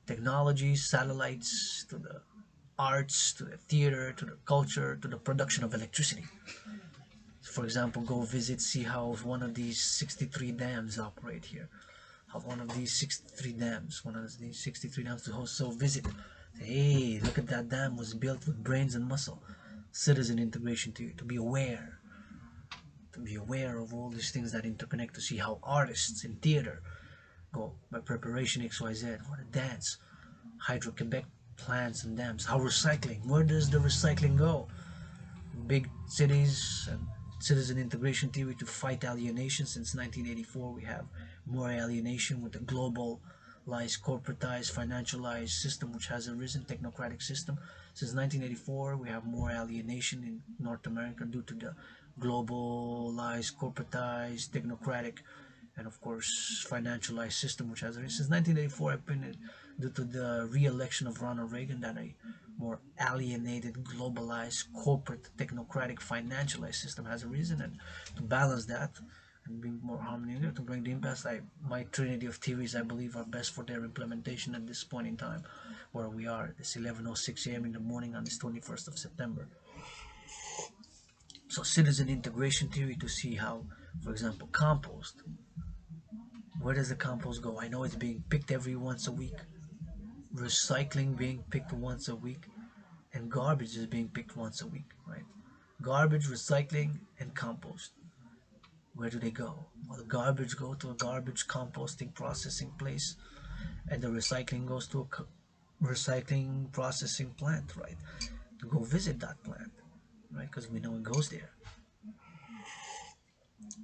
Speaker 1: technologies, satellites, to the arts, to the theater, to the culture, to the production of electricity. For example, go visit, see how one of these 63 dams operate here. How one of these 63 dams to host. So visit. Hey, look at that dam was built with brains and muscle. Citizen integration to be aware. To be aware of all these things that interconnect, to see how artists in theater go by preparation XYZ, what a dance, Hydro-Quebec plants and dams, how recycling, where does the recycling go? Big cities and citizen integration theory to fight alienation. Since 1984 we have more alienation with the globalized, corporatized, financialized system which has arisen, technocratic system. Since 1984 we have more alienation in North America due to the globalized, corporatized, technocratic, and of course financialized system which has arisen. Since 1984 I've been due to the re-election of Ronald Reagan, that a more alienated, globalized, corporate, technocratic, financialized system has arisen, and to balance that and bring more harmony, to bring the impasse, my trinity of theories I believe are best for their implementation at this point in time, where we are. It's 11:06 a.m. in the morning on this 21st of September. So citizen integration theory to see how, for example, compost. Where does the compost go? I know it's being picked every once a week. Recycling being picked once a week, and garbage is being picked once a week, right? Garbage, recycling, and compost. Where do they go? Well, the garbage go to a garbage composting processing place, and the recycling goes to a recycling processing plant, right? to go visit that plant, right? Because we know it goes there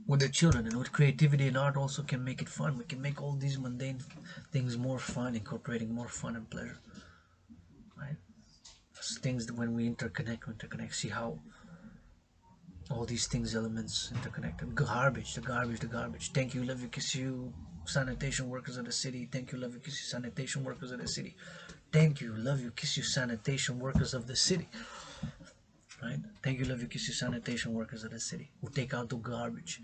Speaker 1: with their children, and with creativity and art also can make it fun. We can make all these mundane things more fun, incorporating more fun and pleasure, right? Things that when we interconnect, see how all these things, elements interconnected. The garbage. Thank you, love you, kiss you, sanitation workers of the city. Thank you, love you, kiss you, sanitation workers of the city. Thank you, love you, kiss you, sanitation workers of the city. Right? Thank you, love you, kiss you, sanitation workers of the city who take out the garbage.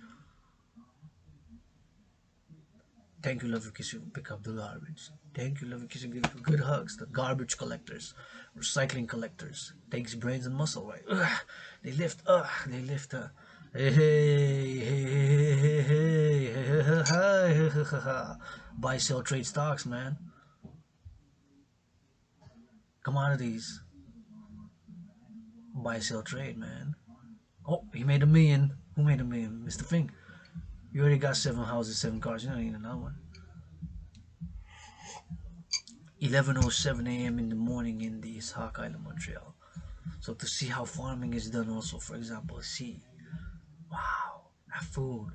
Speaker 1: Thank you, love you, kiss you, pick up the garbage. Thank you, love you, kiss you, give you good hugs. The garbage collectors, recycling collectors, takes brains and muscle, right? Ugh, they lift, they lift. Hey, hey, hey, hey, hey, hey, hey, hey, buy, sell, trade stocks, man. Commodities, buy, sell, trade, man. Oh, he made a million. Who made a million? Mr. Fink. You already got 7 houses, 7 cars. You don't need another one. 11:07 a.m. in the morning in the Sac Island, Montreal. So to see how farming is done also, for example, see, wow, that food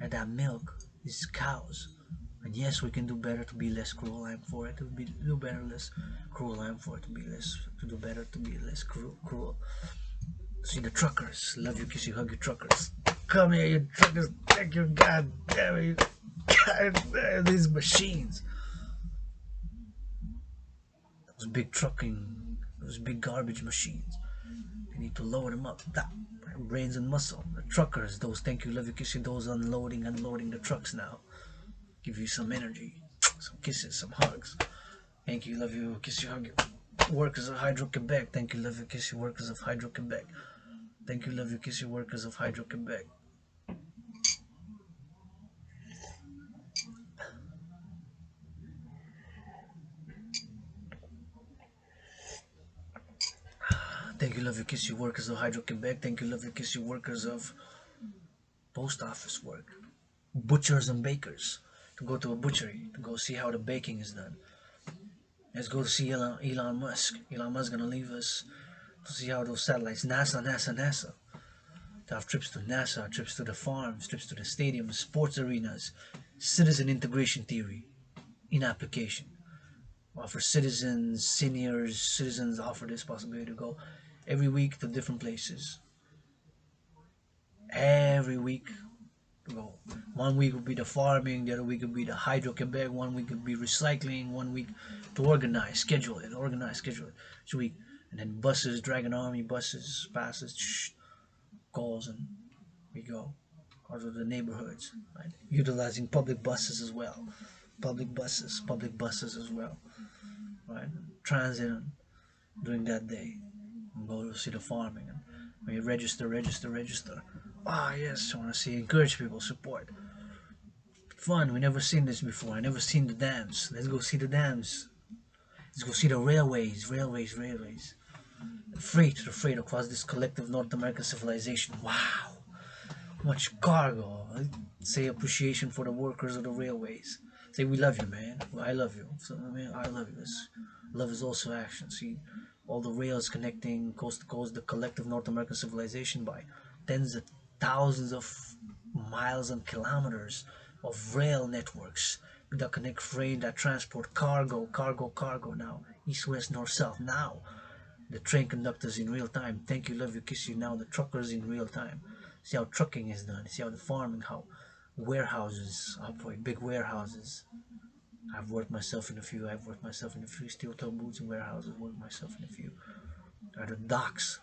Speaker 1: and that milk, these cows. And yes, we can do better to be less cruel. I'm for it. To be do better, less cruel. I'm for it. To be less, to do better, to be less cruel. See the truckers. Love you, kiss you, hug you, truckers. Come here, you truckers. Thank you, God damn it. God damn these machines. Those big trucking, those big garbage machines. They need to lower them up. That brains and muscle. The truckers, those thank you, love you, kiss you, those unloading the trucks now. Give you some energy, some kisses, some hugs. Thank you, love you, kiss you, hug you. Workers of Hydro Quebec. Thank you, love you, kiss you, workers of Hydro Quebec. Thank you, love you, kiss you, workers of Hydro Quebec. Thank you, love you, kiss you, workers of Hydro Quebec. Thank you, love you, kiss you, workers of post office work. Butchers and bakers. To go to a butchery, to go see how the baking is done. Let's go to see Elon Musk. Elon Musk gonna leave us to see how those satellites, NASA. To have trips to NASA, trips to the farms, trips to the stadiums, sports arenas, citizen integration theory in application. For citizens, seniors, citizens offer this possibility to go every week to different places. Every week to go. 1 week would be the farming, the other week would be the Hydro Quebec, 1 week would be recycling, 1 week to organize, schedule it each week. And then buses, Dragan Army buses, passes, calls, and we go out of the neighborhoods, right? Utilizing public buses as well. Public buses as well, right? Transit during that day. And go to see the farming. And when you register. Ah, yes, I want to see, encourage people, support. Fun, we never seen this before. I never seen the dams. Let's go see the dams. Let's go see the railways. The freight across this collective North American civilization. Wow, much cargo. I'd say appreciation for the workers of the railways. Say we love you, man. I love you. So man, I love you. Love is also action. See, all the rails connecting coast to coast, the collective North American civilization by tens of thousands of miles and kilometers of rail networks that connect freight, that transport cargo now, east, west, north, south now. The train conductors in real time. Thank you, love you, kiss you. Now the truckers in real time. See how trucking is done. See how the farming, how warehouses operate, big warehouses. I've worked myself in a few steel toe boots and warehouses. Worked myself in a few. At the docks,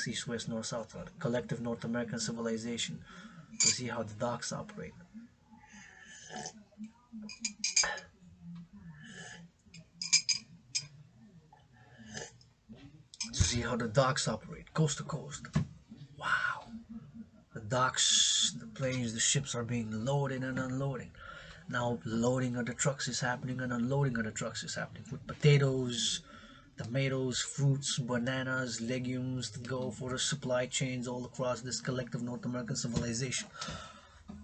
Speaker 1: east, west, north, south, collective North American civilization. To see how the docks operate. To see how the docks operate, coast to coast. Wow. The docks, the planes, the ships are being loaded and unloading. Now loading of the trucks is happening and unloading of the trucks is happening with potatoes, tomatoes, fruits, bananas, legumes to go for the supply chains all across this collective North American civilization.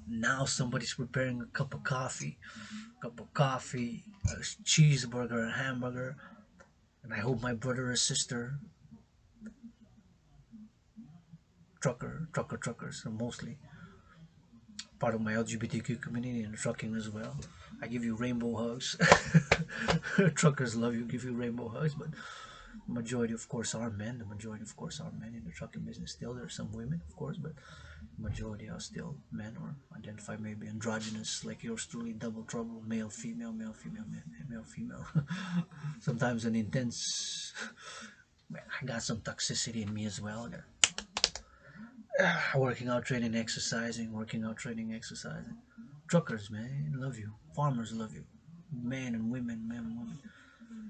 Speaker 1: Now somebody's preparing a cup of coffee, a cheeseburger, a hamburger, and I hope my brother or sister truckers are mostly part of my LGBTQ community and trucking as well. I give you rainbow hugs. Truckers love you, give you rainbow hugs, but majority of course are men. The majority of course are men in the trucking business. Still there are some women of course, but majority are still men or identify maybe androgynous like yours truly, double trouble, male female, male female, male female. Sometimes an intense, I got some toxicity in me as well. Working out, training, exercising, working out, training, exercising. Truckers, man, love you. Farmers love you. Men and women,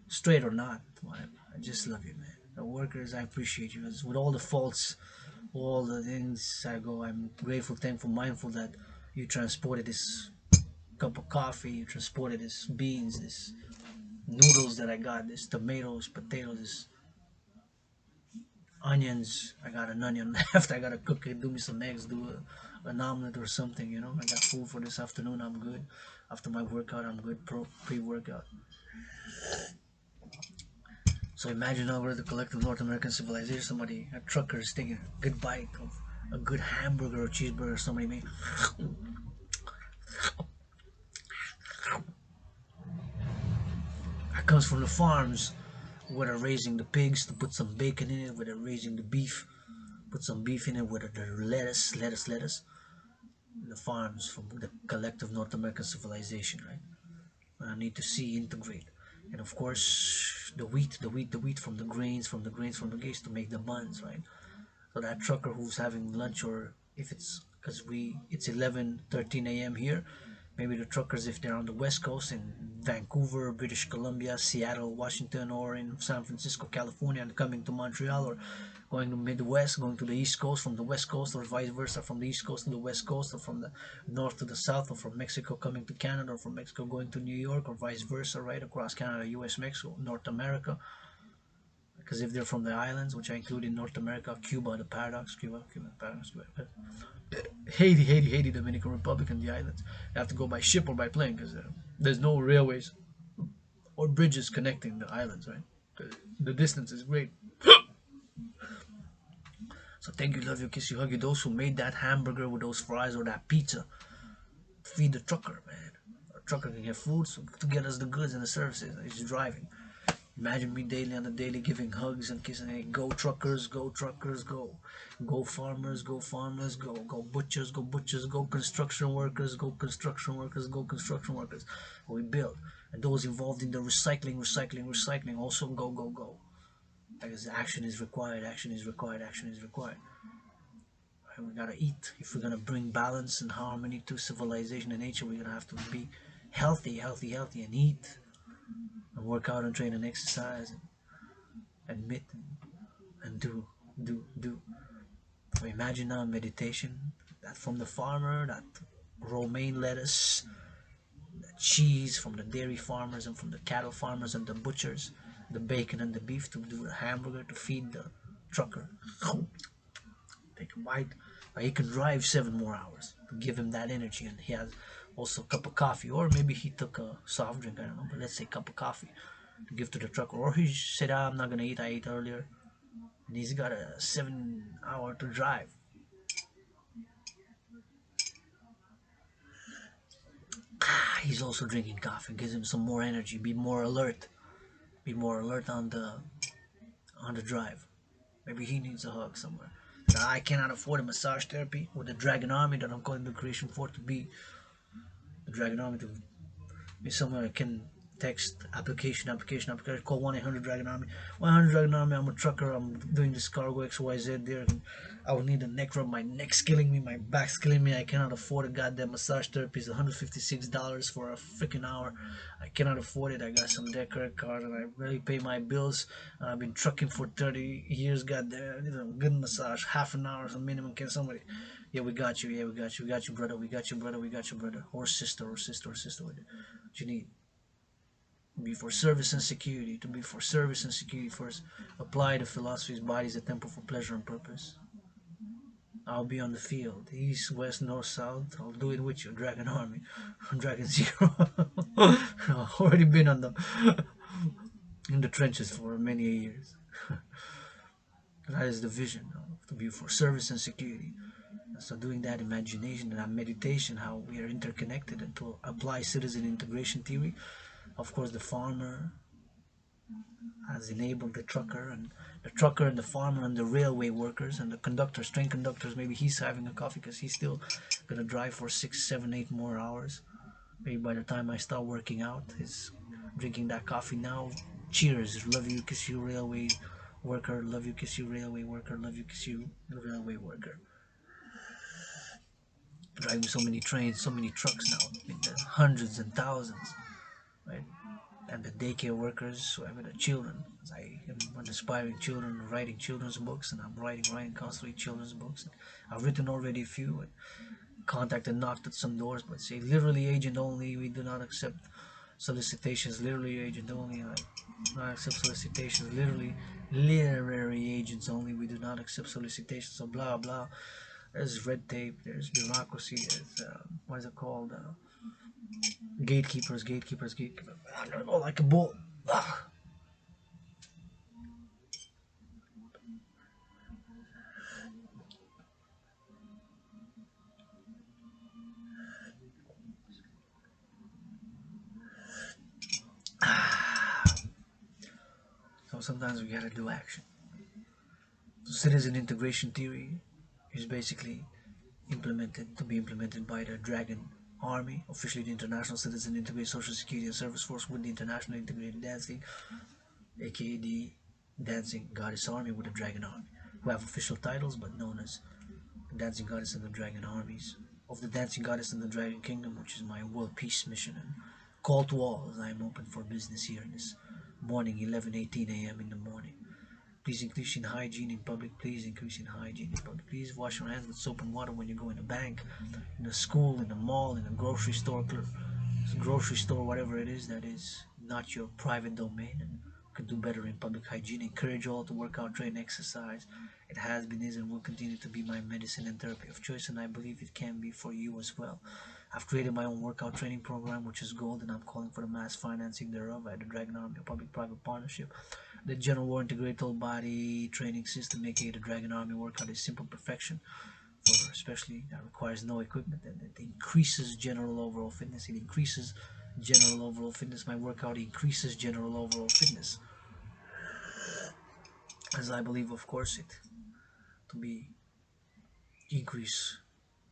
Speaker 1: straight or not, whatever. I just love you, man. The workers, I appreciate you. With all the faults, all the things I go, I'm grateful, thankful, mindful that you transported this cup of coffee, you transported this beans, this noodles that I got, this tomatoes, potatoes, this onions. I got an onion left. I gotta cook it, do me some eggs, do an omelet or something, you know. I got food for this afternoon. I'm good. After my workout, I'm good. Pre-workout. So imagine over the collective North American civilization, somebody, a trucker is taking a good bite of a good hamburger or cheeseburger. Somebody made. That comes from the farms where they're raising the pigs to put some bacon in it, where they're raising the beef, put some beef in it, where they're lettuce. The farms from the collective North American civilization, right? I need to see integrate, and of course the wheat from the grains, from the grains to make the buns, right? So that trucker who's having lunch, or if it's because it's 11:13 a.m. here, maybe the truckers if they're on the west coast in Vancouver, British Columbia, Seattle, Washington, or in San Francisco, California, and coming to Montreal, or going to Midwest, going to the East Coast from the West Coast, or vice versa from the East Coast to the West Coast, or from the North to the South, or from Mexico coming to Canada, or from Mexico going to New York, or vice versa, right across Canada, U.S., Mexico, North America. Because if they're from the islands, which I include in North America, Cuba, the paradox, Cuba, the paradox, Cuba, Haiti, Dominican Republic, and the islands, they have to go by ship or by plane because there's no railways or bridges connecting the islands, right? 'Cause the distance is great. So thank you, love you, kiss you, hug you. Those who made that hamburger with those fries or that pizza, feed the trucker, man. A trucker can get food so to get us the goods and the services. He's driving. Imagine me daily on the daily giving hugs and kissing. Hey, go truckers, go truckers, go. Go farmers, go farmers, go. Go butchers, go butchers, go construction workers, go construction workers, go construction workers. We build. And those involved in the recycling, also go, go, go. Because action is required, action is required, action is required. Right? We gotta eat. If we're gonna bring balance and harmony to civilization and nature, we're gonna have to be healthy, and eat and work out and train and exercise and admit and do. So imagine now meditation, that from the farmer, that romaine lettuce, that cheese from the dairy farmers and from the cattle farmers and the butchers, the bacon and the beef to do the hamburger to feed the trucker. Take a bite. He can drive 7 more hours to give him that energy, and he has also a cup of coffee, or maybe he took a soft drink, I don't know, but let's say a cup of coffee to give to the trucker, or he said, I'm not gonna eat, I ate earlier, and he's got a 7 hour to drive. He's also drinking coffee, gives him some more energy, be more alert on the drive. Maybe he needs a hug somewhere. I cannot afford a massage therapy with the Dragan army that I'm calling the creation for to be the Dragon Army to be someone that can text application, call 1-800 Dragon Army. 100 Dragon Army, I'm a trucker, I'm doing this cargo XYZ there. I would need a neck rub, my neck's killing me, my back's killing me, I cannot afford a goddamn massage therapy. It's $156 for a freaking hour. I cannot afford it. I got some debt credit card and I barely pay my bills. I've been trucking for 30 years, goddamn. I need a good massage, half an hour is a minimum. Can somebody? Yeah, we got you. Yeah, we got you. We got you, brother. We got you, brother. We got you, brother. Or sister. What you need? Be for service and security. To be for service and security first. Apply the philosophy's body is a temple for pleasure and purpose. I'll be on the field, east, west, north, south. I'll do it with you, Dragon Army, Dragon Zero. I've already been on in the trenches for many years. That is the vision. to be for service and security. So doing that imagination and that meditation, how we are interconnected, and to apply citizen integration theory, of course the farmer has enabled the farmer and the railway workers and the conductors, train conductors. Maybe he's having a coffee because he's still gonna drive for 6, 7, 8 more hours. Maybe by the time I start working out, he's drinking that coffee now. Cheers, love you, kiss you, railway worker. Love you, kiss you, railway worker. Love you, kiss you, railway worker. Driving so many trains, so many trucks now, in the hundreds and thousands, right? And the daycare workers who have the children. I am inspiring children, writing children's books, and I'm writing constantly children's books. I've written already a few, and contacted, knocked at some doors, but say literally agent only. We do not accept solicitations. Literally agent only. I do not accept solicitations. Literally literary agents only. We do not accept solicitations. So blah blah. There's red tape. There's bureaucracy. There's what is it called? Gatekeepers. I don't know, like a bull. Ugh. So sometimes we gotta do action. So citizen integration theory is basically implemented by the Dragan Army, officially the International Citizen Integrated Social Security and Service Force, with the International Integrated Dancing, aka the Dancing Goddess Army, with the Dragon Army, who have official titles but known as the Dancing Goddess and the Dragon Armies of the Dancing Goddess and the Dragon Kingdom, which is my world peace mission and call to all as I am open for business here this morning, 11:18 a.m. in the morning. Please increase in hygiene in public. Please increase in hygiene in public. Please wash your hands with soap and water when you go in a bank, in a school, in a mall, in a grocery store, whatever it is that is not your private domain, and could do better in public hygiene. Encourage all to work out, train, exercise. It has been, is, and will continue to be my medicine and therapy of choice, and I believe it can be for you as well. I've created my own workout training program, which is gold, and I'm calling for the mass financing thereof at the Dragon Army, a public-private partnership. The General War Integrated Whole Body Training System, aka the Dragon Army workout, is simple perfection, for especially that requires no equipment, and it increases general overall fitness. It increases general overall fitness. My workout increases general overall fitness, as I believe, of course, it to be increase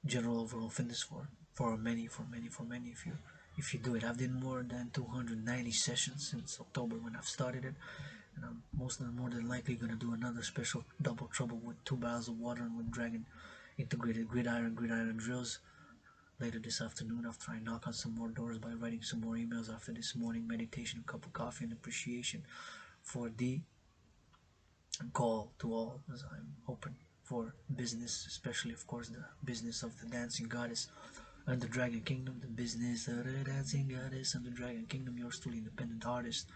Speaker 1: general overall fitness for many. If you do it, I've done more than 290 sessions since October when I've started it, and I'm more than likely gonna do another special double trouble with 2 barrels of water and with Dragon integrated gridiron drills later this afternoon, after I knock on some more doors by writing some more emails after this morning meditation, a cup of coffee, and appreciation for the call to all, as I'm open for business, especially of course the business of the dancing goddess and the Dragon Kingdom, the business of the dancing goddess and the Dragon Kingdom. Yours truly, independent artist,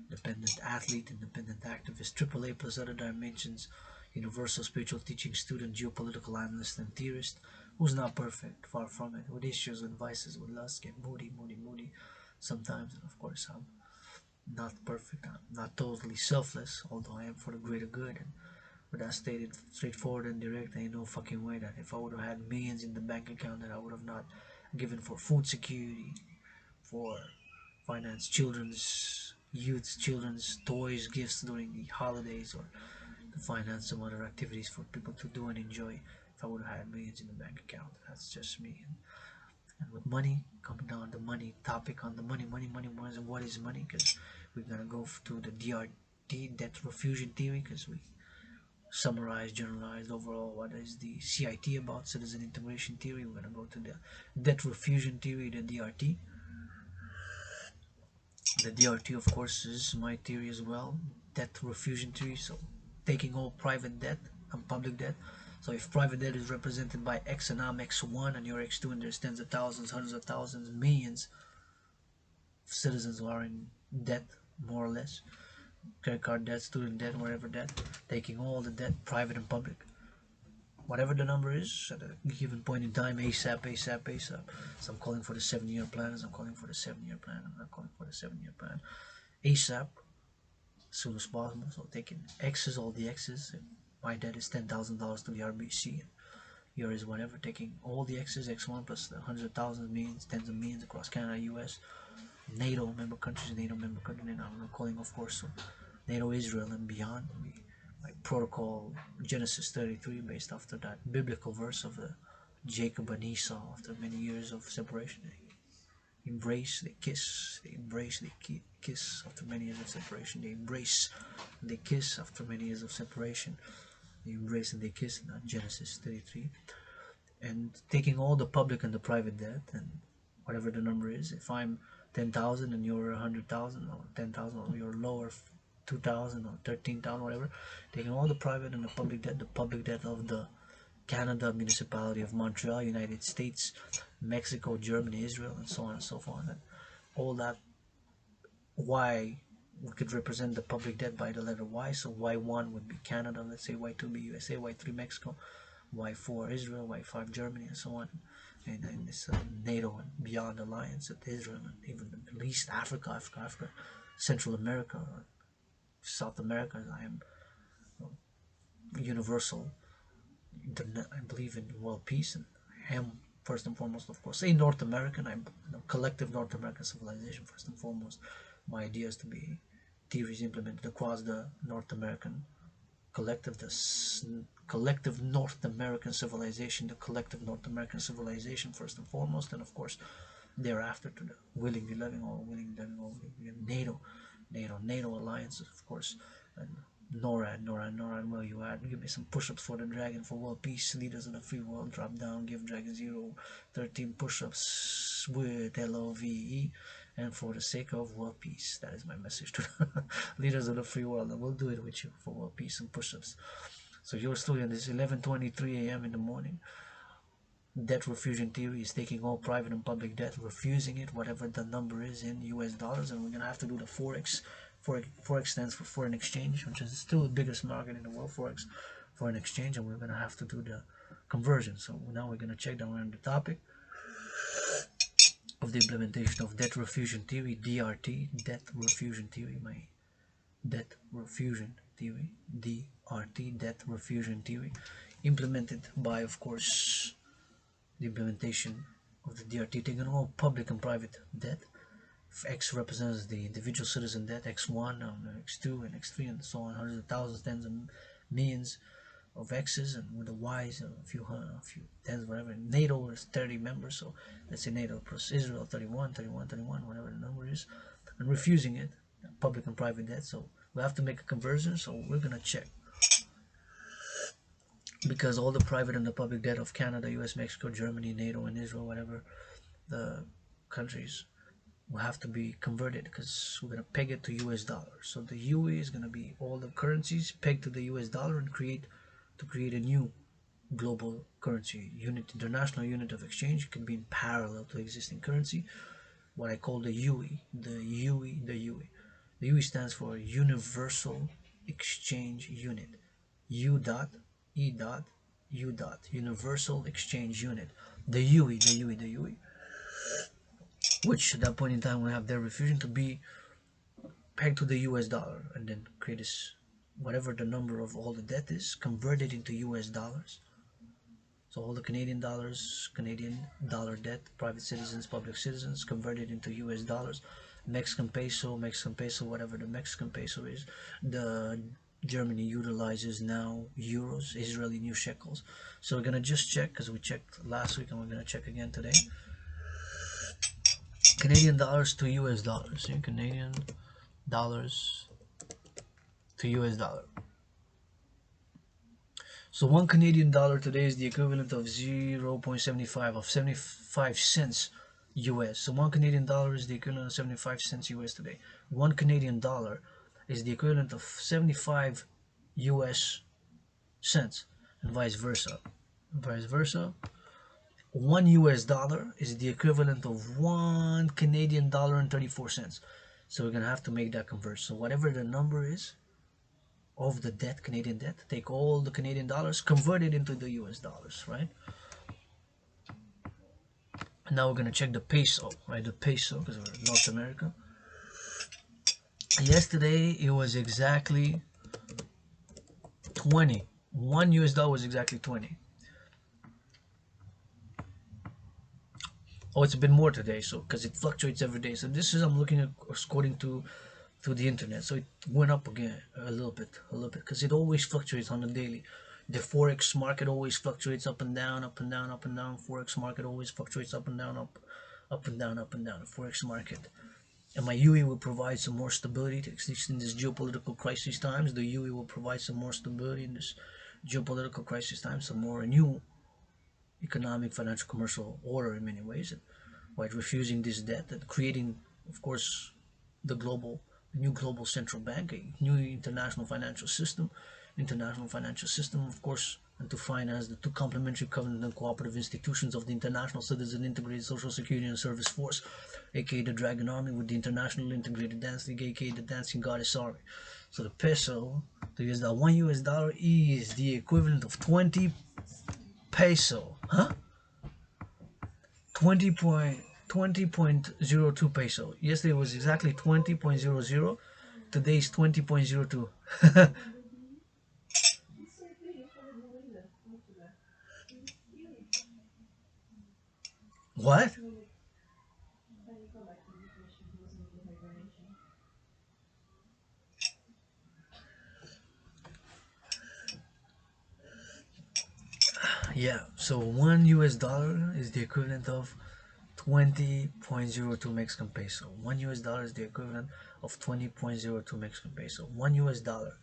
Speaker 1: independent athlete, independent activist, AAA plus other dimensions, universal spiritual teaching student, geopolitical analyst and theorist, who's not perfect, far from it, with issues, with vices, with lust, get moody sometimes, and of course I'm not perfect, I'm not totally selfless, although I am for the greater good. And with that stated straightforward and direct, ain't no fucking way that if I would have had millions in the bank account that I would have not given for food security, for finance children's toys, gifts during the holidays, or to finance some other activities for people to do and enjoy. If I would have had millions in the bank account, that's just me. And with money, coming down the money topic, on the money, what is money? Because we're gonna go to the DRT, debt refusion theory, because we summarize, generalized overall what is the CIT about citizen integration theory. We're gonna go to the debt refusion theory, the DRT. The DRT, of course, is my theory as well, debt refusion theory. So taking all private debt and public debt. So if private debt is represented by X and I'm X1 and you're X2, and there's tens of thousands, hundreds of thousands, millions of citizens who are in debt, more or less, credit card debt, student debt, whatever debt, taking all the debt, private and public, whatever the number is at a given point in time, ASAP. So I'm calling for the 7-year plan. I'm not calling for the 7-year plan. ASAP, as soon as possible. So taking X's, all the X's, my debt is $10,000 to the RBC. Here is whatever, taking all the X's, X1 plus the hundreds of thousands, millions, tens of millions across Canada, US, NATO member countries, NATO member countries, and I'm calling, of course, so NATO, Israel, and beyond. My protocol, Genesis 33, based after that biblical verse of the Jacob and Esau, after many years of separation. They embrace, they kiss, they embrace, they kiss after many years of separation. They embrace, they kiss after many years of separation. They embrace and they kiss in that Genesis 33. And taking all the public and the private debt, and whatever the number is, if I'm 10,000 and you're 100,000, or 10,000, or you're lower 2,000 or 13,000, whatever, taking all the private and the public debt of the Canada, Municipality of Montreal, United States, Mexico, Germany, Israel, and so on and so forth, and all that. Y, we could represent the public debt by the letter Y, so Y1 would be Canada, let's say Y2 be USA, Y3 Mexico, Y4 Israel, Y5 Germany, and so on. And this NATO and beyond alliance with Israel, and even the Middle East, Africa, Central America, South America. I am universal. I believe in world peace, and I am first and foremost, of course, a North American. I'm collective North American civilization first and foremost. My idea is to be theories implemented across the North American collective, the collective North American civilization, the collective North American civilization first and foremost, and of course thereafter to the willingly living or willing living or NATO alliances, of course, and NORAD, where you at? Give me some push-ups for the Dragan for world peace, leaders of the free world. Drop down, give Dragan 013 push-ups with LOVE, and for the sake of world peace. That is my message to the leaders of the free world, and we'll do it with you for world peace and push-ups. So your student is 11:23 a.m. in the morning. Debt refusion theory is taking all private and public debt, refusing it, whatever the number is in US dollars, and we're gonna have to do the Forex. Forex stands for foreign exchange, which is still the biggest market in the world, Forex, foreign exchange, and we're gonna have to do the conversion. So now we're gonna check down on the topic of the implementation of debt refusion theory, DRT, debt refusion theory, my debt refusion theory, DRT, debt refusion theory, implemented by, of course, the implementation of the DRT, taking all public and private debt. If X represents the individual citizen debt, X1, X2, and X3, and so on, hundreds of thousands, tens of millions of X's, and with the Y's, a few tens, whatever. NATO is 30 members, so let's say NATO plus Israel, 31, whatever the number is, and refusing it, public and private debt. So we have to make a conversion, so we're gonna check. Because all the private and the public debt of Canada, US, Mexico, Germany, NATO, and Israel, whatever the countries, will have to be converted, because we're going to peg it to US dollars. So the UE is going to be all the currencies pegged to the US dollar and create a new global currency unit, international unit of exchange. It can be in parallel to existing currency, what I call the UE. The UE stands for Universal Exchange Unit. U dot E dot U dot Universal Exchange Unit. The UE, which at that point in time we have their refusion to be pegged to the US dollar, and then create this, whatever the number of all the debt is, converted into US dollars. So all the Canadian dollar debt, private citizens, public citizens, converted into US dollars. Mexican peso, whatever the Mexican peso is. The Germany utilizes now euros, Israeli new shekels. So we're gonna just check, because we checked last week and we're gonna check again today. Canadian dollars to US dollars. See, Canadian dollars to US dollar. So one Canadian dollar today is the equivalent of 75 cents US. So one Canadian dollar is the equivalent of 75 cents US today. One Canadian dollar is the equivalent of 75 US cents, and vice versa. One US dollar is the equivalent of 1 Canadian dollar and 34 cents. So we're gonna have to make that conversion. So whatever the number is of the debt, Canadian debt, take all the Canadian dollars, convert it into the US dollars, right? And now we're gonna check the peso, right? The peso, because we're in North America. Yesterday it was exactly 20 One US dollar was exactly 20. Oh, it's a bit more today, so because it fluctuates every day. So this is I'm looking at according to the internet. So it went up again a little bit, because it always fluctuates on the daily. The forex market always fluctuates up and down, up and down, up and down. Forex market always fluctuates up and down, up and down, up and down. The forex market. And my UE will provide some more stability, at least in this geopolitical crisis times. The UE will provide some more stability in this geopolitical crisis times, some more new economic, financial, commercial order in many ways, and while refusing this debt and creating, of course, the global, the new global central bank, a new international financial system, of course, and to finance the two complementary covenant and cooperative institutions of the International Citizen Integrated Social Security and Service Force, aka the Dragan Army, with the International Integrated Dance League, aka the Dancing Goddess Army. So the peso, the US dollar, $1 is the equivalent of 20 peso, huh? 20.02 peso. Yesterday was exactly 20.00. Today is 20.02. What? Yeah, so one US dollar is the equivalent of 20.02 Mexican peso. One US dollar is the equivalent of 20.02 Mexican peso. One US dollar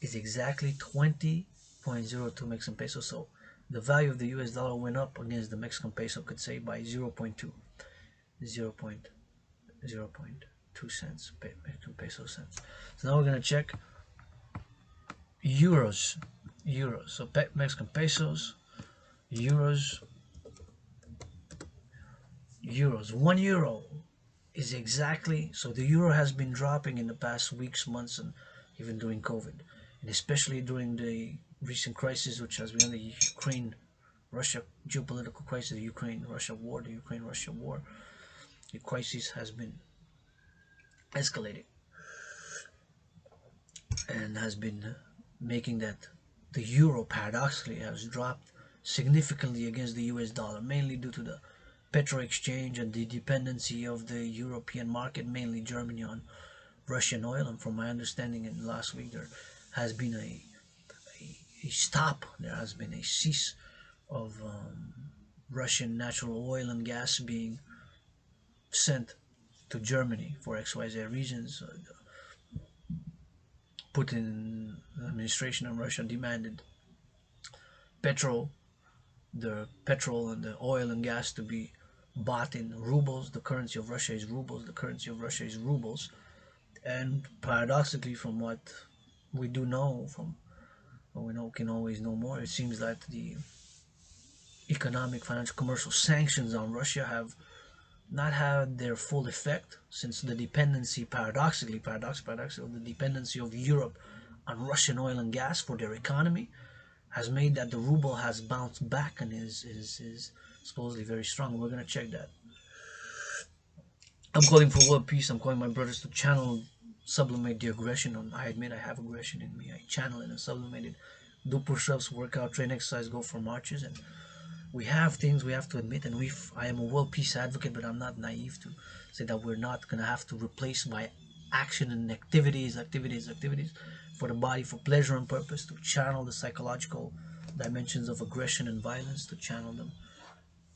Speaker 1: is exactly 20.02 Mexican peso. So the value of the US dollar went up against the Mexican peso, could say, by 0.2, 0.2 cents, Mexican peso cents. So now we're gonna check euros. Euros. So Mexican pesos, euros, euros. €1 is exactly, so the euro has been dropping in the past weeks, months, and even during COVID, and especially during the recent crisis, which has been the Ukraine Russia geopolitical crisis, the Ukraine Russia war, the crisis has been escalating and has been making that the euro paradoxically has dropped significantly against the US dollar, mainly due to the petrol exchange and the dependency of the European market, mainly Germany, on Russian oil. And from my understanding, in last week there has been a stop, there has been a cease of Russian natural oil and gas being sent to Germany for XYZ reasons. Putin administration in Russia demanded petrol, the petrol and the oil and gas, to be bought in rubles. The currency of Russia is rubles. The currency of Russia is rubles. And paradoxically, from what we do know, from what we know, can always know more, it seems that the economic, financial, commercial sanctions on Russia have not had their full effect, since the dependency, paradoxically, the dependency of Europe on Russian oil and gas for their economy has made that the ruble has bounced back and is supposedly very strong. We're going to check that. I'm calling for world peace. I'm calling my brothers to channel, sublimate the aggression. I admit I have aggression in me. I channel it and sublimate it. Do push-ups, workout, train, exercise, go for marches. And we have things we have to admit. And I am a world peace advocate, but I'm not naive to say that we're not going to have to replace by action and activities for the body, for pleasure and purpose, to channel the psychological dimensions of aggression and violence, to channel them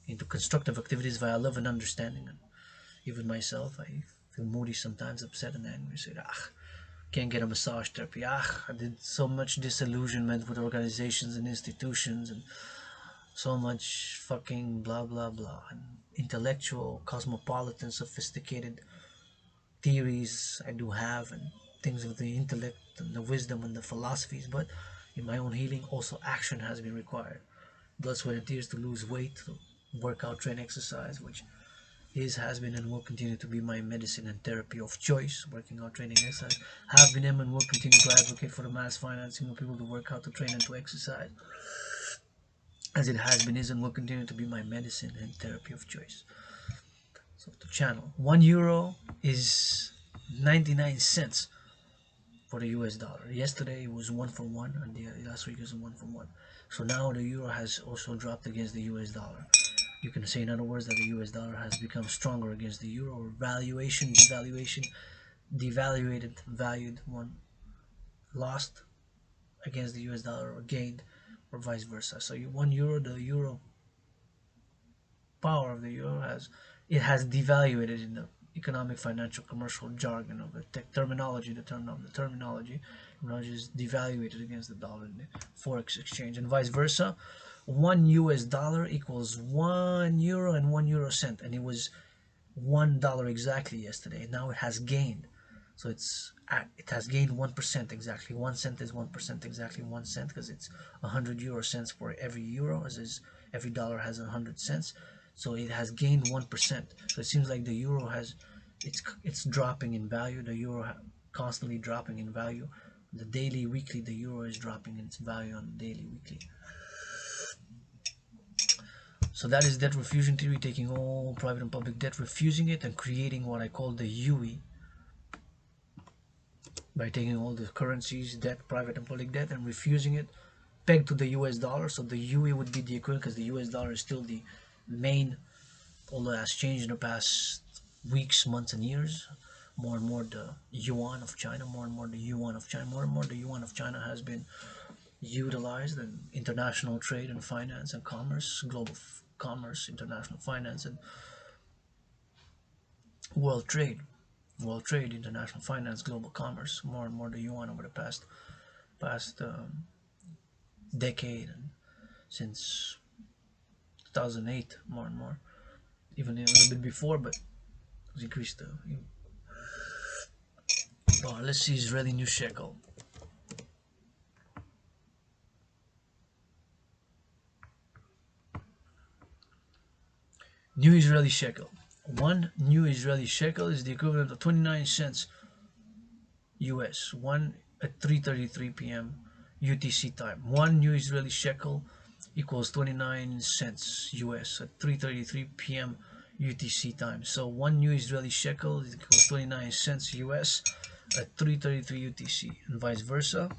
Speaker 1: into constructive activities via love and understanding. And even myself, I feel moody sometimes, upset and angry. Say, can't get a massage therapy. I did so much disillusionment with organizations and institutions, and so much fucking blah blah blah, and intellectual, cosmopolitan, sophisticated theories I do have, and things of the intellect and the wisdom and the philosophies. But in my own healing, also action has been required. Blood, sweat, and tears to lose weight, to work out, train, exercise, which has been and will continue to be my medicine and therapy of choice. Working out, training, exercise have been and will continue to advocate for the mass financing of people to work out, to train, and to exercise, as it has been, is, and will continue to be my medicine and therapy of choice. So to channel, €1 is 99 cents. for the US dollar. Yesterday it was 1 for 1, and the last week was 1 for 1. So now the euro has also dropped against the US dollar. You can say, in other words, that the US dollar has become stronger against the euro, or valuation, devaluation, devaluated, valued one, lost against the US dollar, or gained, or vice versa. So 1 euro, the euro power of the euro has devaluated in the economic, financial, commercial jargon of the terminology. The terminology is devaluated against the dollar in the forex exchange, and vice versa. 1 US dollar equals 1 euro and 1 euro cent, and it was $1 exactly yesterday. Now it has gained, so it has gained 1% exactly. 1 cent is 1% exactly 1 cent, because it's 100 euro cents for every euro, as is every dollar has 100 cents. So it has gained 1%. So it seems like the euro it's dropping in value. The euro constantly dropping in value. The daily, weekly, the euro is dropping in its value on the daily, weekly. So that is debt refusion theory, taking all private and public debt, refusing it, and creating what I call the UE, by taking all the currencies, debt, private and public debt, and refusing it, pegged to the US dollar. So the UE would be the equivalent, because the US dollar is still the main, although it has changed in the past weeks, months, and years. More and more the yuan of China, more and more the yuan of China, more and more the yuan of China has been utilized in international trade and finance and commerce, global commerce, international finance, and world trade. World trade, international finance, global commerce. More and more the yuan over the past decade, and since 2008, more and more, even a little bit before, but it's increased. Let's see Israeli new shekel. New Israeli shekel. One new Israeli shekel is the equivalent of 29 cents US. One at 3:33 p.m. UTC time. One new Israeli shekel equals 29 cents US at 3:33 p.m. UTC time. So one new Israeli shekel equals 29 cents US at 3:33 UTC, and vice versa.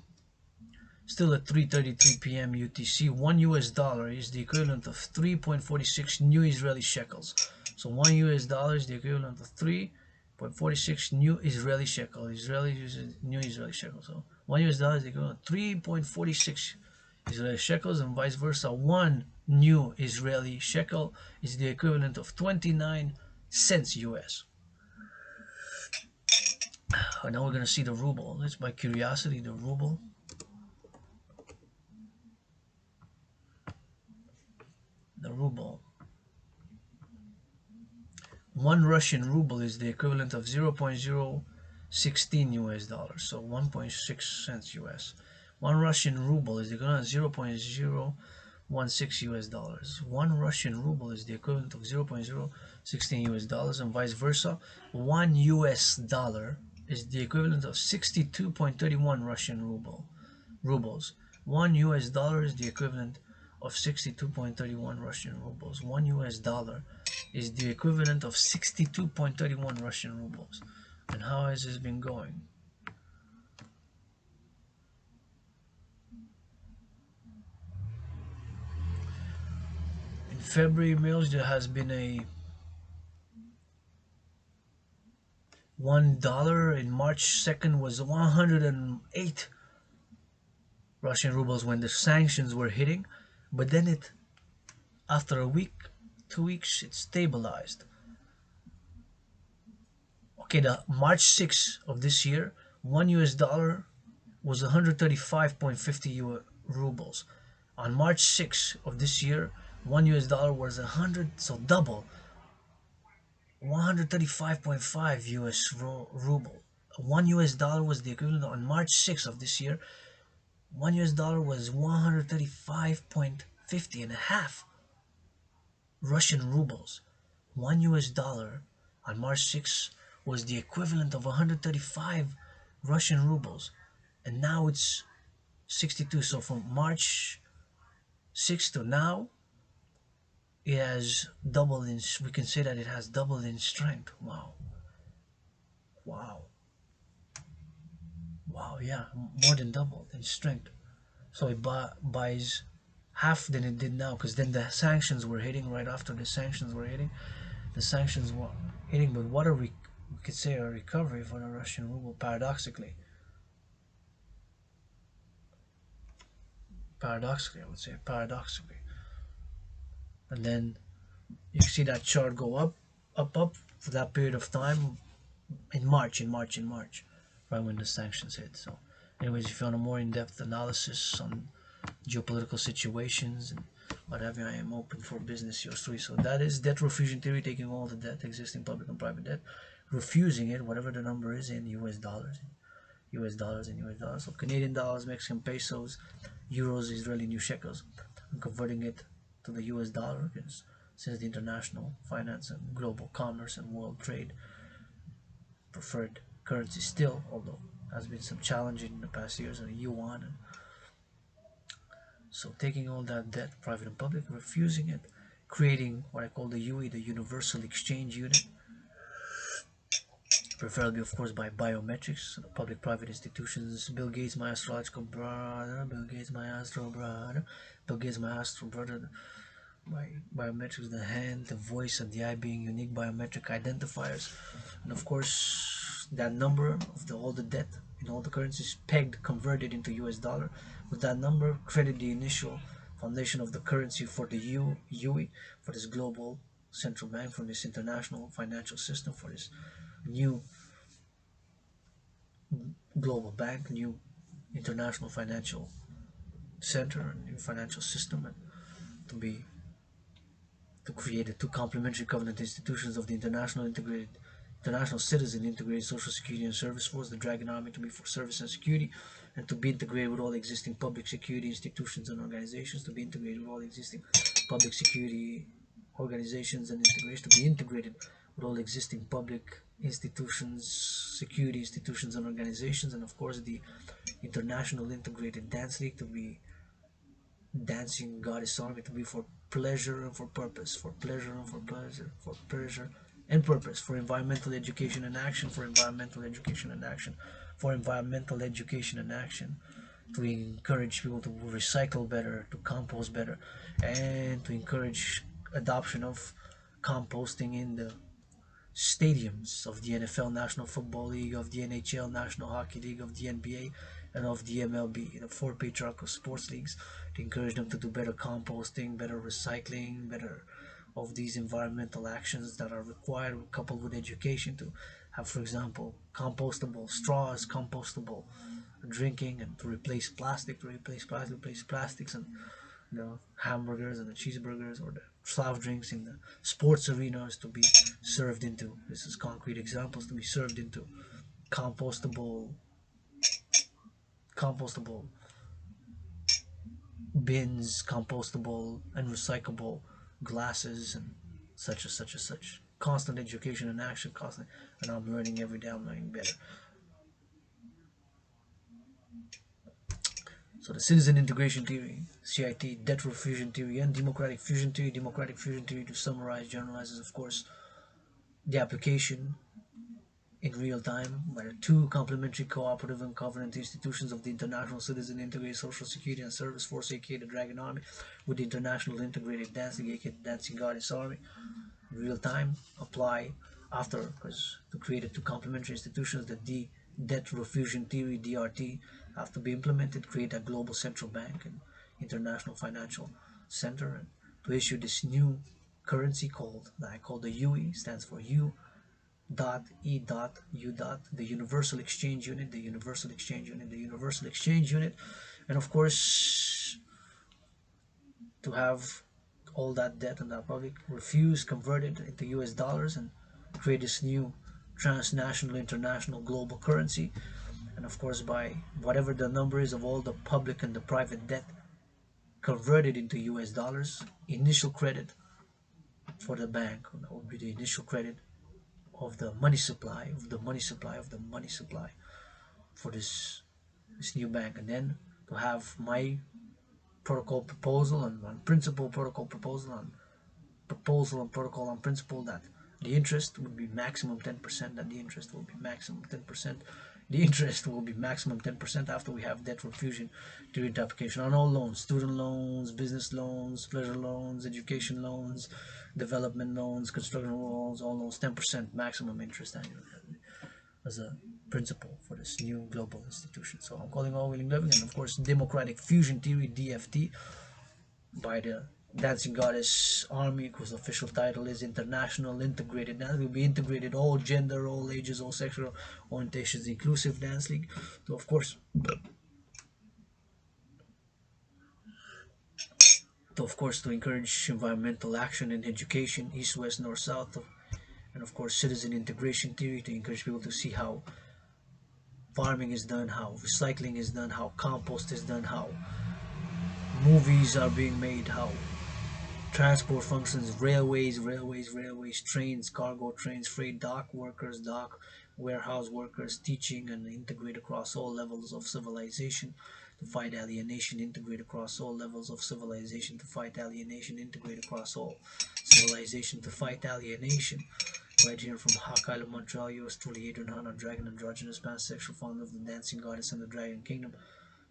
Speaker 1: Still at 3:33 p.m. UTC, 1 US dollar is the equivalent of 3.46 new Israeli shekels. So 1 US dollar is the equivalent of 3.46 new Israeli shekel. New Israeli shekel. So 1 US dollar is the equivalent of 3.46 Israeli shekels, and vice versa. 1 new Israeli shekel is the equivalent of 29 cents US. Now we're going to see the ruble. That's by curiosity, the ruble. The ruble. 1 Russian ruble is the equivalent of 0.016 US dollars, so 1.6 cents US. 1 Russian ruble is the equivalent of 0.016 US dollars. 1 Russian ruble is the equivalent of 0.016 US dollars, and vice versa. 1 US dollar is the equivalent of 62.31 Russian rubles. 1 US dollar is the equivalent of 62.31 Russian rubles. 1 US dollar is the equivalent of 62.31 Russian rubles. And how has this been going? In February, Mills, there has been a $1. In March 2nd was 108 Russian rubles when the sanctions were hitting, but then after a week, 2 weeks, it stabilized. Okay, the March 6th of this year, 1 US dollar was 135.50 rubles. On March 6th of this year, 1 US dollar was 100, so double, 135.5 US ruble. 1 US dollar was the equivalent on March 6th of this year. 1 US dollar was 135.50 and a half Russian rubles. 1 US dollar on March 6th was the equivalent of 135 Russian rubles, and now it's 62. So from March 6th to now, it has doubled in. We can say that it has doubled in strength. Wow. Wow, yeah, more than double in strength. So it buys half than it did now, because then the sanctions were hitting. Right after the sanctions were hitting, but what we could say a recovery for the Russian ruble, paradoxically, I would say, paradoxically. And then you see that chart go up, up for that period of time in March, right when the sanctions hit. So, anyways, if you want a more in-depth analysis on geopolitical situations and whatever, I am open for business, yours truly. So that is debt refusion theory, taking all the debt, existing public and private debt, refusing it, whatever the number is, in US dollars, US dollars and US dollars. So Canadian dollars, Mexican pesos, euros, Israeli new shekels, and converting it to the US dollar, because since the international finance and global commerce and world trade preferred currency still, although has been some challenging in the past years, and the yuan. And so taking all that debt, private and public, refusing it, creating what I call the UE, the Universal Exchange Unit, preferably of course by biometrics, public-private institutions. Bill Gates, my astrological brother. Bill Gates, my astro brother. Bill Gates, my astro brother. By biometrics, the hand, the voice, and the eye being unique biometric identifiers, and of course that number of all the debt in all the currencies pegged, converted into US dollar. With that number, credit the initial foundation of the currency for the UE, for this global central bank, for this international financial system, for this new global bank, new international financial center, new financial system, and to be to create the two complementary covenant institutions of the international citizen integrated social security and service force, the Dragan army, to be for service and security, and to be integrated with all existing public security institutions and organizations, to be integrated with all existing public security organizations and integration, to be integrated with all existing public institutions, security institutions and organizations, and of course the international integrated dance league, to be dancing goddess army, to be for pleasure and for purpose, for pleasure and for pleasure, for pleasure and purpose, for environmental education and action, for environmental education and action, for environmental education and action, to encourage people to recycle better, to compost better, and to encourage adoption of composting in the stadiums of the NFL, National Football League, of the NHL, National Hockey League, of the NBA, and of the MLB, the four patriarchal sports leagues, to encourage them to do better composting, better recycling, better of these environmental actions that are required, coupled with education, to have, for example, compostable straws, compostable drinking, and to replace plastic, replace plastics, and the hamburgers and the cheeseburgers or the soft drinks in the sports arenas to be served into, this is concrete examples, to be served into compostable compostable bins, compostable and recyclable glasses, and such as such as such. Constant education and action, constant, and I'm learning every day, I'm learning better. So the citizen integration theory, CIT, debt fusion theory, and democratic fusion theory. Democratic fusion theory, to summarize, generalizes, of course, the application in real time by the two complementary cooperative and covenant institutions of the International Citizen Integrated Social Security and Service Force, aka the Dragon Army, with the International Integrated Dancing, aka the Dancing Goddess Army. In real time, apply after, because to create the two complementary institutions, the debt refusion theory, DRT, have to be implemented, create a global central bank and international financial center, and to issue this new currency called, that I call the UE, stands for U dot E dot U dot, the Universal Exchange Unit, the Universal Exchange Unit, the Universal Exchange Unit, and of course to have all that debt and that public refuse converted into US dollars and create this new transnational, international, global currency, and of course by whatever the number is of all the public and the private debt converted into US dollars, initial credit for the bank, that would be the initial credit of the money supply, for this new bank, and then to have my protocol proposal and on principle protocol protocol on principle that the interest would be maximum 10%, that the interest will be maximum 10% The interest will be maximum 10% after we have debt refusion during the application on all loans, student loans, business loans, pleasure loans, education loans, development loans, construction loans, all loans, 10% maximum interest annually as a principle for this new global institution. So I'm calling all willing living, and of course democratic fusion theory, DFT, by the dancing goddess army, whose official title is international integrated dance. Will be integrated all gender, all ages, all sexual orientations, inclusive dance league. So of course, to encourage environmental action and education, east, west, north, south, and of course citizen integration theory, to encourage people to see how farming is done, how recycling is done, how compost is done, how movies are being made, how transport functions, railways, trains, cargo trains, freight, dock workers, dock warehouse workers, teaching and integrate across all levels of civilization to fight alienation, integrate across all levels of civilization to fight alienation, integrate across all civilization to fight alienation. Right here from Hawk Island, Montreal, yours truly, Adrian Hana, Dragon, androgynous pansexual founder of the Dancing Goddess and the Dragon Kingdom.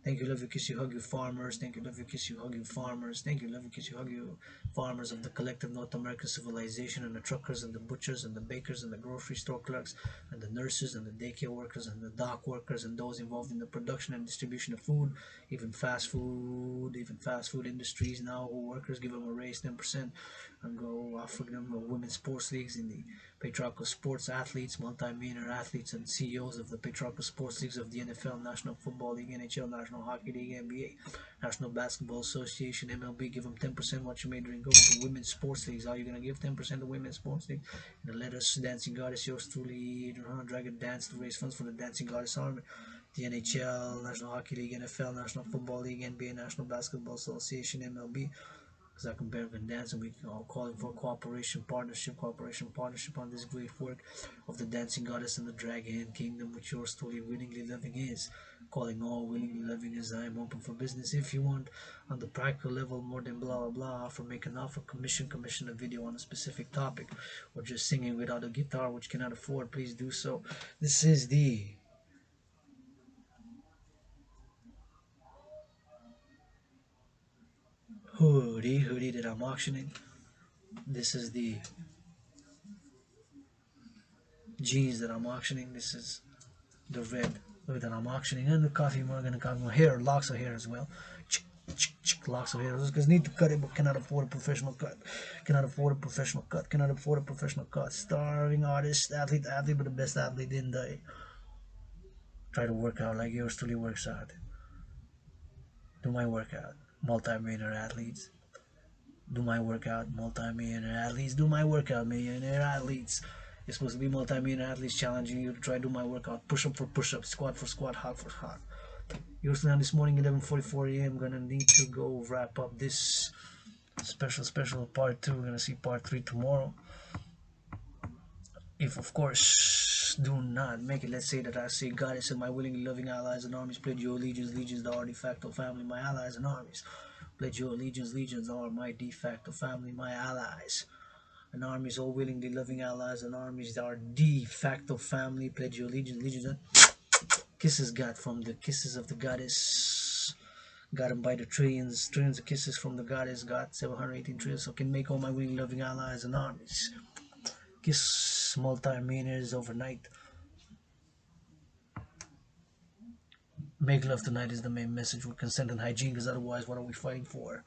Speaker 1: Thank you, love you, kiss you, hug you, farmers. Thank you, love you, kiss you, hug you, farmers. Thank you, love you, kiss you, hug you, farmers of the collective North American civilization, and the truckers and the butchers and the bakers and the grocery store clerks and the nurses and the daycare workers and the dock workers and those involved in the production and distribution of food, even fast food industries now. Who workers, give them a raise 10% and go offer them women's sports leagues in the patriarchal sports athletes, multi-millionaire athletes, and CEOs of the patriarchal sports leagues of the NFL, National Football League, NHL, National Hockey League, NBA, National Basketball Association, MLB. Give them 10% what you made during go to women's sports leagues. Are you gonna give 10% to women's sports league? And the letters Dancing Goddess, yours truly, Dragon Dance to raise funds for the Dancing Goddess Army. The NHL, National Hockey League, NFL, National Football League, NBA, National Basketball Association, MLB. Zach and Bear can dance, and we are calling for cooperation, partnership on this great work of the Dancing Goddess and the Dragon Kingdom, which yours truly willingly living is. Calling all willingly living as I am open for business. If you want on the practical level more than blah blah blah, offer, make an offer, commission a video on a specific topic, or just singing without a guitar which cannot afford, please do so. This is the hoodie that I'm auctioning. This is the jeans that I'm auctioning. This is the red that I'm auctioning, and the coffee mug and the coffee mug. Hair, locks of hair as well. Locks of hair, because need to cut it but cannot afford a professional cut. Starving artist, athlete, but the best athlete in the try to work out like yours truly works out. Do my workout, multi-millionaire athletes. Do my workout, multi-millionaire athletes. Do my workout, millionaire athletes. It's supposed to be multi-millionaire athletes challenging you to try to do my workout. Push up for push up, squat for squat, hot for hot. Yours now this morning, 11:44 a.m. Gonna need to go wrap up this special part 2. We're gonna see part 3 tomorrow. If of course do not make it, let's say that I say Goddess and my willingly loving allies and armies pledge your allegiance, legions are de facto family, my allies and armies. Pledge your allegiance, legions are my de facto family, my allies. And armies, all willingly loving allies and armies are de facto family. Pledge your allegiance, legions. Kisses got from the kisses of the goddess. Got them by the trillions of kisses from the goddess. Got 718 trillions. So can make all my willingly loving allies and armies. Kiss multi-millionaires overnight. Make love tonight is the main message with consent and hygiene, because otherwise what are we fighting for?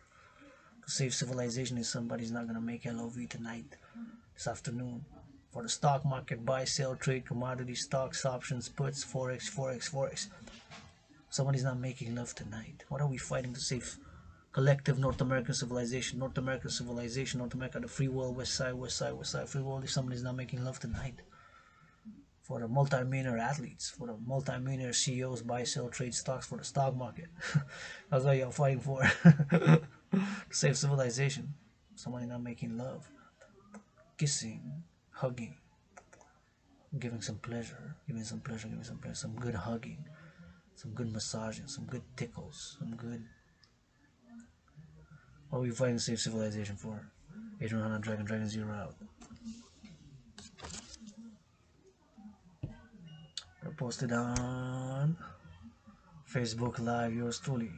Speaker 1: To save civilization if somebody's not gonna make LOV tonight, this afternoon. For the stock market, buy, sell, trade, commodity, stocks, options, puts, forex. Somebody's not making love tonight. What are we fighting to save? Collective North American civilization, North America, the free world, west side, free world. If somebody's not making love tonight. For the multi-millionaire athletes, for the multi-millionaire CEOs, buy, sell, trade stocks for the stock market. That's what you're fighting for. To save civilization. Somebody not making love. Kissing, hugging, giving some pleasure, some good hugging, some good massaging, some good tickles, some good. What are we fighting to save civilization for? Adrian Hana, Dragon Zero out. posted on Facebook Live, yours truly.